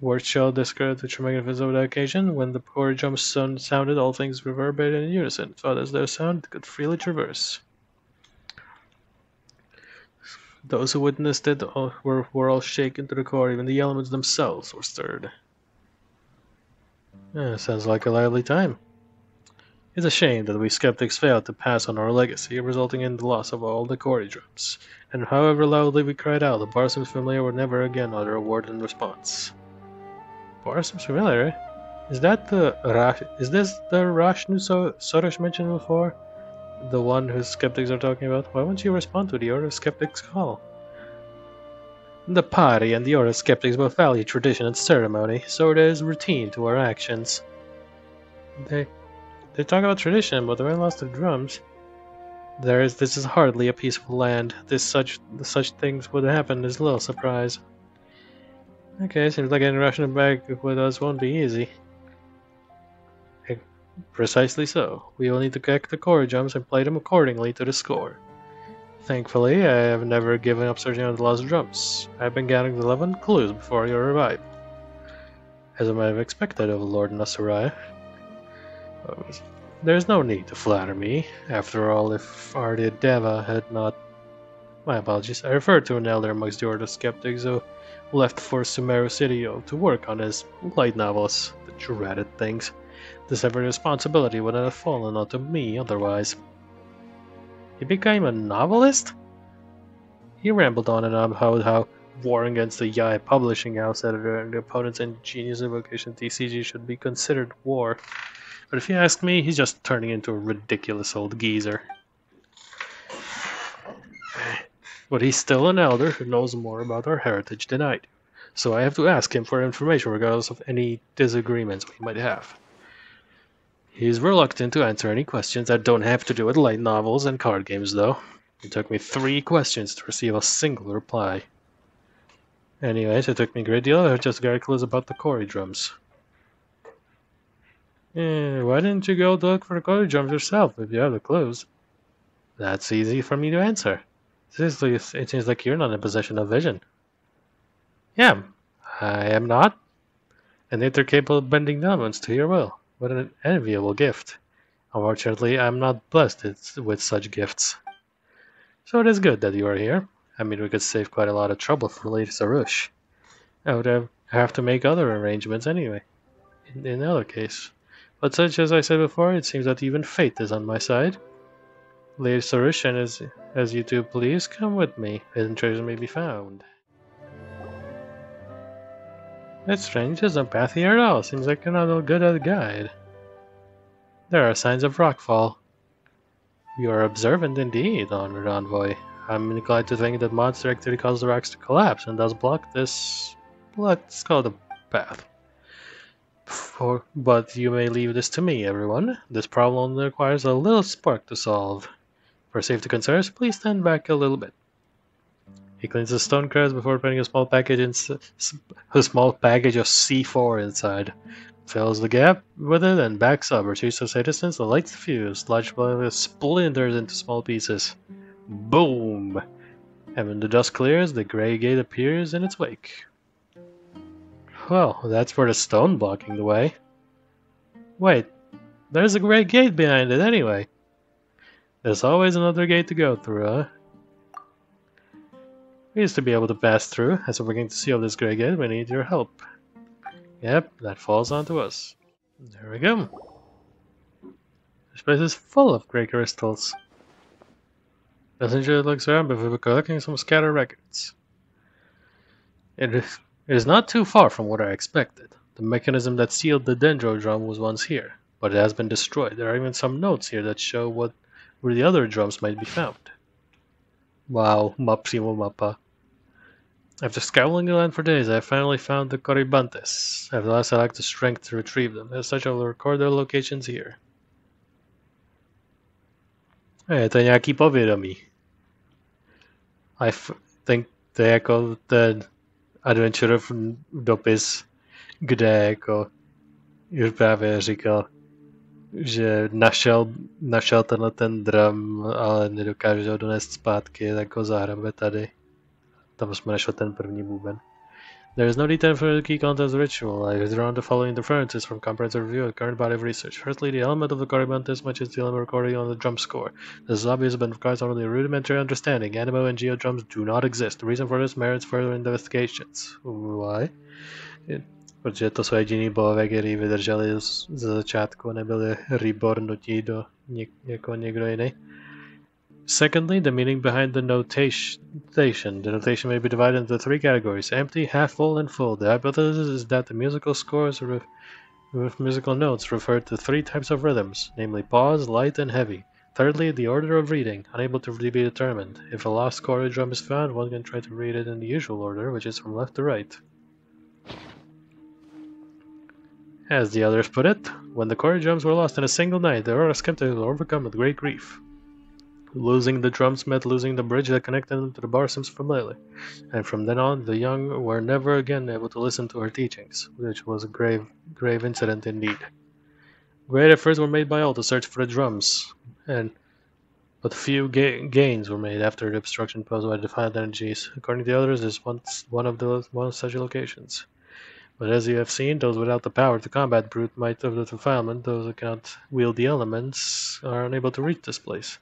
Speaker 1: Words shall describe the true magnificence of the occasion. When the quarry drums sounded, all things reverberated in unison, so as their sound could freely traverse. Those who witnessed it were all shaken to the core, even the elements themselves were stirred. Sounds like a lively time. It's a shame that we skeptics failed to pass on our legacy, resulting in the loss of all the quarry drums. And however loudly we cried out, the Barsum's familiar would never again utter a word in response. Barsum's familiar? Is this the Rashnu Soresh mentioned before? The one whose skeptics are talking about? Why won't you respond to the order skeptics call? The Pari and the order skeptics both value tradition and ceremony, so there is routine to our actions. They talk about tradition, but when lost their drums. This is hardly a peaceful land. Such things would happen is a little surprise. Okay, seems like getting Russian back with us won't be easy. Precisely so. We will need to collect the core jumps and play them accordingly to the score. Thankfully, I have never given up searching on the lost drums. I've been gathering the 11 clues before your arrival. As I might have expected of Lord Nasurai. There's no need to flatter me. After all, if Ardya Deva had not... My apologies. I referred to an elder amongst the Order of Skeptics who left for Sumeru City to work on his light novels. The dreaded things. This heavy responsibility would have fallen onto me otherwise. He became a novelist? He rambled on and on about how war against the Yai publishing house editor and the opponent's ingenious evocation TCG should be considered war. But if you ask me, he's just turning into a ridiculous old geezer. But he's still an elder who knows more about our heritage than I do. So I have to ask him for information regardless of any disagreements we might have. He's reluctant to answer any questions that don't have to do with light novels and card games, though. It took me 3 questions to receive a single reply. Anyways, it took me a great deal of just got clues about the Kori drums. Why didn't you go to look for the Kori drums yourself if you have the clues? That's easy for me to answer. Seriously, it seems like you're not in possession of vision. Yeah, I am not. And yet they're capable of bending downwards to your will. What an enviable gift. Unfortunately, I'm not blessed with such gifts. So it is good that you are here. I mean, we could save quite a lot of trouble for Lady Sarush. I would have to make other arrangements anyway, in other case. But such as I said before, it seems that even fate is on my side. Lady Sarush, and as you two please, come with me. Hidden treasure may be found. That's strange, there's no path here at all. Seems like you're not all good at a guide. There are signs of rockfall. You are observant indeed, Honored Envoy. I'm inclined to think that monster activity caused the rocks to collapse and thus block this... let's call it a path. But you may leave this to me, everyone. This problem only requires a little spark to solve. For safety concerns, please stand back a little bit. He cleans the stone crest before putting a small package of C4 inside. Fills the gap with it and backs up. Retrieves a distance and lights the fuse. Large splinters into small pieces. Boom! And when the dust clears, the grey gate appears in its wake. Well, that's for the stone blocking the way. Wait, there's a grey gate behind it anyway. There's always another gate to go through, huh? We used to be able to pass through. As we're going to seal this grey gate, we need your help. Yep, that falls onto us. There we go. This place is full of grey crystals. Messenger looks around before collecting some scattered records. It is not too far from what I expected. The mechanism that sealed the dendro drum was once here, but it has been destroyed. There are even some notes here that show where the other drums might be found. Wow, mapsimo mapa. After scouring the land for days, I have finally found the Corybantes. At last I lacked the strength to retrieve them. As such, I will record their locations here. Je to nějaký povědomí. I think to je jako ten adventurov dopis, kde jako už právě říkal, že našel ten drum, ale nedokáže ho donést zpátky, tak ho zahrabe tady. Tam jsme našli ten první bůben. There is no detail for the key contents ritual. I have drawn the following inferences from comprehensive review of current body of research. Firstly, the element of the Corybantes matches the element recorded on the drum score. This is obvious but requires only a rudimentary understanding. Animo and geo drums do not exist. The reason for this merits further investigations. Why? Protože to jsou jediný bohové, který vydrželi ze začátku, nebyli rebornutí do někdo jiný. Secondly, the meaning behind the notation. The notation may be divided into 3 categories: empty, half full, and full. The hypothesis is that the musical scores with musical notes refer to 3 types of rhythms, namely pause, light, and heavy. Thirdly, the order of reading, unable to be determined. If a lost Kori drum is found, one can try to read it in the usual order, which is from left to right. As the others put it, when the Kori drums were lost in a single night, the Order of Skeptics were overcome with great grief. Losing the drums meant losing the bridge that connected them to the bar seems familiar, and from then on the young were never again able to listen to her teachings, which was a grave incident indeed. Great efforts were made by all to search for the drums, but few gains were made after the obstruction posed by defiant energies. According to the others, this was one of such locations. But as you have seen, those without the power to combat brute might of the defilement, those who cannot wield the elements, are unable to reach this place.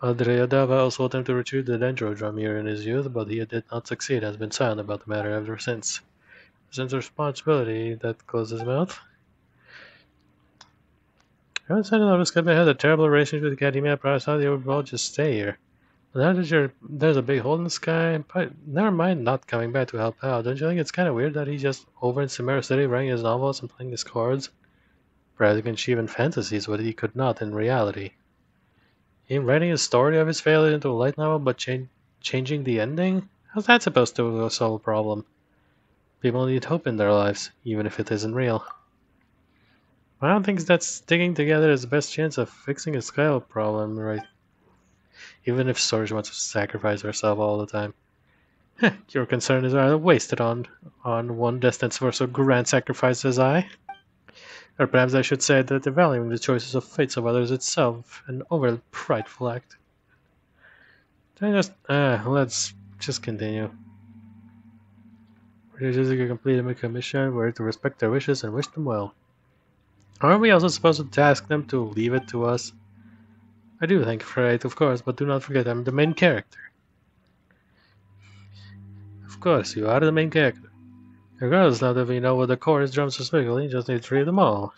Speaker 1: Adriadava also attempted to retrieve the dendro drum here in his youth, but he did not succeed, has been silent about the matter ever since. A sense of responsibility that closed his mouth. I was saying I had a terrible relationship with Academia, but I thought they would all just stay here. Now that there's a big hole in the sky, never mind not coming back to help out. Don't you think it's kind of weird that he's just over in Sumeru City writing his novels and playing his cards? Perhaps he can achieve in fantasies what he could not in reality. Him writing a story of his failure into a light novel but changing the ending? How's that supposed to solve a problem? People need hope in their lives, even if it isn't real. I don't think that sticking together is the best chance of fixing a scale problem, right? Even if Storage wants to sacrifice herself all the time. Your concern is rather wasted on one destined for so grand sacrifice as I. Or perhaps I should say that valuing the choices of fates of others itself, an overly prideful act. Let's just continue. We're just to complete a commission, we're to respect their wishes and wish them well. Aren't we also supposed to task them to leave it to us? I do thank you for it, of course, but do not forget I'm the main character. Of course, you are the main character. Regardless, now that we know what the core is drums specifically, you just need to read them all.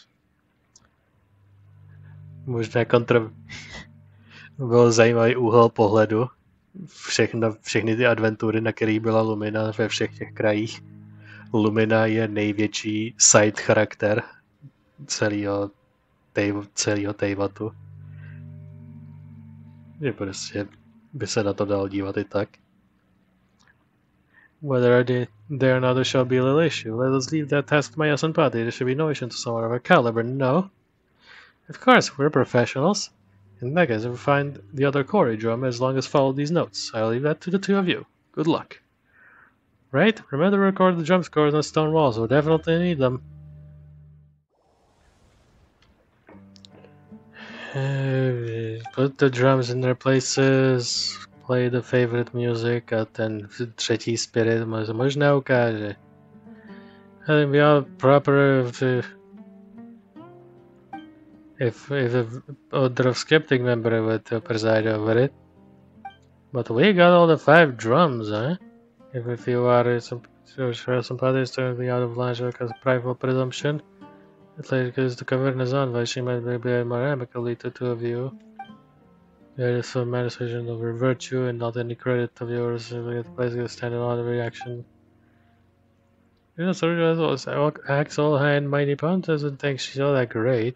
Speaker 1: Možná byl zajímavý úhel pohledu. Všechny ty adventury, na kterých byla Lumina ve všech těch krajích. Lumina je největší side charakter celého Tejvatu. Že prostě by se na to dal dívat i tak. Whether there or not there shall be a little issue. Let us leave that task to my son Páté. There should be no issue to someone of our caliber, no? Of course, we're professionals. In that case, we'll find the other chord drum as long as follow these notes. I'll leave that to the two of you. Good luck. Right? Remember to record the drum scores on stone walls. We'll definitely need them. Put the drums in their places. Play the favorite music a ten třetí spirit možná ukáže. Having be all proper if a other skeptic member would preside over it. But we got all the 5 drums, huh? If you are somebody is to be out of line because of private presumption, it's like because the governess on why she might be more amicably to two of you. There is some manifestation of her virtue and not any credit of yours. The place is standing on the reaction. You know, so acts all high and mighty pound doesn't think she's all that great.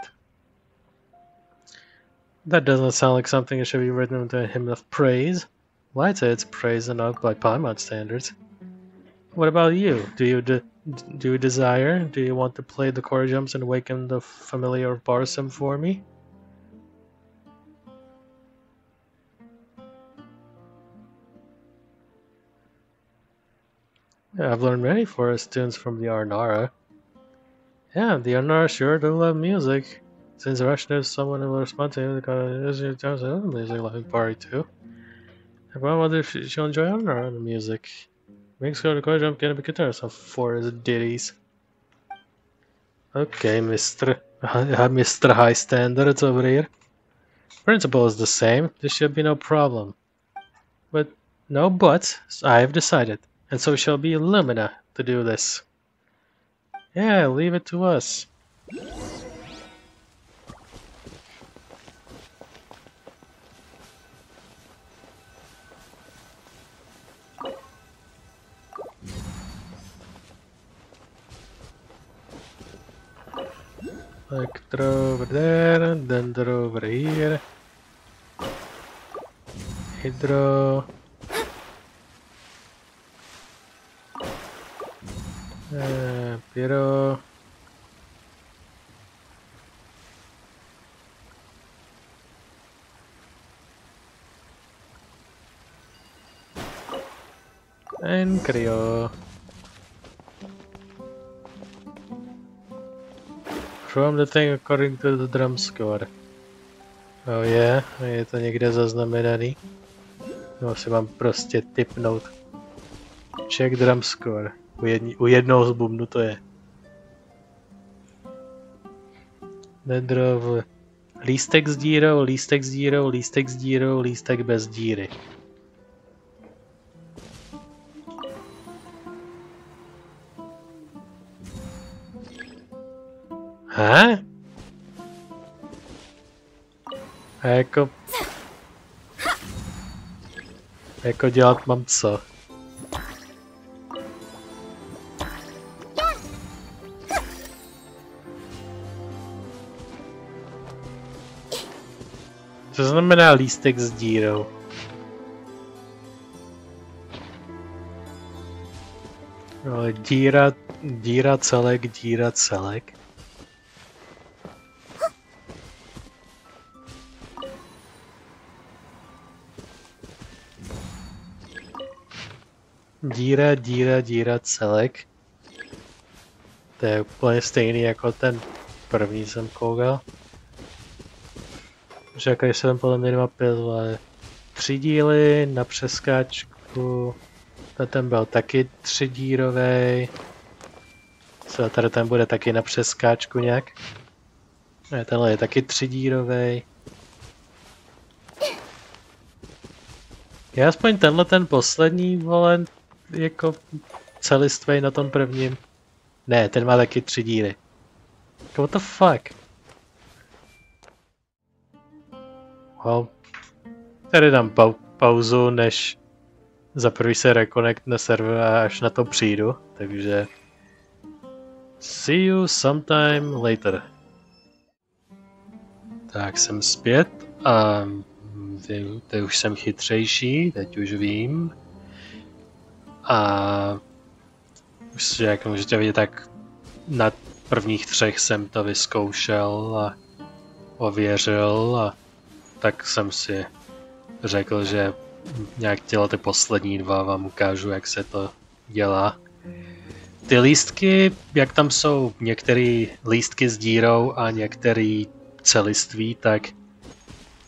Speaker 1: That doesn't sound like something that should be written into a hymn of praise. Well, I'd say it's praise enough by Paimon standards. What about you? Do you desire? Do you want to play the chord jumps and awaken the familiar barsum for me? Yeah, I've learned many forest tunes from the Arnara. Yeah, the Arnara sure do love music. Since Russian is someone who will respond to him, because it sounds like music like party too. I wonder if she'll enjoy Arnara music. Makes her the chord jump get a big guitar, some 4 ditties. Okay, Mr. High Standards over here. Principle is the same. This should be no problem. But no buts. I have decided. And so shall be Lumina to do this. Yeah, leave it to us. Like throw over there, and then throw over here. Hydro. Pyro. Enkrio. From the thing according to the drum score. Oh je to někde zaznamenaný. No si mám prostě tipnout. Check drum score. U jednoho z bubnu to je. Nedrov. Lístek s dírou, lístek s dírou, lístek s dírou, lístek bez díry. A jako dělat mám co? Co znamená lístek s dírou? Ale díra celek, díra celek. Díra celek. To je úplně stejný jako ten první jsem koukal. Že jako jsem podle mě mapě ale 3 díly na přeskáčku. Ten byl taky 3dírovej. Co tady ten bude taky na přeskáčku nějak? Ne, tenhle je taky 3dírovej. Já aspoň tenhle ten poslední volen jako celistvej na tom prvním. Ne, ten má taky 3 díry. What the fuck? Well, tady dám pauzu, než za prvý se reconnectne server a až na to přijdu, takže see you sometime later. Tak jsem zpět a teď už jsem chytřejší, teď už vím. A už jak můžete vidět, tak na prvních 3 jsem to vyzkoušel a ověřil a tak jsem si řekl, že nějak ty poslední 2 vám ukážu, jak se to dělá. Ty lístky, jak tam jsou některé lístky s dírou a některé celiství, tak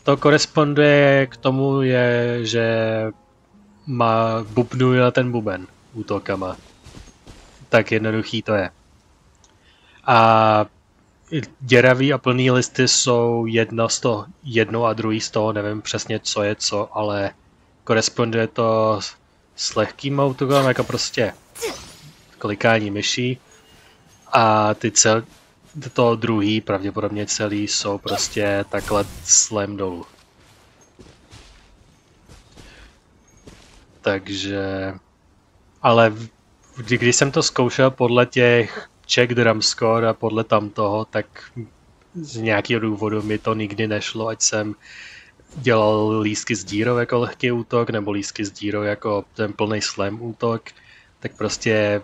Speaker 1: to koresponduje k tomu, že bubnuje na ten buben útokama. Tak jednoduchý to je. A děravý a plný listy jsou jedno a druhý z toho, nevím přesně co je co, ale koresponduje to s lehkým útokem, jako prostě klikání myší. A to druhý, pravděpodobně celý, jsou prostě takhle slem dolů. Takže... Ale když jsem to zkoušel podle těch check drum score a podle tamtoho, tak z nějakého důvodu mi to nikdy nešlo, ať jsem dělal lístky s dírou jako lehký útok, nebo lístky s dírou jako ten plný slam útok, tak prostě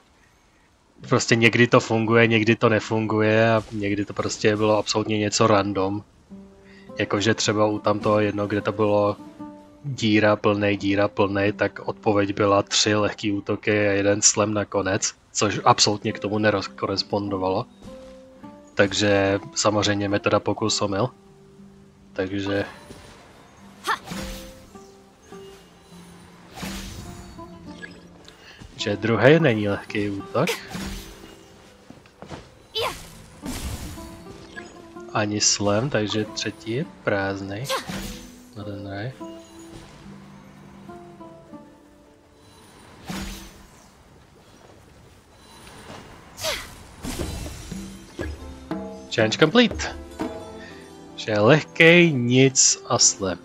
Speaker 1: někdy to funguje, někdy to nefunguje a někdy to prostě bylo absolutně něco random. Jakože třeba u tamtoho jedno, kde to bylo díra plnej, tak odpověď byla 3 lehký útoky a 1 slam nakonec, což absolutně k tomu nekorespondovalo. Takže samozřejmě metoda pokus omyl. Takže... Že druhý není lehký útok. Ani slam, takže třetí je prázdnej. No ten ne. Challenge complete. Že lehkej, nic a slam.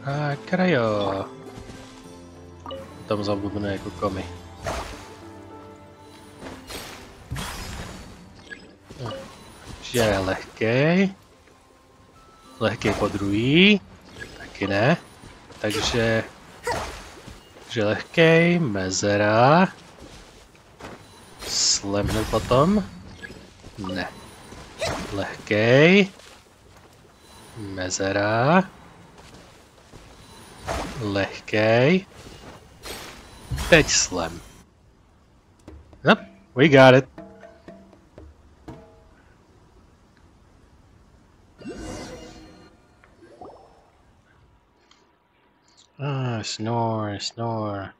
Speaker 1: A krajo. Tam zabudne jako komy. Že lehkej. Lehkej po druhý. Taky ne. Takže lehkej, mezera. Slam hned potom. Ne. Lehkej. Mezera. Lehkej. Teď slam. Nope, we got it. Ah, snore, snore.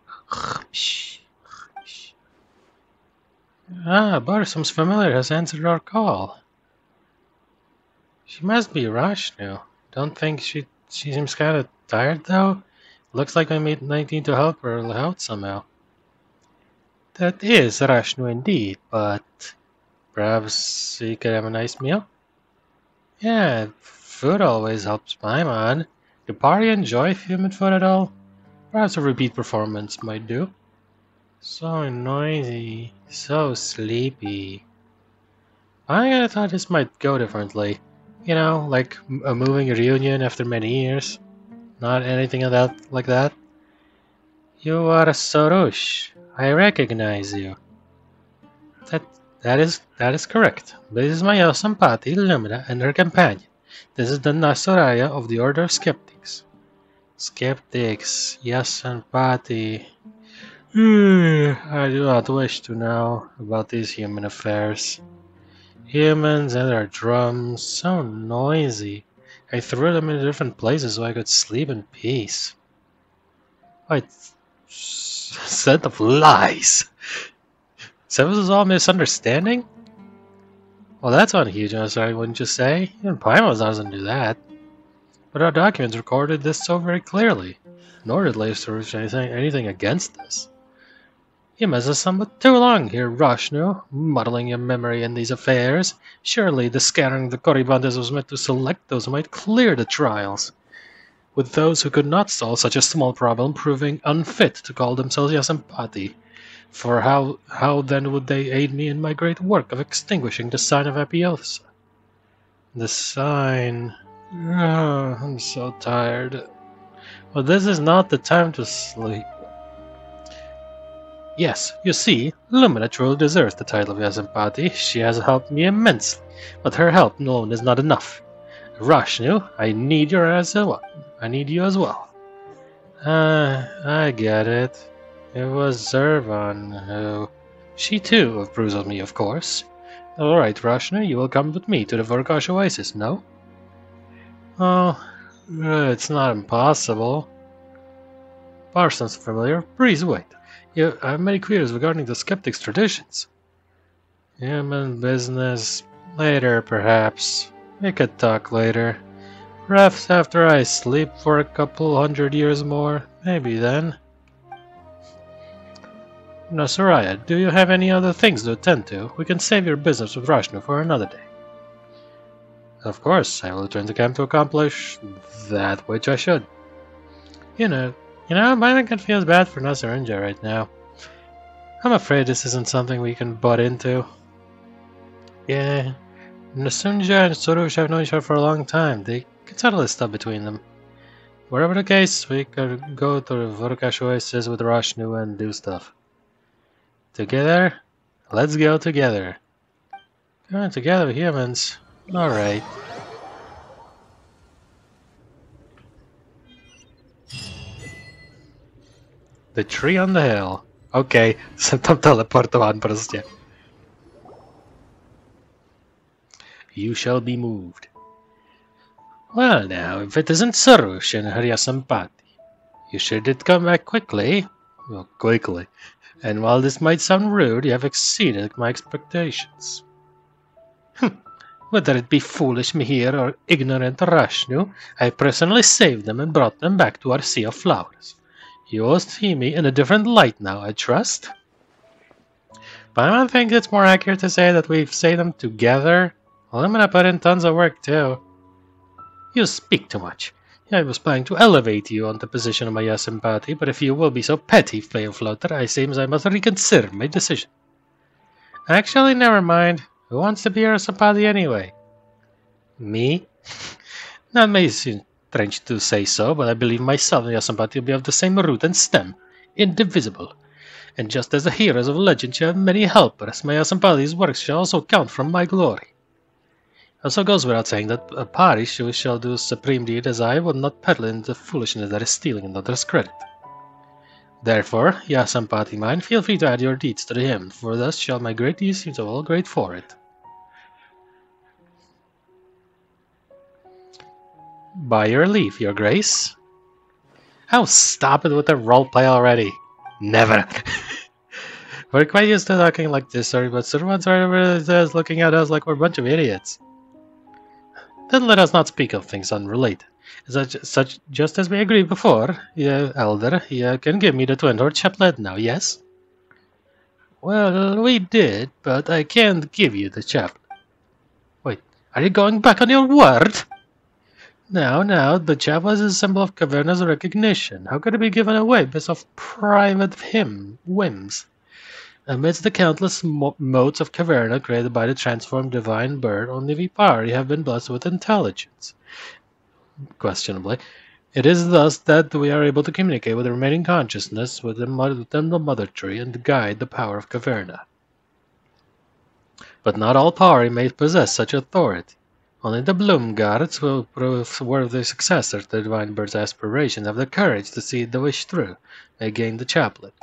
Speaker 1: Ah, Borsum's familiar has answered our call. She must be Rashnu. Don't think she seems kind of tired though. Looks like I might need to help her out somehow. That is Rashnu indeed, but perhaps we could have a nice meal? Yeah, food always helps my mind. Do party enjoy human food at all? Perhaps a repeat performance might do. So noisy, so sleepy. I thought this might go differently. You know, like a moving reunion after many years. Not anything like that. You are Sorush. I recognize you. That is correct. This is my awesome Páté, Lumine, and her companion. This is the Nasaraya of the Order of Skeptics. Skeptics, yes, and Páté. I do not wish to know about these human affairs. Humans and their drums, so noisy. I threw them in different places so I could sleep in peace. What? Set of lies! So this is all misunderstanding? Well, that's unhuge, wouldn't you say? Even Paimon doesn't do that. But our documents recorded this so very clearly. Nor did Lacerush anything against this. You must have somewhat too long here, Rashnu, muddling your memory in these affairs. Surely the scattering of the Corybantes was meant to select those who might clear the trials, with those who could not solve such a small problem proving unfit to call themselves Yasampati. For how then would they aid me in my great work of extinguishing the sign of Apiosa? The sign... Oh, I'm so tired. Well, this is not the time to sleep. Yes, you see, Lumine truly deserves the title of Yasampati. She has helped me immensely, but her help alone is not enough. Rashnu, I need you as well. I get it. It was Zervan who... She too approves of me, of course. Alright, Rashnu, you will come with me to the Vorkash Oasis, no? Oh, it's not impossible. Parsons familiar? Please wait. I have many queries regarding the skeptics' traditions. Human business. Later, perhaps. We could talk later. Perhaps after I sleep for a couple 100 years more. Maybe then. Now, Soraya, do you have any other things to attend to? We can save your business with Rashnu for another day. Of course, I will return to camp to accomplish that which I should. You know, my kind feels bad for Nasarinja right now. I'm afraid this isn't something we can butt into. Yeah, Nasarinja and Sorush have known each other for a long time. They can settle this stuff between them. Whatever the case, we could go to the Vorkash Oasis with Rashnu and do stuff. Together? Let's go together. Going together, humans. Alright. The tree on the hill. Okay, jsem tam teleportován prostě. You shall be moved. Well now, if it isn't Sorush and her Yasampati, you sure did come back quickly. Well, quickly. And while this might sound rude, you have exceeded my expectations. Whether it be foolish Mihir or ignorant Rashnu, I personally saved them and brought them back to our sea of flowers. You all see me in a different light now, I trust. But I think it's more accurate to say that we've saved them together. Well, I'm gonna put in tons of work too. You speak too much. I was planning to elevate you on the position of my Yasampati, but if you will be so petty, Flame Floater, I seems I must reconsider my decision. Actually, never mind. Who wants to be your Yasampati anyway? Me? That may seem strange to say so, but I believe myself and Yasampati will be of the same root and stem, indivisible. And just as the heroes of legend shall have many helpers, my Yasampati's works shall also count from my glory. Also goes without saying that a party who shall do supreme deed as I would not peddle in the foolishness that is stealing another's credit. Therefore, ye Sampati mine, feel free to add your deeds to the hymn, for thus shall my great deeds seem to all great for it. By your leave, your grace. Oh, stop it with the roleplay already. Never. We're quite used to talking like this, sorry, but Sirvan's right looking at us like we're a bunch of idiots. Then let us not speak of things unrelated. Such just as we agreed before, ye elder, ye can give me the twin-horde chaplet now, yes? Well, we did, but I can't give you the chaplet. Wait, are you going back on your word? Now, the chaplet is a symbol of Caverna's recognition. How could it be given away based off private whims? Amidst the countless modes of Caverna created by the transformed divine bird, only we Pari have been blessed with intelligence. Questionably. It is thus that we are able to communicate with the remaining consciousness within the mother tree and guide the power of Caverna. But not all Pari may possess such authority. Only the Bloom Guards, who prove worthy successors to the divine bird's aspirations, have the courage to see the wish through, may gain the chaplet.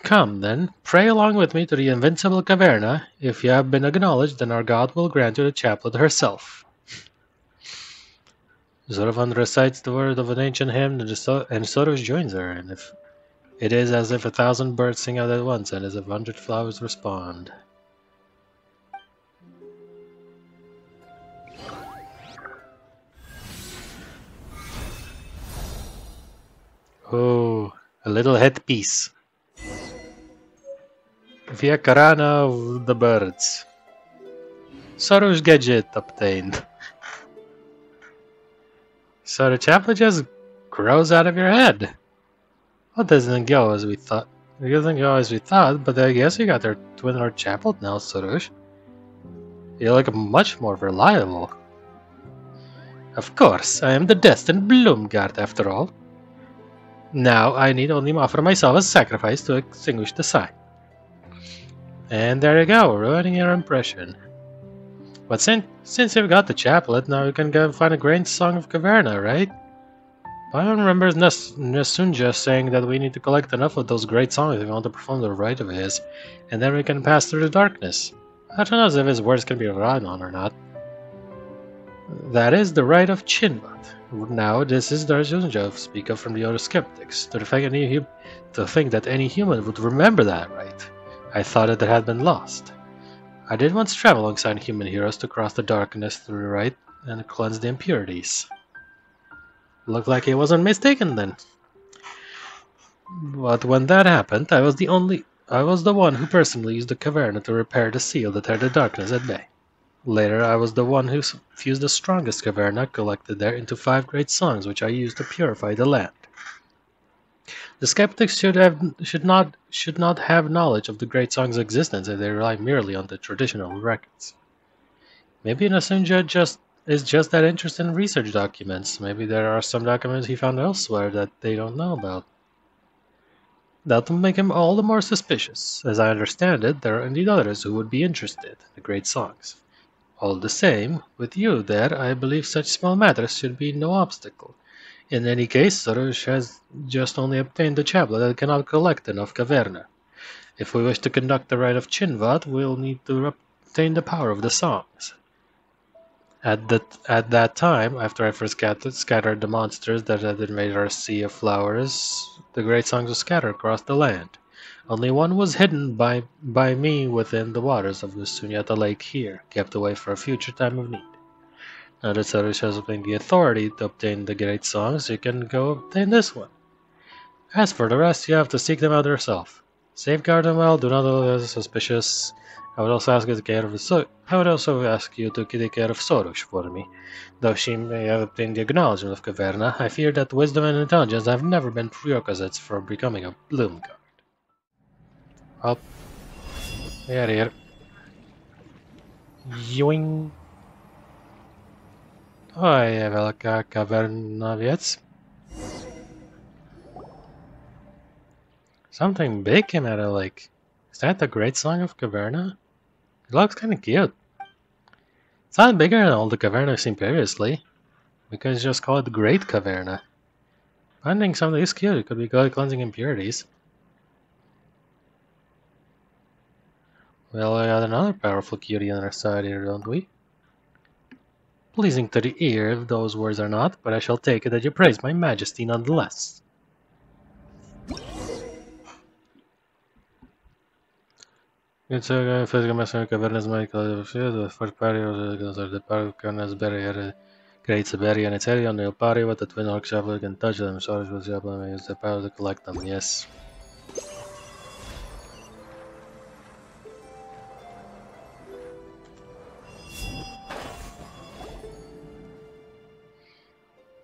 Speaker 1: Come, then, pray along with me to the invincible Caverna. If you have been acknowledged, then our God will grant you the chaplet herself. Zorovan recites the word of an ancient hymn, and Soros joins her, and if it is as if 1,000 birds sing out at once, and as if 100 flowers respond. Oh, a little headpiece. Via Karana of the birds. Soros gadget obtained. So the chaplet just grows out of your head. Well, doesn't go as we thought. It doesn't go as we thought, but I guess you got their twin-horde chaplet now, Soros. You look much more reliable. Of course, I am the destined Bloomguard after all. Now I need only offer myself as sacrifice to extinguish the sign. And there you go, ruining your impression. But since you've got the chaplet, now you can go find a great song of Caverna, right? I remember Nasunja saying that we need to collect enough of those great songs if we want to perform the rite of his, and then we can pass through the darkness. I don't know if his words can be relied on or not. That is the rite of Chinvat. Now, this is Nasunja speak of from the other skeptics. To think that any human would remember that rite. I thought it had been lost. I did once travel alongside human heroes to cross the darkness through the rite and cleanse the impurities. Looked like he wasn't mistaken then. But when that happened, I was the one who personally used the Caverna to repair the seal that held the darkness at bay. Later, I was the one who fused the strongest Caverna collected there into 5 great songs which I used to purify the land. The skeptics should not have knowledge of the great song's existence if they rely merely on the traditional records. Maybe Nasunja is just that interested in research documents. Maybe there are some documents he found elsewhere that they don't know about. That will make him all the more suspicious. As I understand it, there are indeed others who would be interested in the great songs. All the same, with you there, I believe such small matters should be no obstacle. In any case, Soros has just only obtained the chaplet and cannot collect enough Caverna. If we wish to conduct the rite of Chinvat, we'll need to obtain the power of the songs. At that time, after I first scattered the monsters that had invaded our sea of flowers, the great songs were scattered across the land. Only one was hidden by me within the waters of the Sunyata lake here, kept away for a future time of need. Now that Soros has obtained the authority to obtain the great songs, you can go obtain this one. As for the rest, you have to seek them out yourself. Safeguard them well, do not look suspicious. I would also ask you to take care of Soros for me. Though she may have obtained the acknowledgement of Caverna, I fear that wisdom and intelligence have never been prerequisites for becoming a Bloomguard. Well, get out of here. Yoing. Oj, velká caverna věc. Something big came out of the lake. Is that the great song of Caverna? It looks kind of cute. It's not bigger than all the caverna I've seen previously. We could just call it the Great Caverna. Finding something is cute. It could be good at cleansing impurities. Well, we got another powerful cutie on our side here, don't we? Pleasing to the ear, if those words are not, but I shall take it that you praise my majesty nonetheless. It's a physical message cavernas Michael, the first party of the park cavernas barrier, Great Siberian, it's area on the party with the twin orc shovel can touch them, so it was able to use the power to collect them, yes.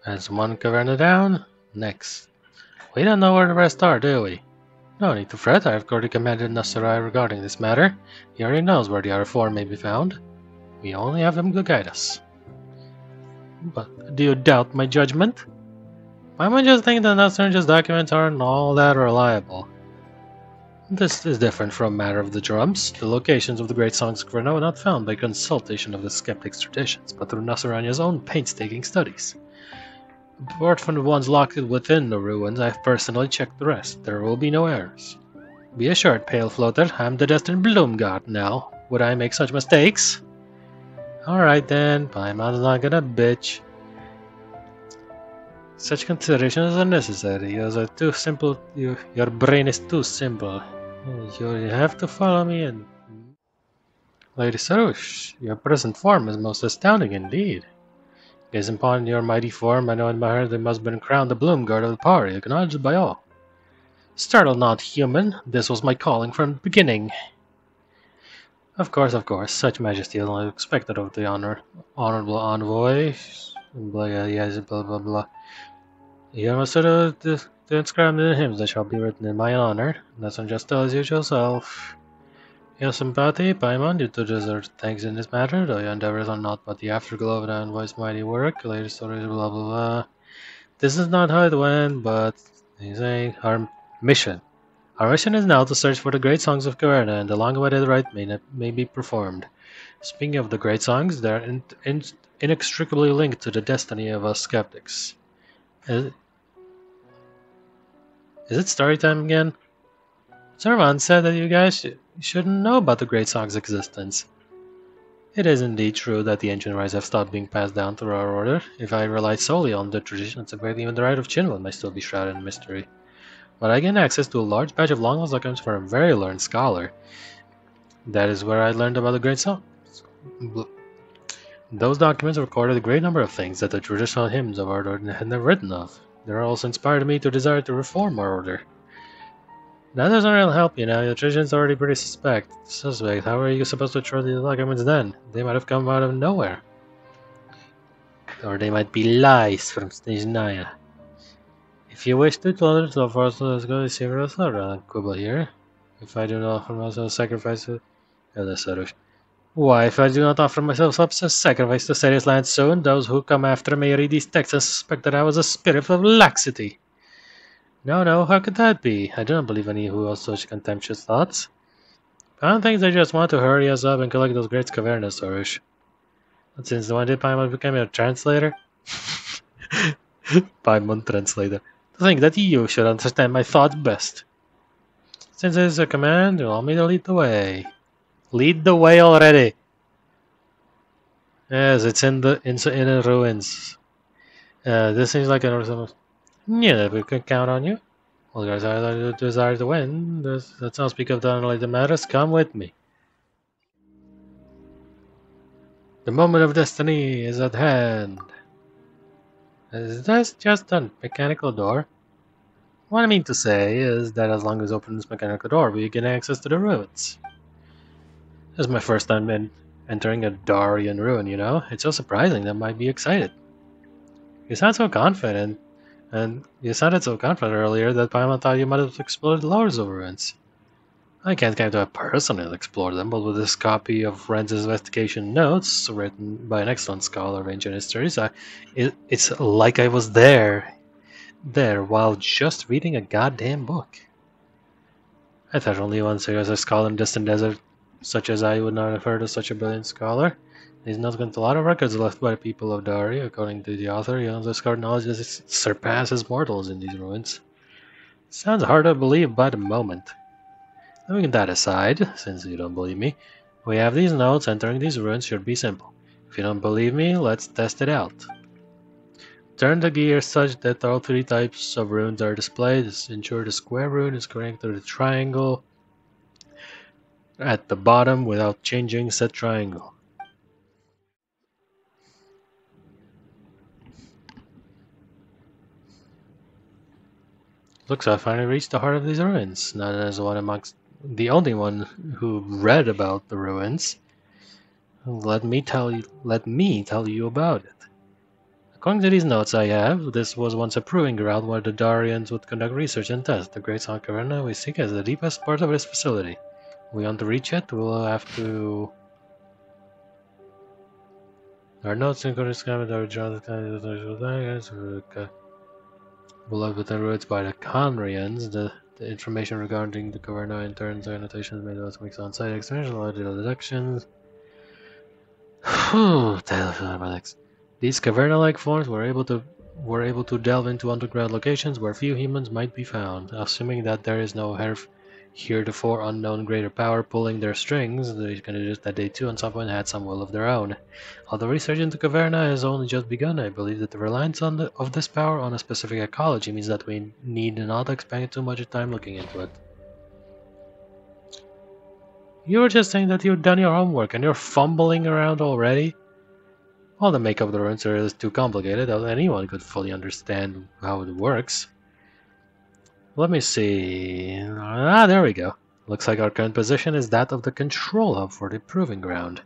Speaker 1: That's one caverna down. Next. We don't know where the rest are, do we? No need to fret, I have already commanded Nasarai regarding this matter. He already knows where the other four may be found. We only have him to guide us. But do you doubt my judgment? I might just think that Nasaranja's documents aren't all that reliable. This is different from matter of the drums. The locations of the great songs were not found by consultation of the skeptic's traditions, but through Nasaranja's own painstaking studies. Apart from the ones locked within the ruins, I've personally checked the rest. There will be no errors. Be assured, Pale Floater, I'm the destined bloom god now. Would I make such mistakes? Alright then, Paimon's not gonna bitch. Such considerations are unnecessary. Yours are too simple. Your brain is too simple. You have to follow me and... Lady Sarush, your present form is most astounding indeed. Gazing upon your mighty form, I know in my heart there must have been crowned the bloom guard of the party, acknowledged by all. Startled not, human. This was my calling from the beginning. Of course, such majesty is only expected of the honorable envoy. Yes, blah blah blah. You must to inscribe the hymns that shall be written in my honor. That's just tell as usual self. Your sympathy, Paimon, you do deserve thanks in this matter, though your endeavors are not but the afterglow of the envoy's mighty work. Later stories, blah blah blah. This is not how it went, but he's saying our mission. Our mission is now to search for the great songs of Caverna, and the long-awaited rite may be performed. Speaking of the great songs, they are inextricably linked to the destiny of us skeptics. Is it story time again? Servan said that you guys shouldn't know about the great song's existence. It is indeed true that the ancient rites have stopped being passed down through our order. If I relied solely on the tradition, even the rite of Chinwell may still be shrouded in mystery. But I gained access to a large batch of long-lost documents from a very learned scholar. That is where I learned about the great song. Those documents recorded a great number of things that the traditional hymns of our order had never written of. They also inspired me to desire to reform our order. That doesn't really help, you know. Your tradition's already pretty suspect. How are you supposed to trust these documents then? They might have come out of nowhere. Or they might be lies from Snezhnaya. If you wish to tell us, let's go see Rosara Kuba here. If I do not offer myself sacrifice to... Why, if I do not offer myself up as sacrifice to Serious land soon, those who come after may read these texts and suspect that I was a spirit of laxity. No, how could that be? I do not believe any who have such contemptuous thoughts. I don't think they just want to hurry us up and collect those great cavernas, Sorush. But since when did Paimon become a translator? Paimon translator. To think that you should understand my thoughts best. Since it is a command, allow me to lead the way. Lead the way already! Yes, it's in the ruins. This seems like an... Yeah, we can count on you. Well, guys, I desire to win. Let's not speak of that like the matters. Come with me. The moment of destiny is at hand. Is that just a mechanical door? What I mean to say is that as long as we open this mechanical door, we gain access to the ruins. This is my first time entering a Darian ruin, you know? It's so surprising that I might be excited. You sound so confident. And you sounded so confident earlier that Paimon thought you might have explored the lowers of ruins. I can't claim to have personally explored them, but with this copy of Renz's investigation notes, written by an excellent scholar of ancient histories, it's like I was there while just reading a goddamn book. I thought only one serious scholar in distant desert such as I would not have heard of such a brilliant scholar. He's not got a lot of records left by the people of Dari. According to the author, he undiscovered knowledge that surpasses mortals in these ruins. Sounds hard to believe by the moment. Leaving that aside, since you don't believe me, we have these notes. Entering these ruins should be simple. If you don't believe me, let's test it out. Turn the gear such that all three types of runes are displayed. Ensure the square rune is connected to the triangle at the bottom without changing said triangle. Looks like I finally reached the heart of these ruins. Not as one amongst the only one who read about the ruins. Let me tell you about it. According to these notes I have, this was once a proving ground where the Darians would conduct research and tests. The Great Song Caverna we seek as the deepest part of this facility. If we want to reach it, we'll have to... Our notes include beloved with the roots by the Conrians. The information regarding the Caverna in turns are annotations made with mix on-site external deductions. These caverna-like forms were able to delve into underground locations where few humans might be found. Assuming that there is no heretofore unknown greater power pulling their strings, they can deduce that they too at some point had some will of their own. Although research into caverna has only just begun, I believe that the reliance of this power on a specific ecology means that we need not expend too much time looking into it. You were just saying that you've done your homework and you're fumbling around already? Well, the makeup of the ruins is too complicated that anyone could fully understand how it works. Let me see... Ah, there we go. Looks like our current position is that of the control hub for the proving ground.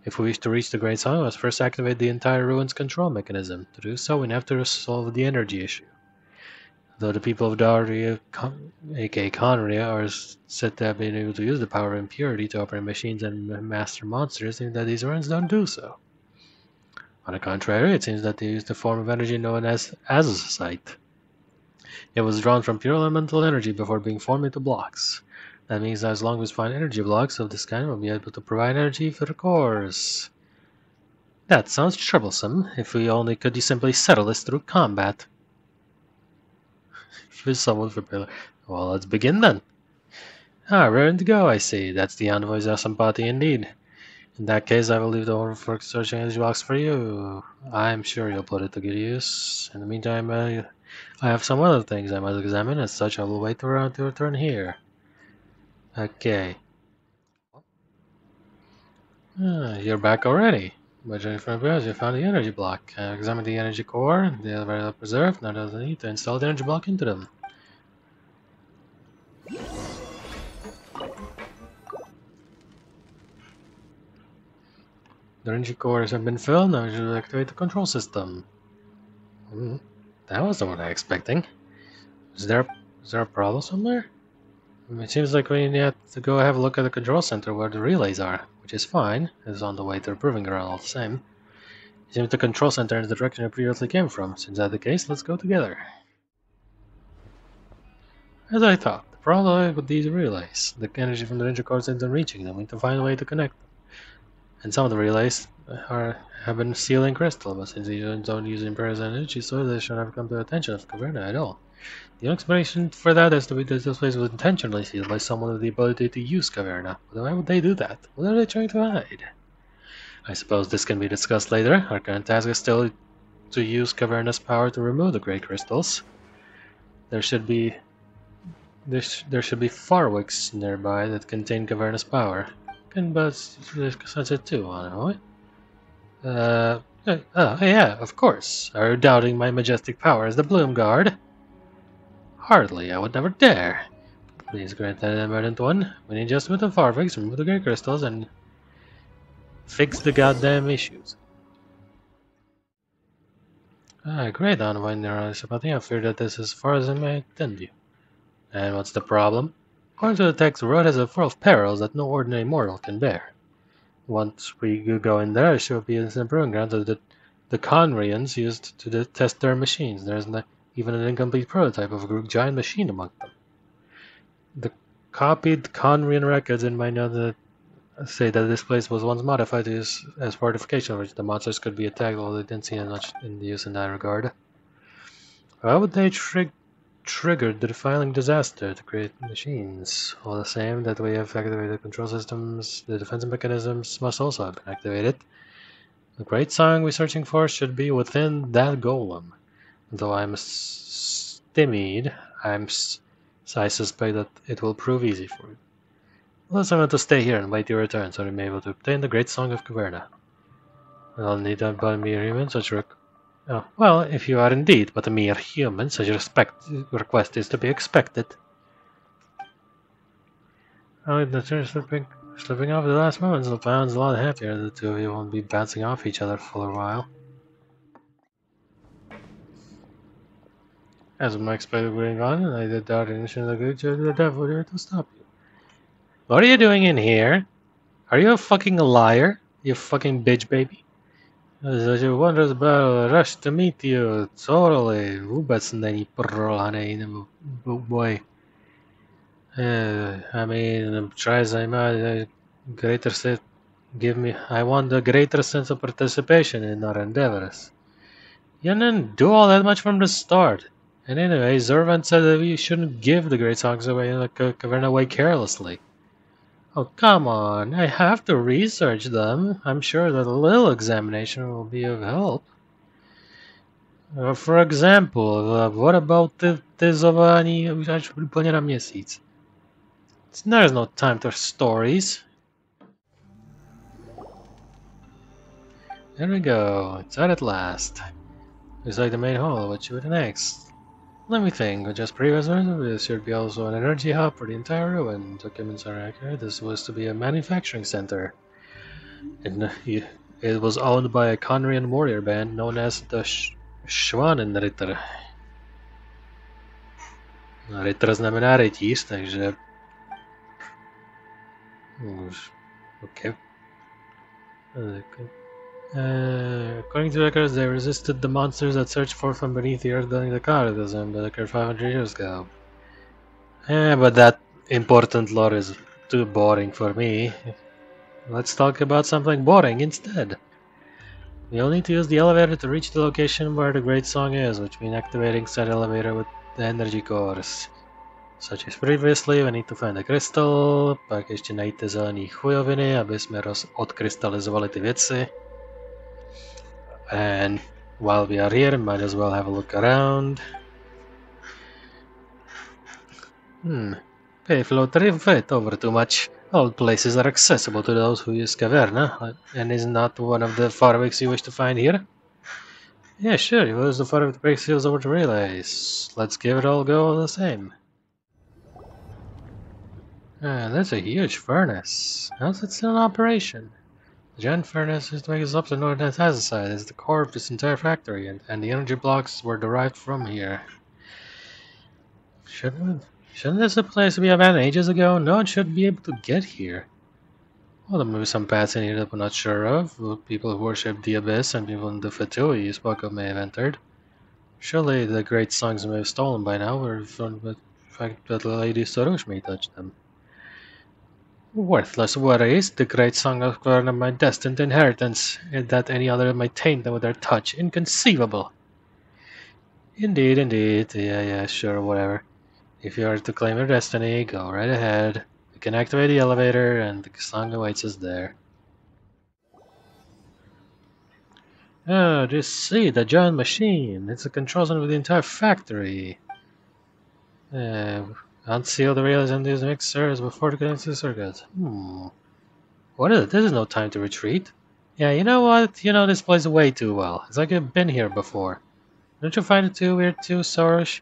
Speaker 1: If we wish to reach the Great Song, we must first activate the entire ruins control mechanism. To do so, we have to resolve the energy issue. Though the people of Daria, aka Conria, are said to have been able to use the power of impurity to operate machines and master monsters, it seems that these ruins don't do so. On the contrary, it seems that they use the form of energy known as azosite. It was drawn from pure elemental energy before being formed into blocks. That means that as long as we find energy blocks of this kind, we'll be able to provide energy for the cores. That sounds troublesome. If we only could you simply settle this through combat. Someone for pillar. Well, let's begin then. Ah, raring to go, I see. That's the envoy's awesome party indeed. In that case, I will leave the order for searching energy blocks for you. I'm sure you'll put it to good use. In the meantime, I have some other things I must examine. As such, I will wait around to return here. Okay. You're back already. But you found the energy block. I examined the energy core. They are very well preserved. Now there's a need to install the energy block into them. The energy cores have been filled. Now we should activate the control system. That wasn't what I was expecting. Is there a problem somewhere? It seems like we need to go have a look at the control center where the relays are, which is fine. It's on the way to the proving ground all the same. It seems the control center is the direction it previously came from. Since that's the case, let's go together. As I thought, the problem with these relays, the energy from the energy cores isn't reaching them. We need to find a way to connect them. And some of the relays have been sealed in crystal, but since these don't use imperial energy, so they should have come to the attention of Caverna at all. The only explanation for that is that this place was intentionally sealed by someone with the ability to use Caverna. But why would they do that? What are they trying to hide? I suppose this can be discussed later. Our current task is still to use Caverna's power to remove the great crystals. There should be Farwicks nearby that contain Caverna's power. But sense it too, aren't we? Yeah, of course. Are you doubting my majestic power as the Bloom Guard? Hardly, I would never dare. Please grant that emergent one. We need just with the Farwicks, remove the great crystals, and fix the goddamn issues. Great, Envoy Neural Sympathy. I fear that this is as far as I may attend you. And what's the problem? According to the text, the road has a full of perils that no ordinary mortal can bear. Once we go in there, it should be an improving ground that the Conrians used to test their machines. There isn't even an incomplete prototype of a giant machine among them. The copied Conrian records in my note that say that this place was once modified to use as fortification, which the monsters could be attacked, although they didn't see much in use in that regard. Why would they trigger the defiling disaster to create machines? All the same, that we have activated control systems, the defense mechanisms must also have been activated. The great song we're searching for should be within that golem. Though I'm stymied, I suspect that it will prove easy for you. Unless I want to stay here and wait your return, so we may be able to obtain the great song of Caverna. I'll need that by mere human, such oh, well, if you are indeed but a mere human, such request is to be expected. Oh, the turn slipping off at the last moment, so Pound's a lot happier. The two of you won't be bouncing off each other for a while. As my expected going on, and I did doubt initially the devil here to stop you. What are you doing in here? Are you a fucking liar? You fucking bitch baby? Such a wondrous battle, rush to meet you. Totally. Vůbec není prolanej, nebo boy. I mean, try zajímat, greater set, I want a greater sense of participation in our endeavors. You didn't do all that much from the start. And anyway, Zervan said that we shouldn't give the great songs away in a Caverna way carelessly. Oh, come on, I have to research them. I'm sure that a little examination will be of help. For example, what about tezování až úplně na měsíc? There's no time for stories. There we go, it's out at last. It's like the main hall, what should we do next? Let me think, just previous this should be also an energy hub for the entire ruin. Documents are accurate, this was to be a manufacturing center. And it was owned by a Conrian warrior band known as the Schwanenritter. Ritter znamená rytíř, takže... Okay. According to records, they resisted the monsters that searched forth from beneath the earth during the cataclysm that occurred 500 years ago. But that important lore is too boring for me. Let's talk about something boring instead. We'll need to use the elevator to reach the location where the great song is, which means activating said elevator with the energy cores. Such as previously, we need to find a crystal, pak ještě najít ty zelený chujoviny, aby jsme odkrystalizovali ty věci. And while we are here, might as well have a look around. Pay float fit over too much. All places are accessible to those who use Caverna, and is not one of the Farwigs you wish to find here? Yeah, sure, you use the Farwig to break seals over to relays. Let's give it all a go all the same. That's a huge furnace. How's it still in operation? The giant furnace is to make us up to the northern side is the core of this entire factory, and the energy blocks were derived from here. Shouldn't this a place be abandoned ages ago? No one should be able to get here. Well, there may be some paths in here that we're not sure of. People who worship the Abyss and people in the Fatui you spoke of may have entered. Surely the great songs may have stolen by now, or from the fact that Lady Sorush may touch them. Worthless worries, the great song of Caverna, my destined inheritance, and that any other might taint them with their touch. Inconceivable. Indeed. Yeah, sure, whatever. If you are to claim your destiny, go right ahead. We can activate the elevator, and the song awaits us there. Oh, just see, the giant machine. It's a control center of the entire factory. Unseal the relays and these mixers before connecting to the circuit. What is it? This is no time to retreat. Yeah, you know what? You know this place way too well. It's like you've been here before. Don't you find it too weird too, Sorush?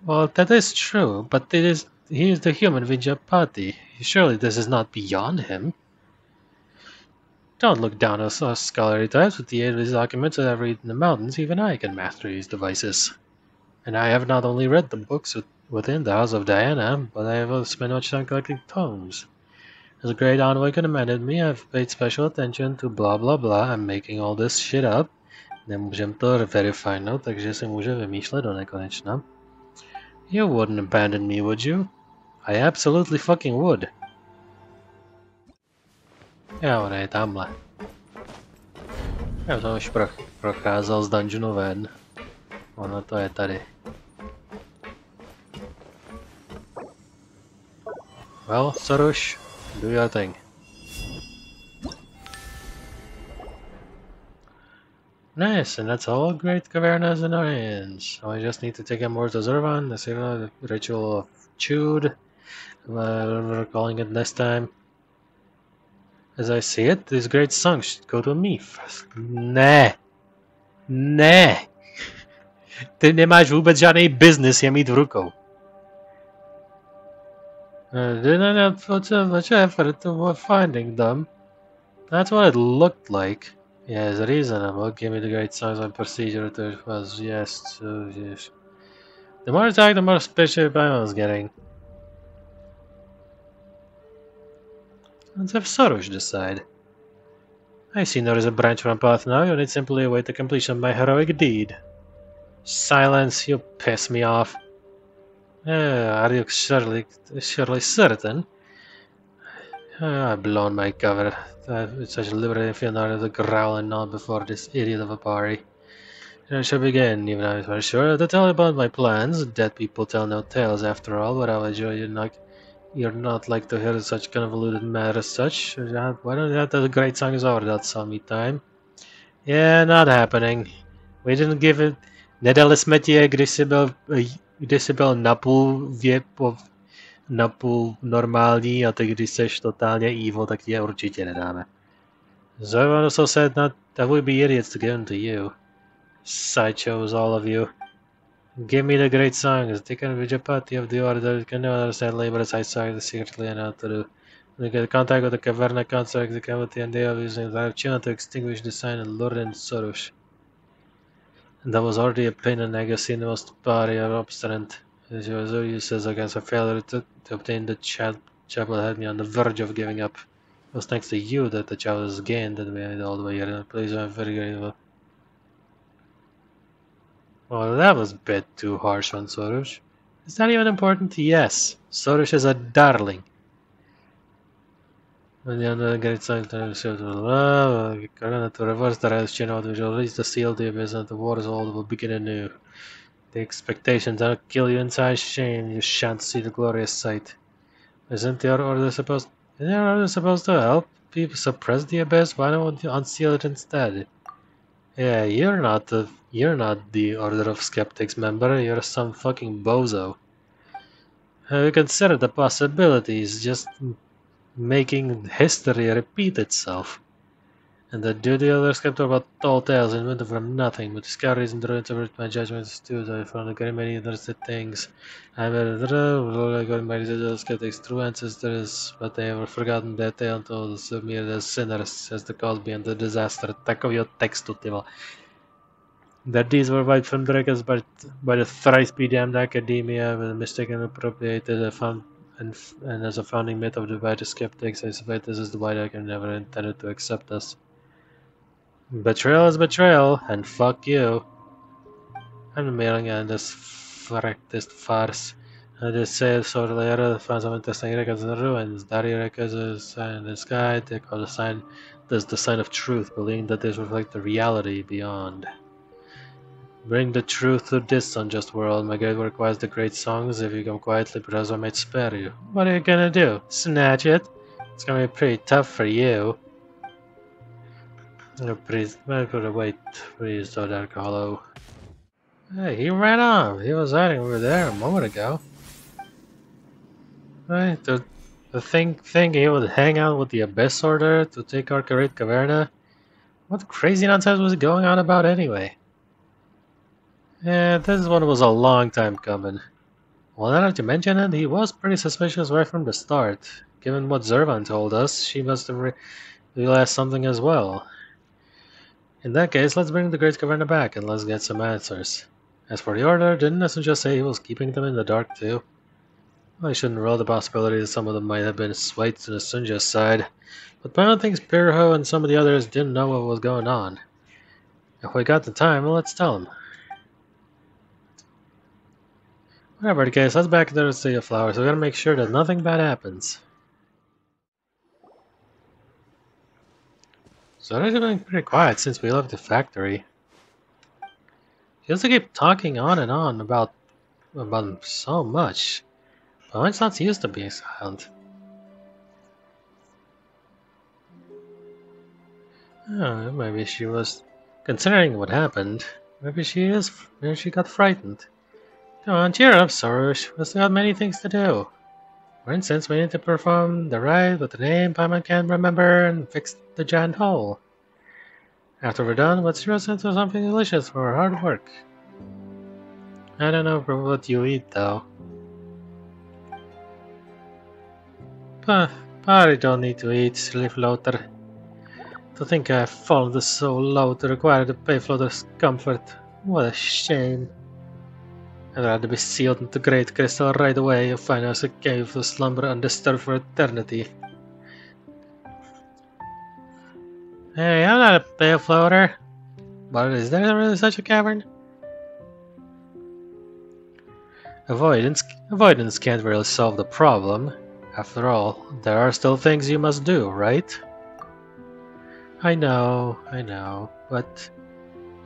Speaker 1: Well, that is true, but he is the human Vijayapati. Surely this is not beyond him. Don't look down on us scholarly types. With the aid of these documents that I've read in the mountains, even I can master these devices. And I have not only read the books within the House of Diana, but I have spent much time collecting tomes. As a great envoy commanded me, I've paid special attention to blah blah blah. I'm making all this shit up. Nemůžem to verifynout, takže se může vymýšlet do nekonečna. You wouldn't abandon me, would you? I absolutely fucking would. Jo, on je tamhle. Já jsem už procházel z dungeonu ven. Ono to je tady. Well, Sarush, do your thing. Nice, and that's all great cavernas in our hands. So I just need to take a more to Zervan, the ritual of Chewed, we're calling it this time. As I see it, these great songs should go to me first. Ne. Ne. Ty nemáš vůbec žádný business je mít v rukou. Did I not put so much effort into finding them? That's what it looked like. Yes, reasonable. Give me the great songs and procedure to was yes, yes. The more I talk, the more suspicious I was getting. Let's have Sarush decide. I see there is a branch from path now. You need simply await the completion of my heroic deed. Silence, you piss me off. Are you surely certain? I've blown my cover. With such liberty, I feel not of the growl and all before this idiot of a party. I shall begin, even I was sure to tell about my plans. Dead people tell no tales after all, but I'll enjoy you're not like to hear such convoluted matter as such. Why don't you have the great song is over that saw me time? Yeah, not happening. We didn't give it. Nedali jsme ti je, když jsi byl napůl normální a teď když seš totálně evil, tak ti je určitě nedáme. Zervan also said that would be idiots to give them to you. Sideshows, all of you. Give me the great songs. They can be a party of the order. Can never understand labor as I saw the secretly and out to do. They get contact with the Caverna Council, the cavity, and they are using the channel to extinguish the sign and lure in Sorush. And that was already a pain and legacy in the most party of obstinate. As you was useless against a failure to obtain the chapel had me on the verge of giving up. It was thanks to you that the chapel was gained and made it all the way here. Please, I'm very grateful. Well, that was a bit too harsh on Sorush. Is that even important? Yes. Sorush is a darling. When the other great sign to reverse the rest, you know, we will release the seal to the abyss and the waters all will begin anew. The expectations that'll kill you inside shame, you shan't see the glorious sight. Isn't your order supposed to help people suppress the abyss? Why don't you unseal it instead? Yeah, you're not the Order of Skeptics member, you're some fucking bozo. Have you considered the possibilities, just making history repeat itself? And the duty of the skeptic about tall tales invented from nothing, but discoveries and to interpret my judgments too. I found a great many interesting things. I got my skeptics' true ancestors, but they have forgotten their tale until the mere as sinners as the cause behind the disaster. Takovýho textu, ty vole. That these were wiped from the records by the thrice be damned academia with a mistaken appropriated and as a founding myth of the white skeptics. I suppose this is the white I can never intended to accept us. Betrayal is betrayal, and fuck you. I'm mailing on this farce. I just say so later, found some interesting records in the ruins. Dari records is a sign in the sky. They call the sign this the sign of truth, believing that this reflects the reality beyond. Bring the truth to this unjust world. My great work requires the great songs. If you come quietly, perhaps I might spare you. What are you gonna do? Snatch it? It's gonna be pretty tough for you. Please, wait, please, so dark hollow. Hey, he ran off. He was hiding over there a moment ago. Right, the thing he would hang out with the Abyss Order to take our great caverna. What crazy nonsense was going on about anyway? Yeah, this one was a long time coming. Well, now that you mention it, he was pretty suspicious right from the start. Given what Zervan told us, she must have realized something as well. In that case, let's bring the Great Caverna back and let's get some answers. As for the Order, didn't Messenger say he was keeping them in the dark too? Well, I shouldn't rule the possibility that some of them might have been swayed to the Sunja's side, but I don't think Pirho and some of the others didn't know what was going on. If we got the time, well, let's tell them. Whatever the case, let's back to the Sea of Flowers. We gotta make sure that nothing bad happens. So they've been pretty quiet since we left the factory. She has to keep talking on and on about him so much. But mine's not used to being silent. Oh, maybe she was considering what happened. Maybe she got frightened. Come on, cheer up, Sorush. We still have many things to do. For instance, we need to perform the rite with the name Paimon can't remember and fix the giant hole. After we're done, let's dress into something delicious for our hard work. I don't know what you eat, though. But I don't need to eat, silly floater. To think I've fallen so low to require the pay floater's comfort. What a shame. I'd rather be sealed into Great Crystal right away and find us a cave to slumber undisturbed for eternity. Hey, I'm not a pale floater. But is there really such a cavern? Avoidance can't really solve the problem. After all, there are still things you must do, right? I know, but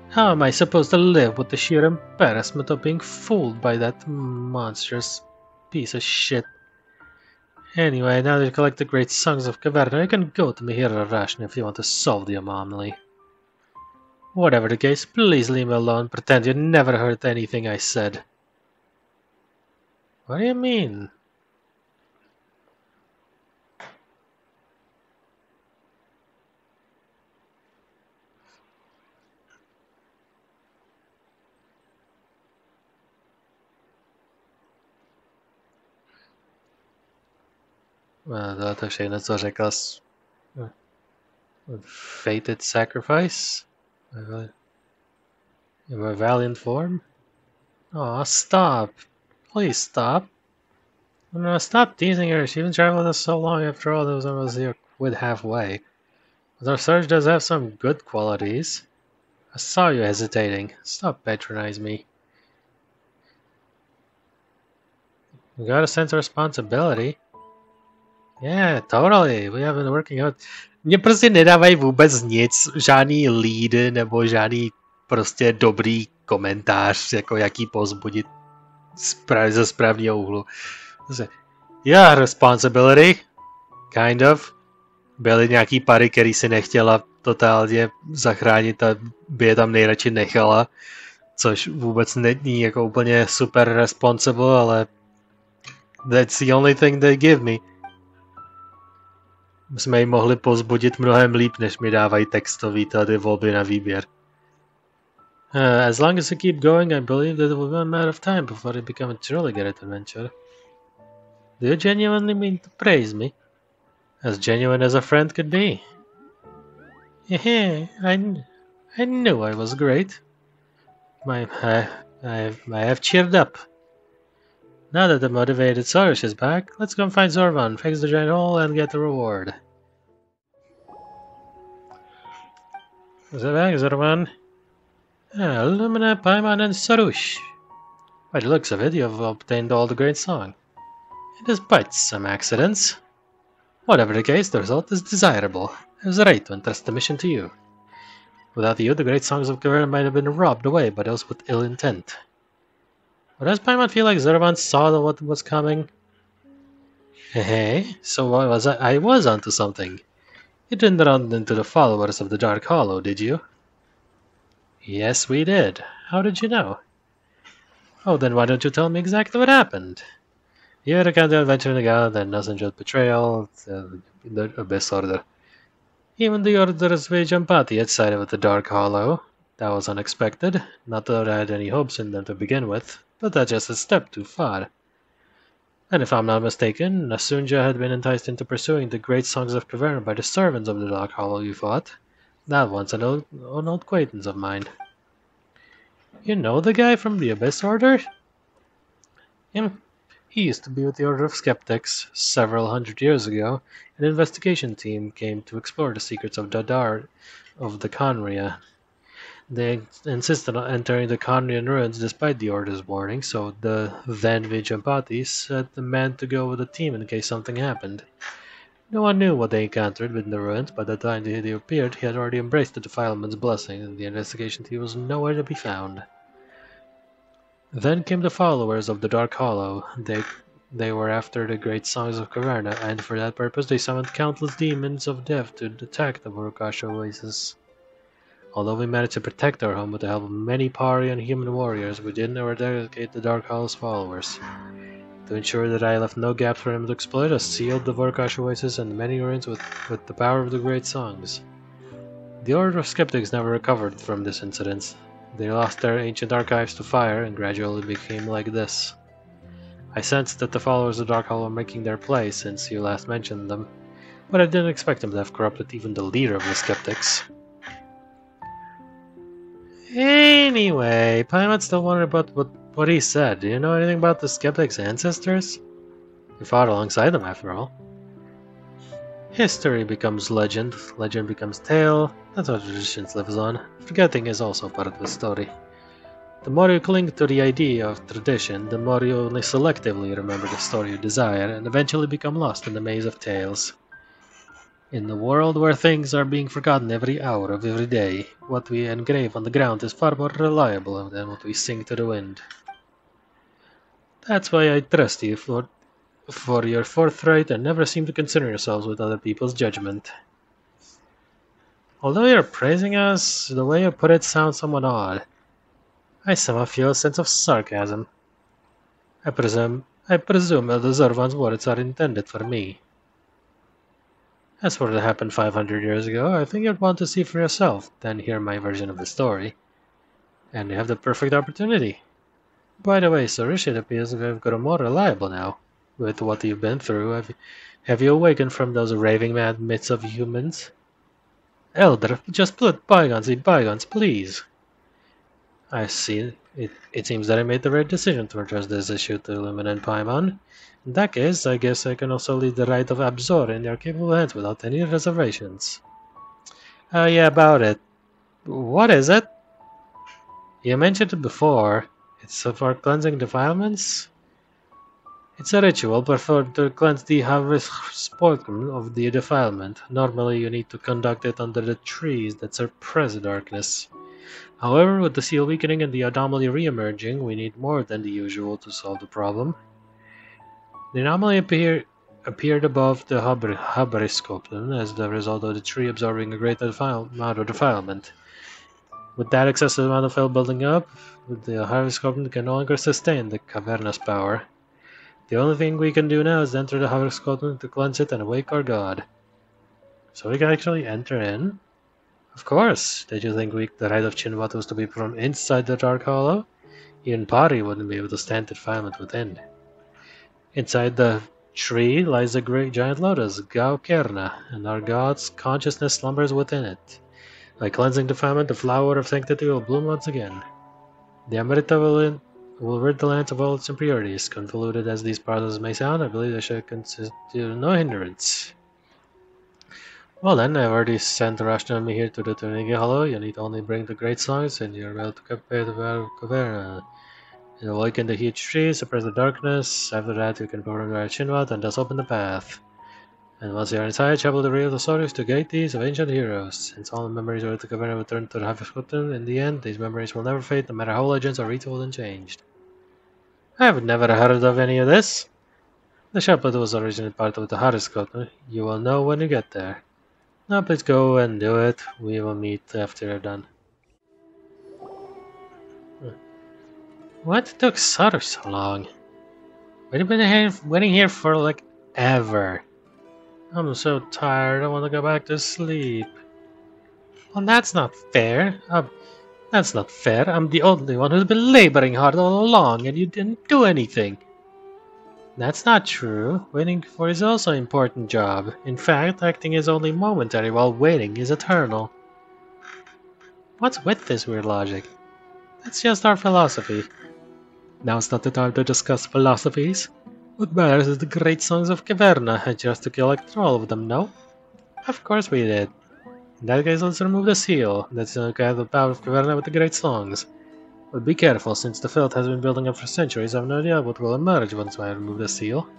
Speaker 1: how am I supposed to live with the sheer embarrassment of being fooled by that monstrous piece of shit? Anyway, now that you collect the great songs of Caverna, you can go to Mihira Rashna if you want to solve the anomaly. Whatever the case, please leave me alone. Pretend you never heard anything I said. What do you mean? To všechno, co řekla fated sacrifice? In my valiant form? Aw, stop. Please stop. No, stop teasing her. She even traveled with us so long after all those of us here quit halfway. But our search does have some good qualities. I saw you hesitating. Stop patronizing me. You got a sense of responsibility. Yeah, totally. We have been working out. Mně prostě nedávají vůbec nic, žádný lead nebo žádný prostě dobrý komentář, jako jaký pozbudit ze správného úhlu. Yeah, responsibility. Kind of. Byly nějaký pary, který si nechtěla totálně zachránit a by je tam nejradši nechala. Což vůbec není jako úplně super responsible, ale that's the only thing they give me. Jsme ji mohli pozbudit mnohem líp, než mi dávají textový tady volby na výběr. As long as you keep going, I believe that it will be a matter of time before you become a truly great adventurer. Do you genuinely mean to praise me? As genuine as a friend could be. I knew I was great. I have cheered up. Now that the motivated Sorush is back, let's go and find Zorvan, fix the giant hole, and get the reward. Is it back, Zorvan? Lumine, Paimon, and Sorush. By the looks of it, you have obtained all the great song. And despite some accidents. Whatever the case, the result is desirable. I was right to entrust the mission to you. Without you, the great songs of Caverna might have been robbed away by those with ill intent. But does Paimon feel like Zorvan saw what was coming? Hey, so what was I was onto something. You didn't run into the followers of the Dark Hollow, did you? Yes, we did. How did you know? Oh, then why don't you tell me exactly what happened? You recount the adventure in the Gala, the Nasanjot betrayal, the Abyss Order. Even the Order's Vijampati had sided with the Dark Hollow. That was unexpected. Not that I had any hopes in them to begin with. But that's just a step too far. And if I'm not mistaken, Nasunja had been enticed into pursuing the great songs of Caverna by the servants of the Dark Hollow you fought. That one's an old acquaintance of mine. You know the guy from the Abyss Order? Him. He used to be with the Order of Skeptics. Several hundred years ago, an investigation team came to explore the secrets of Dadar of the Khanria. They insisted on entering the Khanrian ruins despite the Order's warning, so the then Vijampati set the man to go with the team in case something happened. No one knew what they encountered within the ruins. By the time they appeared, he had already embraced the defilement's blessing, and the investigation team was nowhere to be found. Then came the followers of the Dark Hollow. They were after the great songs of Caverna, and for that purpose they summoned countless demons of death to attack the Vorkash oasis. Although we managed to protect our home with the help of many Pari and human warriors, we didn't eradicate the Dark Hollow's followers. To ensure that I left no gaps for him to exploit, I sealed the Vorkash oasis and many ruins with the power of the great songs. The Order of Skeptics never recovered from this incident. They lost their ancient archives to fire and gradually became like this. I sensed that the followers of Dark Hollow were making their play since you last mentioned them, but I didn't expect them to have corrupted even the leader of the Skeptics. Anyway, Paimon still wondered about what he said. Do you know anything about the Skeptics' ancestors? You fought alongside them, after all. History becomes legend, legend becomes tale. That's how traditions lives on. Forgetting is also part of the story. The more you cling to the idea of tradition, the more you only selectively remember the story you desire, and eventually become lost in the maze of tales. In the world where things are being forgotten every hour of every day, what we engrave on the ground is far more reliable than what we sing to the wind. That's why I trust you for your forthright and never seem to concern yourselves with other people's judgment. Although you're praising us, the way you put it sounds somewhat odd. I somehow feel a sense of sarcasm. I presume Elder Zurvan's words are intended for me. As for what happened 500 years ago, I think you'd want to see for yourself than hear my version of the story. And you have the perfect opportunity. By the way, Surish, it appears we have grown more reliable now. With what you've been through, have you awakened from those raving mad myths of humans? Elder, just let bygones be bygones, please. I see. It seems that I made the right decision to address this issue to Lumine and Paimon. In that case, I guess I can also leave the right of Absor in your capable hands without any reservations. Yeah, about it. What is it? You mentioned it before. It's for cleansing defilements? It's a ritual performed to cleanse the spoken of the defilement. Normally, you need to conduct it under the trees that suppress darkness. However, with the seal weakening and the anomaly re-emerging, we need more than the usual to solve the problem. The anomaly appeared above the Habariscope as the result of the tree absorbing a great amount of defilement. With that excessive amount of fill building up, the Habariscope can no longer sustain the Caverna's power. The only thing we can do now is enter the Habariscope to cleanse it and awake our god. So we can actually enter in? Of course. Did you think the right of Chinwat was to be from inside the Dark Hollow? Even Pari wouldn't be able to stand defilement within. Inside the tree lies a great giant lotus, Gao Kerna, and our god's consciousness slumbers within it. By cleansing defilement, the flower of sanctity will bloom once again. The Amrita will rid the lands of all its impurities. Convoluted as these processes may sound, I believe they should constitute no hindrance. Well then, I've already sent Rashnami here to the Tunigi Hollow. You need only bring the great songs and you're able to compare the Caverna. You awaken the huge tree, suppress the darkness. After that, you can program the Chinwat and thus open the path. And once you're inside, travel the real stories to gateys of ancient heroes. Since all the memories of the Caverna return to the Haviscotten, in the end, these memories will never fade, no matter how legends are retold and changed. I've never heard of any of this. The chaplet was originally part of the Haviscotten. You will know when you get there. Now please go and do it. We will meet after you're done. What took Saru so long? We've been waiting here for like ever. I'm so tired, I want to go back to sleep. Well, that's not fair. That's not fair. I'm the only one who's been laboring hard all along and you didn't do anything. That's not true. Waiting for is also an important job. In fact, acting is only momentary while waiting is eternal. What's with this weird logic? That's just our philosophy. Now's not the time to discuss philosophies. What matters is the great songs of Caverna. I just to collect all of them, no? Of course we did. In that case, let's remove the seal. That's the kind of the power of Caverna with the great songs. But be careful, since the filth has been building up for centuries, I have no idea what will emerge once I remove the seal.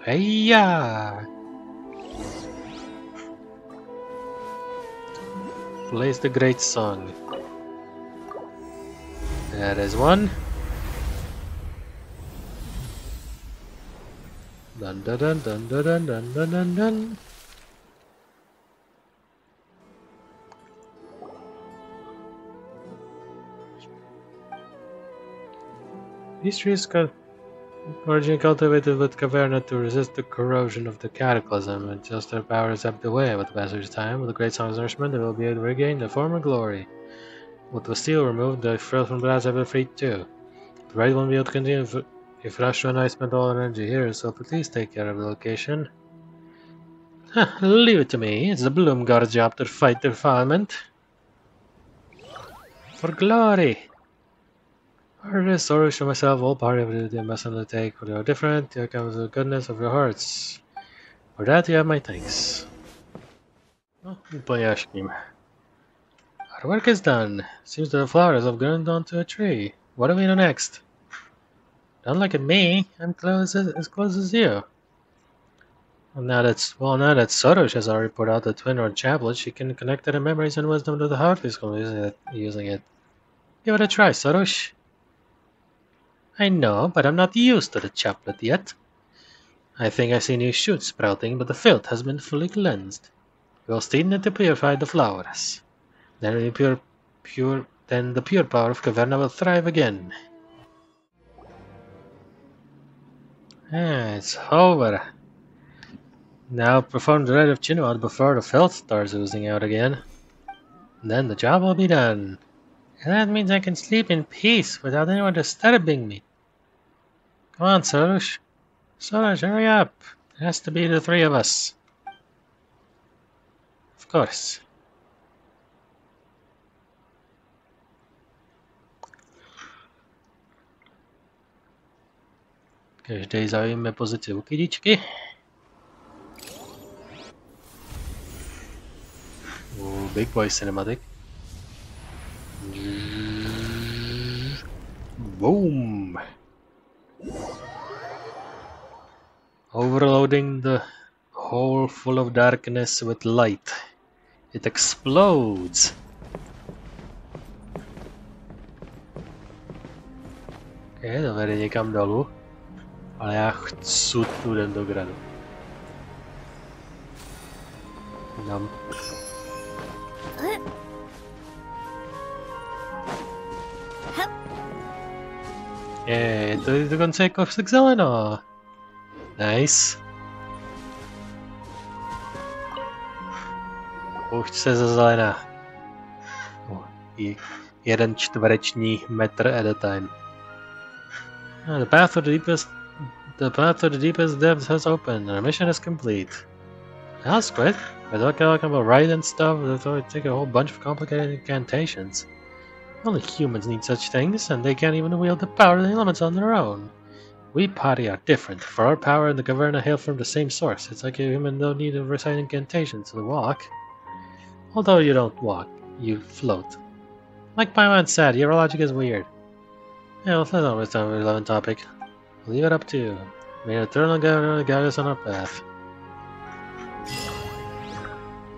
Speaker 1: Hey-ya! Plays the great song. There is one. Dun dun dun dun dun dun dun dun dun. These trees originally cultivated with caverna to resist the corrosion of the cataclysm, and just their powers ebbed away with the passage of time. With the great song's nourishment, they will be able to regain their former glory. With the steel removed, the frost from glass have been freed too. The raid won't be able to continue if Rashtra and I spent all our energy here, so please take care of the location. Leave it to me. It's the Bloom Guard's job to fight defilement. For glory! For this sorrow to myself, all part of it you must undertake. For they are different, here comes the goodness of your hearts. For that you have my thanks. Oh, úplně. Our work is done. Seems that the flowers have grown onto a tree. What do we do next? Don't look at me. I'm as close as you. Well, now that Sotosh has already put out the twin or chaplet, she can connect the memories and wisdom to the heart physical using it. Give it a try, Sotosh. I know, but I'm not used to the chaplet yet. I think I see new shoots sprouting, but the filth has been fully cleansed. We'll steam it to purify the flowers. Then the pure power of Caverna will thrive again. It's over. Now perform the rite of Chinwad before the filth starts oozing out again. Then the job will be done. And that means I can sleep in peace without anyone disturbing me. Come on, Sotosh. Sotosh, hurry up. It has to be the three of us. Of course. Každý zaujíme pozici u kytičky. Big boy cinematic. Boom! Overloading the hole full of darkness with light. It explodes. Okay, to vede někam dolů. Ale já chci tu do gradu. Nám. Je to dokonce jako však zeleno. Nice. Poušť se za zelená. 1 čtvereční metr at a time. The path to the deepest depths has opened. Our mission is complete. That's great. I don't care about right and stuff. That take a whole bunch of complicated incantations. Only humans need such things, and they can't even wield the power of the elements on their own. We Páté are different, for our power and the Caverna hail from the same source. It's like a human don't need to recite incantations to walk. Although you don't walk, you float. Like Paimon said, your logic is weird. Yeah, well, that's not always a relevant topic. I'll leave it up to you. May the eternal Governor guide us on our path.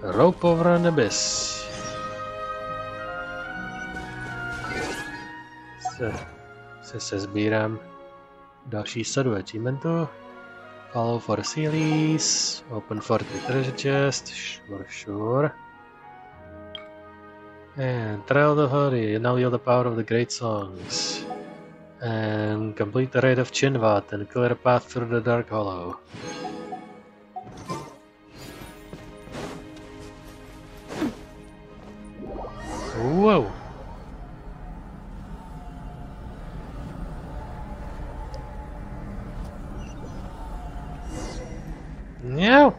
Speaker 1: A rope over an abyss. Se sbírám další sadu achievementů. Follow for series, open for the treasure chest, sure. And trail the vody, now yield the power of the great songs. And complete the raid of Chinwad and clear a path through the dark hollow. Whoa! No!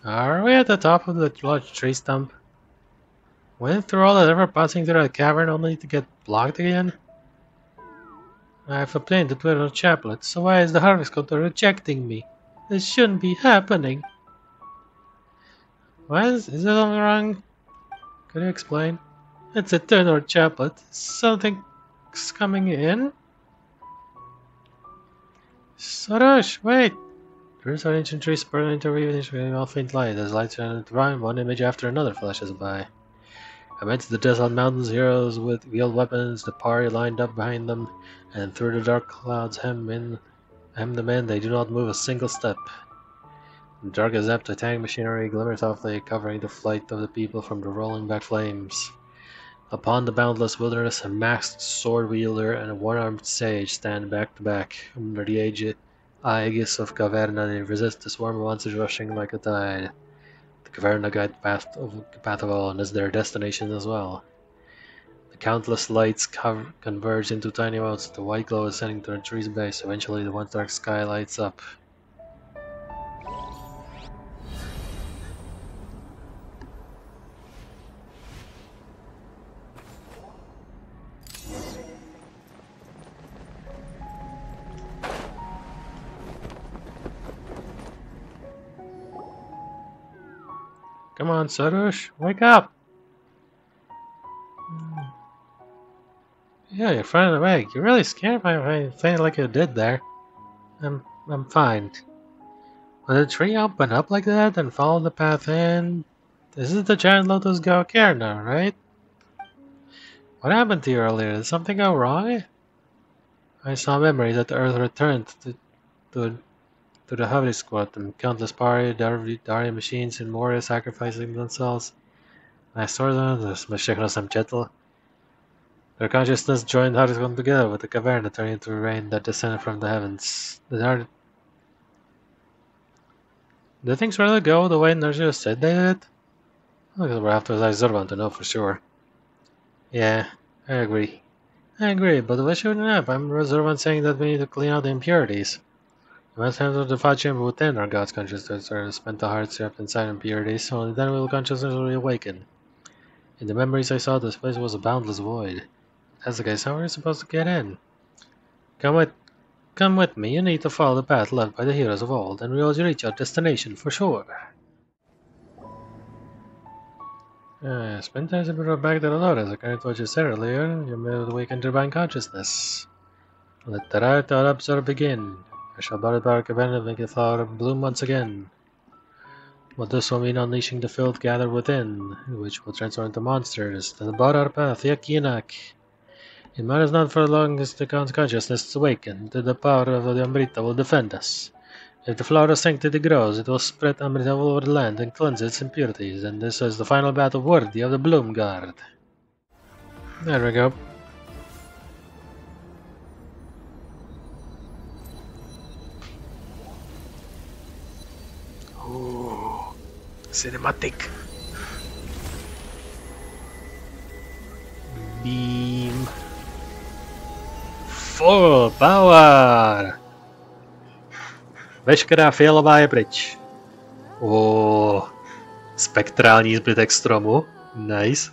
Speaker 1: Are we at the top of the large tree stump? Went through all that ever passing through the cavern only to get blocked again? I've obtained the twin chaplet, so why is the harvest counter rejecting me? This shouldn't be happening. What is there something wrong? Could you explain? It's a twin chaplet. Something's coming in? Sarush, wait! The roots of ancient trees burn interweaving all faint light. As lights turn to rhyme, one image after another flashes by. Amidst the desolate mountains, heroes with wheeled weapons, the party lined up behind them, and through the dark clouds hem them in, they do not move a single step. The dark as ebb Titanic machinery glimmers softly, covering the flight of the people from the rolling back flames. Upon the boundless wilderness, a masked sword wielder and a one-armed sage stand back to back. Under the aegis of Caverna, they resist the swarm of monsters rushing like a tide. The Caverna guide the path of all, and is their destination as well. The countless lights converge into tiny motes. The white glow ascending to the tree's base. Eventually, the once dark sky lights up. Come on, Sarush, wake up! Yeah, you're finally awake. You're really scared by thing like you did there. I'm fine. When the tree opened up like that and followed the path in, this is the giant lotus Gaokir now, right? What happened to you earlier? Did something go wrong? I saw memory that the earth returned to the Havri squad, and countless Dari machines and warriors sacrificing themselves. I saw them, their consciousness joined Havri together with the cavern, turning into rain that descended from the heavens. Did things really go the way Nerja said they did? We'll have to ask Zurvan to know for sure. Yeah, I agree, but why shouldn't I? I'm Zurvan saying that we need to clean out the impurities. We must enter the fire chamber within our God's consciousness, or spend the heart trapped inside impurities. Only then will consciousness reawaken. In the memories I saw, this place was a boundless void. That's the case. How are we supposed to get in? Come with me. You need to follow the path left by the heroes of old, and we will reach our destination for sure. Spend time to bring back to the lotus. According to what you said earlier, you may awaken divine consciousness. Let the right or absorb begin. I shall bury the bark again and make the flower bloom once again. But this will mean unleashing the filth gathered within, which will transform into monsters. Then about our path, Yakinak. It matters not for long as the consciousness is awakened, the power of the Amrita will defend us. If the flower of sanctity grows, it will spread Amrita all over the land and cleanse its impurities, and this is the final battle worthy of the Bloom Guard. There we go. Ooh, cinematic. Beam. Full power! Veškerá fialová je pryč. Spektrální zbytek stromu. Nice.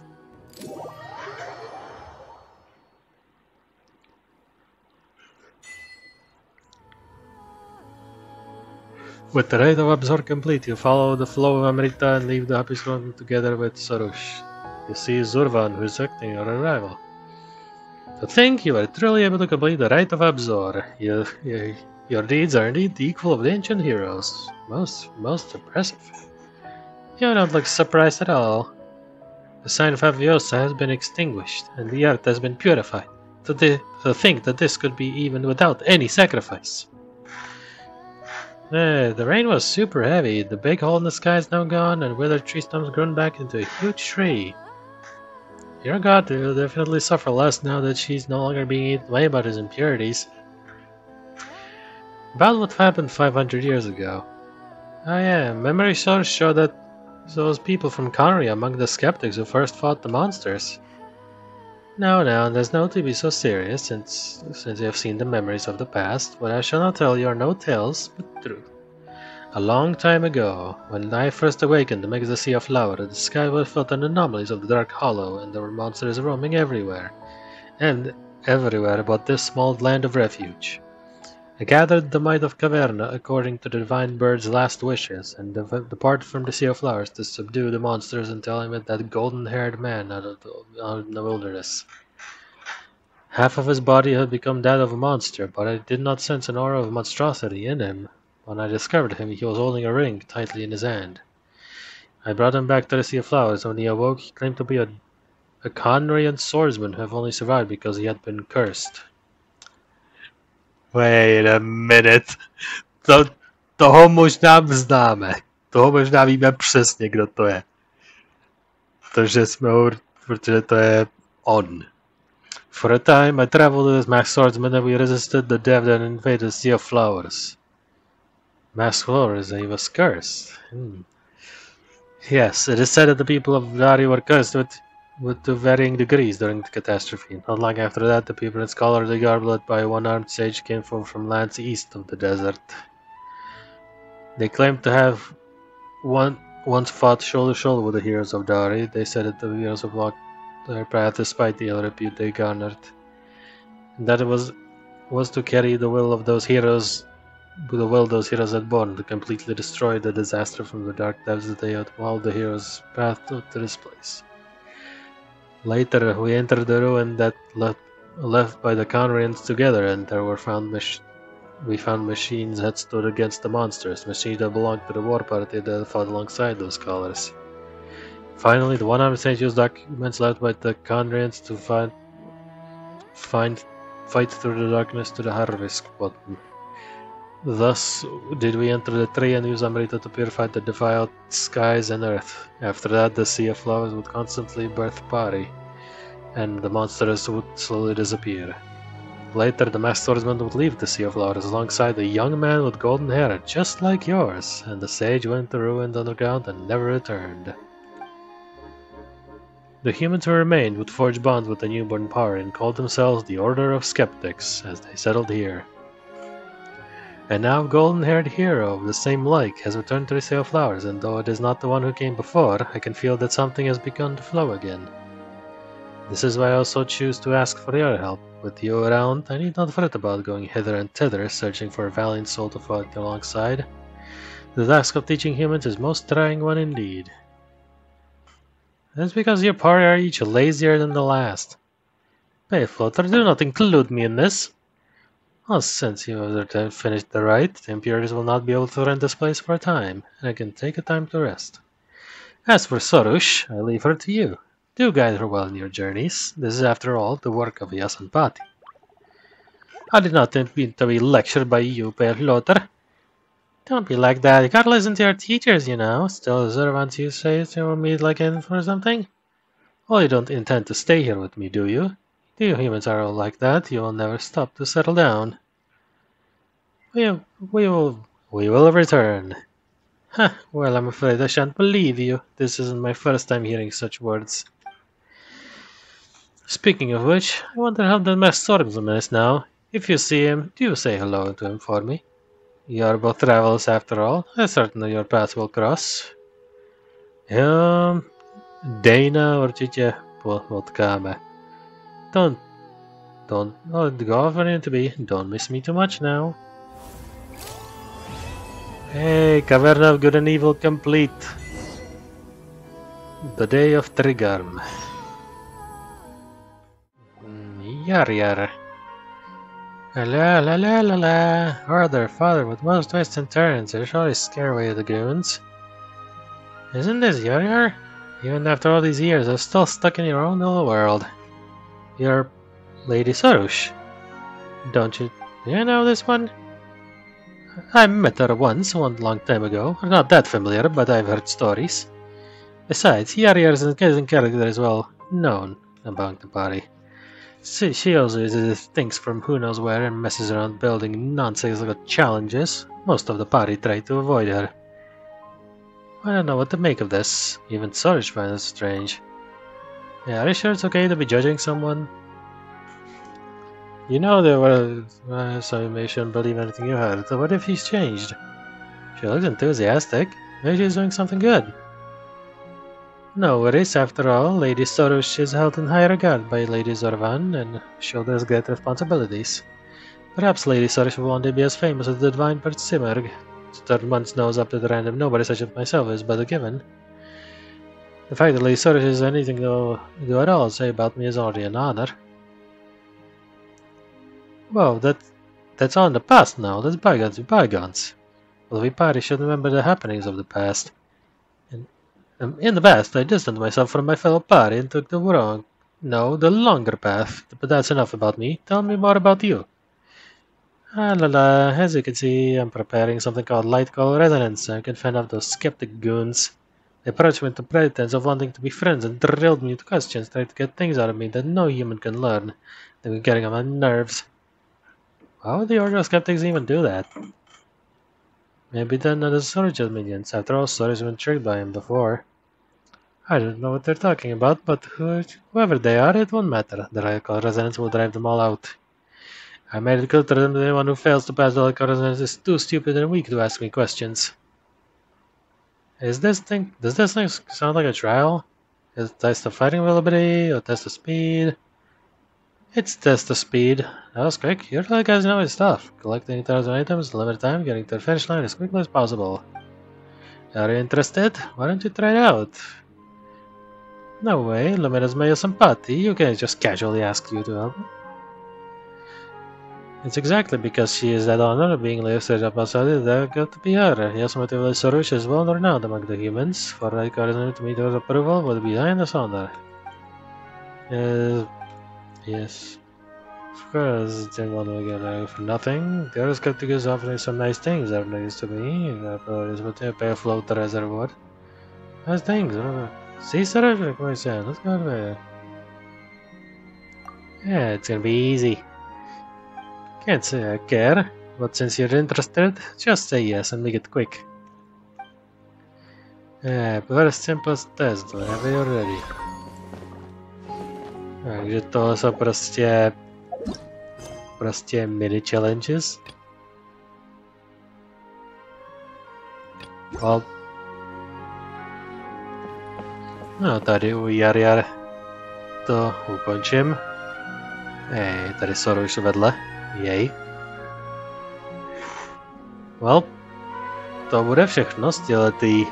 Speaker 1: With the rite of absorb complete, you follow the flow of Amrita and leave the happy storm together with Sarush. You see Zurvan, who is acting your arrival. To think you were truly able to complete the rite of absorb. Your deeds are indeed the equal of the ancient heroes. Most impressive. You don't look surprised at all. The sign of Aviosa has been extinguished, and the earth has been purified. To think that this could be even without any sacrifice. The rain was super heavy. The big hole in the sky is now gone, and withered tree stumps grown back into a huge tree. Your god will definitely suffer less now that she's no longer being eaten away by his impurities. About what happened 500 years ago. Oh yeah, memory source show that those people from Connery among the skeptics who first fought the monsters. No, there's no to be so serious, since you have seen the memories of the past. What I shall not tell you are no tales, but true. A long time ago, when I first awakened amidst the sea of flower, the sky was filled with anomalies of the dark hollow, and there were monsters roaming everywhere. And everywhere but this small land of refuge. I gathered the might of Caverna according to the divine bird's last wishes, and departed from the Sea of Flowers to subdue the monsters until I met that golden-haired man out in the wilderness. Half of his body had become that of a monster, but I did not sense an aura of monstrosity in him. When I discovered him, he was holding a ring tightly in his hand. I brought him back to the Sea of Flowers. When he awoke, he claimed to be a Conrian swordsman who have only survived because he had been cursed. Wait a minute. Toho možná známe. Toho možná víme přesně, kdo to je. Protože to je on. For a time, I traveled with his masked swordsman and we resisted the death that invaded the Sea of Flowers. Masked Flowers, he was cursed. Yes, it is said that the people of Dari were cursed with to varying degrees during the catastrophe. Not long after that, the people in scholarly garb led by a one-armed sage came from lands east of the desert. They claimed to have once fought shoulder to shoulder with the heroes of Dari. They said that the heroes have blocked their path despite the ill repute they garnered. And that it was to carry the will of those heroes, the will those heroes had borne, to completely destroy the disaster from the dark depths that they had walled the heroes' path to this place. Later, we entered the ruin that left by the Conrians together, and there we found machines that stood against the monsters, machines that belonged to the war party that fought alongside those scholars. Finally, the one-armed sage used documents left by the Conrians to fight through the darkness to the harvest bottom. Thus did we enter the tree and use Amrita to purify the defiled skies and earth. After that, the Sea of Flowers would constantly birth Pari, and the monsters would slowly disappear. Later, the masked swordsman would leave the Sea of Flowers alongside a young man with golden hair, just like yours, and the sage went to ruined underground and never returned. The humans who remained would forge bonds with the newborn Pari and called themselves the Order of Skeptics as they settled here. And now golden-haired hero of the same like has returned to the Sea of Flowers, and though it is not the one who came before, I can feel that something has begun to flow again. This is why I also choose to ask for your help. With you around, I need not fret about going hither and thither, searching for a valiant soul to fight alongside. The task of teaching humans is most trying one indeed. That's because your party are each lazier than the last. Hey, Floater, do not include me in this. Well, since you have finished the rite, the impurities will not be able to rent this place for a time, and I can take a time to rest. As for Sorush, I leave her to you. Do guide her well in your journeys. This is, after all, the work of Yas and Páté. I did not mean to be lectured by you, Pale Floater. Don't be like that. You gotta listen to your teachers, you know. Still, is there once you say you will meet like in for something? Well, you don't intend to stay here with me, do you? You humans are all like that. You will never stop to settle down. We will return. Huh, well, I'm afraid I shan't believe you. This isn't my first time hearing such words. Speaking of which, I wonder how the masked swordsman is now. If you see him, do say hello to him for me. You are both travelers after all. I'm certain your paths will cross. Dana určitě potkáme. Don't go off where you need to be. Don't miss me too much now. Hey, Caverna of Good and Evil complete. The Day of Trigarm. Yar. La la la la la. Order, father, with most twists and turns. They surely scare away the goons. Isn't this Yar? Even after all these years, I'm still stuck in your own little world. You're Lady Sorush. Do you know this one? I met her once, one long time ago. We're not that familiar, but I've heard stories. Besides, Yar isn't character as well known among the party. She also uses things from who knows where and messes around building nonsensical challenges. Most of the party try to avoid her. I don't know what to make of this. Even Sorush finds it strange. Yeah, are you sure it's okay to be judging someone? You know there were so you shouldn't believe anything you heard. So what if he's changed? She looks enthusiastic. Maybe she's doing something good. No worries, after all, Lady Sorush is held in high regard by Lady Zorvan and shoulders great responsibilities. Perhaps Lady Sorush will one day be as famous as the divine bird Sumeru. To turn one's nose up to the random nobody such as myself is but a given. The fact that Lady Sorush has anything to do at all say about me is already an honor. Well, that's all in the past now. That's bygones be bygones. Well, we party should remember the happenings of the past. In the past, I distanced myself from my fellow party and took the longer path. But that's enough about me. Tell me more about you. As you can see, I'm preparing something called light call resonance. I can fend off those skeptic goons. They approached me with the pretense of wanting to be friends and drilled me with questions, trying to get things out of me that no human can learn. They were getting on my nerves. Why would the Order of Skeptics even do that? Maybe they're not as Surge's minions. After all, Surge's been tricked by him before. I don't know what they're talking about, but whoever they are, it won't matter. The light call resonance will drive them all out. I made it clear to them that anyone who fails to pass the light call resonance is too stupid and weak to ask me questions. Does this thing sound like a trial? Is it test of fighting ability or test of speed? It's test of speed. That was quick. You're the guys know his stuff. Collecting 1,000 items, limited time, getting to the finish line as quickly as possible. Are you interested? Why don't you try it out? No way, Lumine has made some party. You can't just casually ask you to help. It's exactly because she is that honor of being listed up outside that got to be her. Yes, Motively Sorush is well renowned among the humans. For right coordinate to meet her approval would be behind this honor. Yes. Of course, didn't want to get out for nothing. The other skeptic is offering some nice things that are used to me. But pay a floater as a reward. Nice things. See, Sorush, come on, Sam. Let's go there. Yeah, it's gonna be easy. Can't say I care, but since you're interested, just say yes and make it quick. Yeah, very simple test, whenever you're ready. Takže tohle jsou prostě mini challenges. Well, no tady u Jar to ukončím. Hej, tady Soru už vedle. Jej. Well, to bude všechno z těletý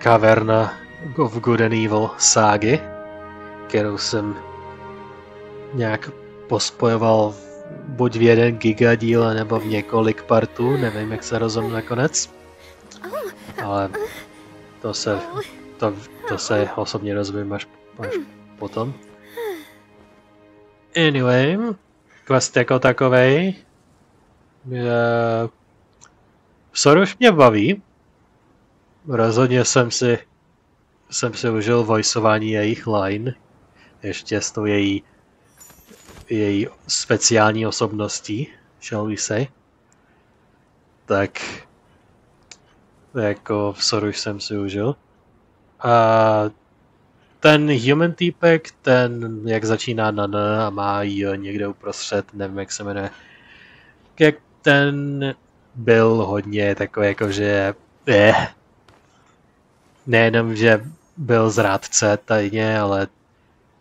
Speaker 1: Caverna of Good and Evil ságy, kterou jsem nějak pospojoval buď v jeden gigadíl, nebo v několik partů, nevím, jak se rozhodnu nakonec. Ale to se osobně rozvím až potom. Anyway, quest jako takovej. Soruš mě baví. Rozhodně jsem si užil voiceování jejich line. Ještě s tou její speciální osobností, shall we say. Tak jako Soruš jsem si užil. A ten human týpek, ten jak začíná na N a má J někde uprostřed, nevím jak se jmenuje. Jak ten byl hodně takový jakože nejenom, že byl zrádce tajně, ale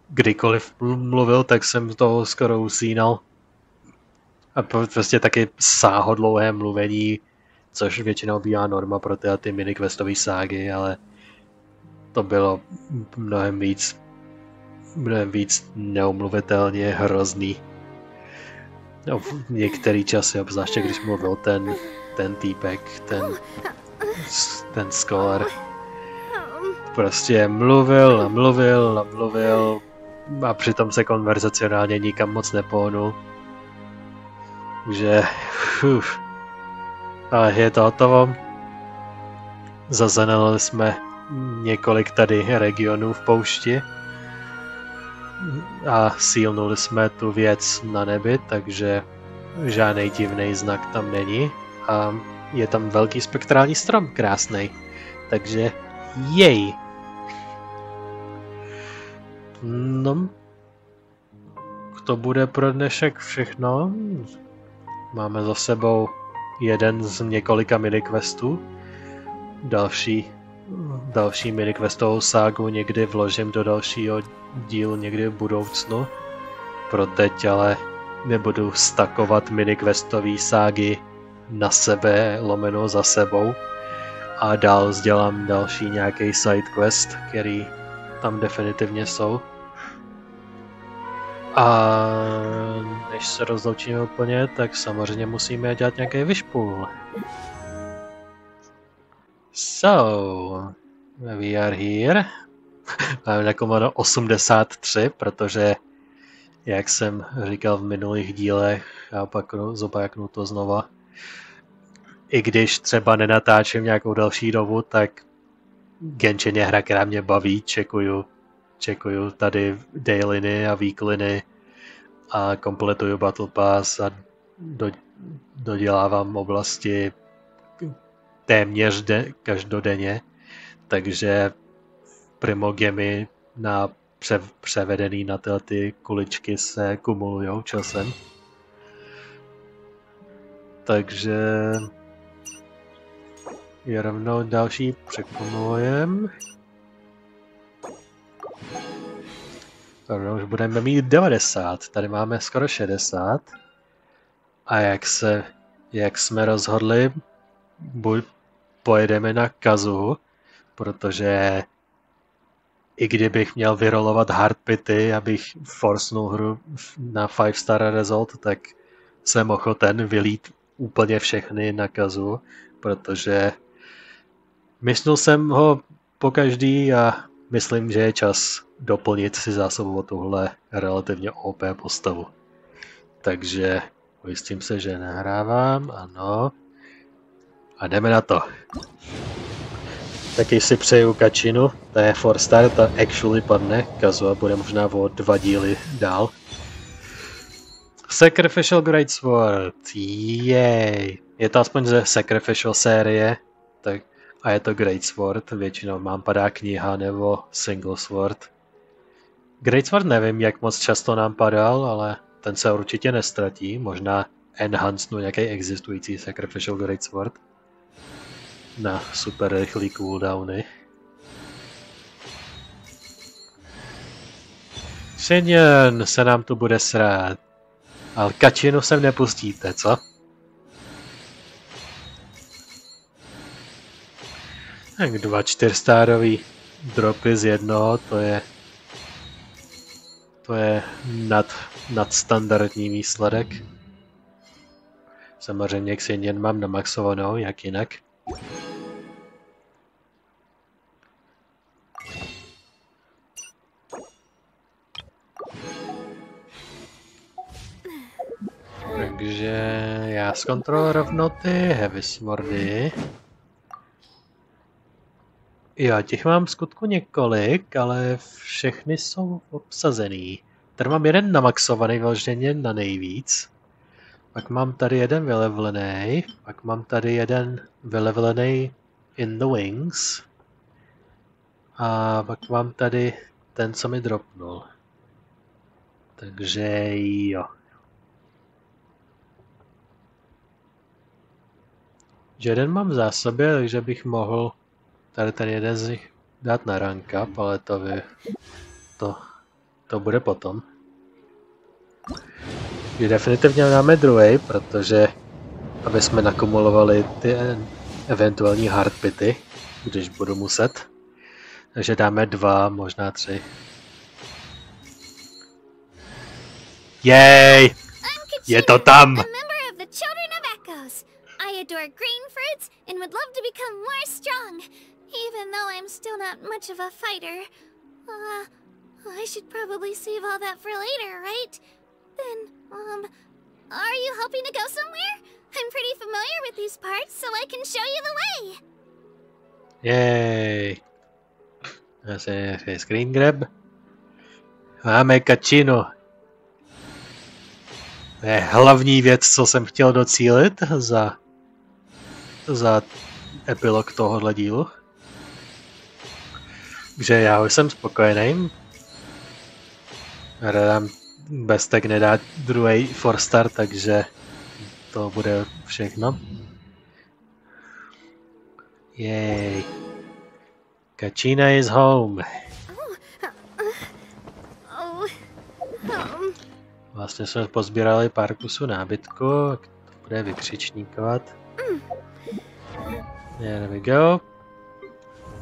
Speaker 1: kdykoliv mluvil, tak jsem toho skoro usínal. A prostě taky sáhodlouhé mluvení, což většinou bývá norma pro ty mini-questové ságy, ale to bylo mnohem víc neomluvitelně hrozný. No, v některý časy, obzvláště když mluvil ten týpek, ten scholar. Prostě mluvil a přitom se konverzacionálně nikam moc nepohnul. Takže ale je to hotovo. Zaznamenali jsme několik tady regionů v poušti a sílnuli jsme tu věc na nebi, takže žádný divný znak tam není a je tam velký spektrální strom, krásný, takže jej. No, to bude pro dnešek všechno. Máme za sebou jeden z několika miniquestů. Další miniquestovou ságu někdy vložím do dalšího dílu někdy v budoucnu. Pro teď ale nebudu stakovat miniquestové ságy na sebe, lomeno za sebou. A dál sdělám další nějaký sidequest, který tam definitivně jsou. A než se rozloučíme úplně, tak samozřejmě musíme dělat nějaký vyšpůl. So, we are here. Máme takovou 83, protože, jak jsem říkal v minulých dílech, a pak zopaknu to znova, i když třeba nenatáčím nějakou další dobu, tak Genshin je hra, která mě baví, čekuju tady dailiny a weekliny a kompletuju Battle Pass a dodělávám oblasti téměř každodenně, takže primogemy na převedený na ty kuličky se kumulujou časem. Takže je rovnou další překumulujem. Rovnou už budeme mít 90, tady máme skoro 60. A jak jsme rozhodli, pojedeme na Kazu, protože i kdybych měl vyrolovat hardpity, abych forcnul hru na 5-star result, tak jsem ochoten vylít úplně všechny na Kazu, protože myslel jsem ho pokaždý a myslím, že je čas doplnit si zásobu o tuhle relativně OP postavu. Takže ujistím se, že nahrávám, ano. A jdeme na to. Taky si přeju Kačinu, ta je 4-star, ta actually padne, Kazu a bude možná o 2 díly dál. Sacrificial Greatsword, jej. Je to aspoň ze Sacrificial série, tak a je to Greatsword, většinou mám padá kniha nebo Single Sword. Greatsword nevím, jak moc často nám padal, ale ten se určitě nestratí, možná enhancenu nějaký existující Sacrificial Greatsword na super rychlý cooldowny. Senior se nám tu bude srát, ale Kačinu sem nepustíte, co? Tak 2 4-starový dropy z jednoho, to je nadstandardní výsledek. Samozřejmě Xenian mám namaxovanou, jak jinak. Takže já zkontroluji rovnou ty heavy swordy. Jo, těch mám v skutku několik, ale všechny jsou obsazený. Tady mám jeden namaxovaný vyloženě na nejvíc. Pak mám tady jeden vylevlený. Pak mám tady jeden vylevlený in the wings. A pak mám tady ten, co mi dropnul. Takže jo. Že jeden mám v zásobě, takže bych mohl tady ten jeden z nich dát na rank up, ale to bude potom. Že definitivně dáme druhý, protože aby jsme nakumulovali ty eventuální hardpity, když budu muset. Takže dáme 2, možná 3. Jej! Je to tam!
Speaker 2: I adore green fruits and would love to become more strong, even though I'm still not much of a fighter. I should probably save all that for later, right? Then, are you hoping to go somewhere? I'm pretty familiar with these parts, so I can show you the way.
Speaker 1: Yay! Zase screen grab. Máme Kačinu. To je hlavní věc, co jsem chtěl docílit za epilog tohohle dílu. Takže já už jsem spokojený. Radám Bestek nedá druhý 4-star, takže to bude všechno. Jej. Kačina is home. Vlastně jsme pozbírali pár kusů nábytku, to bude vykřičníkovat. There we go.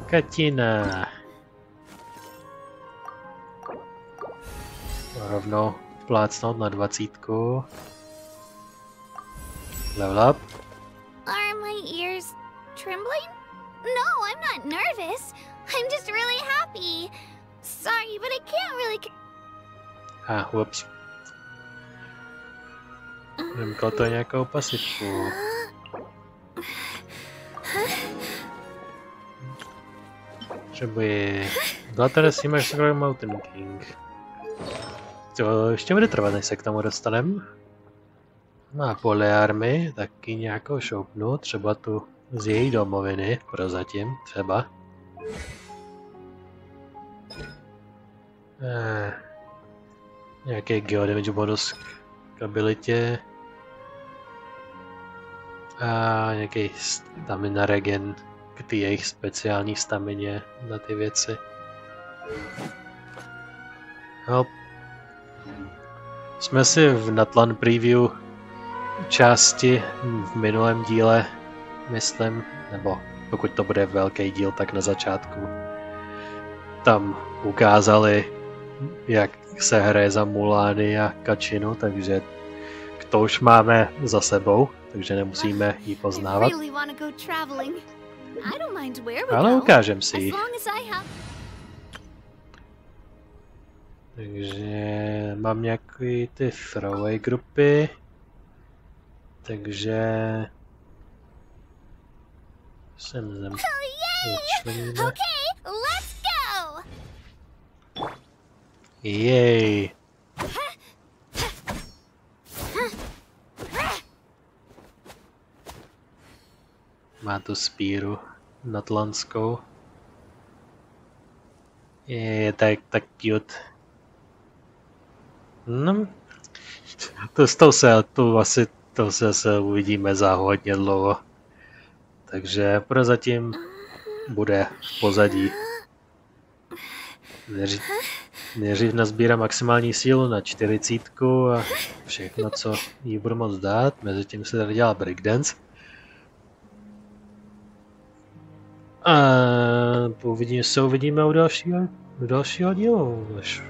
Speaker 1: Katina. Rovnou plácnout na 20. Level up.
Speaker 2: Are my ears trembling? No, I'm not nervous. I'm just really happy. Sorry, but I can't really...
Speaker 1: Whoops. Vymkl to nějakou pasivku. Potřebuji... Zlaté máš takový Mountain King. To ještě bude trvat, než se k tomu dostanem. Má polyarmy, taky nějakou šoupnu, třeba tu z její domoviny, prozatím, třeba. Nějaký geodamage bonus k abilitě. A nějaký stamina regen k ty jejich speciální stamině na ty věci. Hop. Jsme si v Natlan preview části v minulém díle, myslím, nebo pokud to bude velký díl, tak na začátku. Tam ukázali, jak se hraje za Mulány a Kačinu, takže to už máme za sebou, takže nemusíme ji poznávat. Ale ukážem si ji. Takže mám nějaký ty throwaway grupy, takže sem zem. Jej. Má tu spíru natlanskou. Je tak cute. No, to se uvidíme za hodně dlouho. Takže prozatím bude v pozadí. Nejdřív nazbírá maximální sílu na 40 a všechno, co jí budu moct dát. Mezitím se tady dělá breakdance. A uvidíme u dalšího dílu, až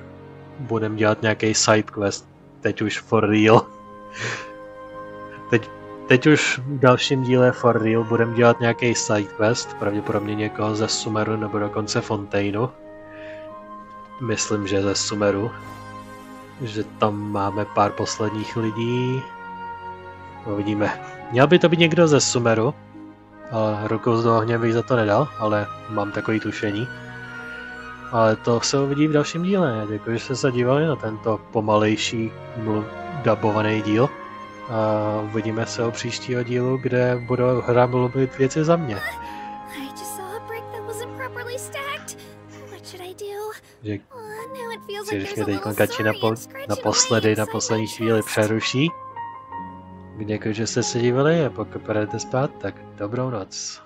Speaker 1: budeme dělat nějaký sidequest. Teď už for real. Teď už v dalším díle for real budeme dělat nějaký sidequest, pravděpodobně někoho ze Sumeru nebo dokonce Fontaineu. Myslím, že ze Sumeru. Že tam máme pár posledních lidí. Uvidíme. Měl by to být někdo ze Sumeru. Ale rukou z ohně bych za to nedal, ale mám takový tušení. Ale to se uvidí v dalším díle. Děkuji, že jste se dívali na tento pomalejší dabovaný díl. A uvidíme se u příštího dílu, kde budou mluvit věci za mě. Když mě teď Kači na poslední chvíli přeruší. Děkuji, že jste se dívali a pokud půjdete spát, tak dobrou noc.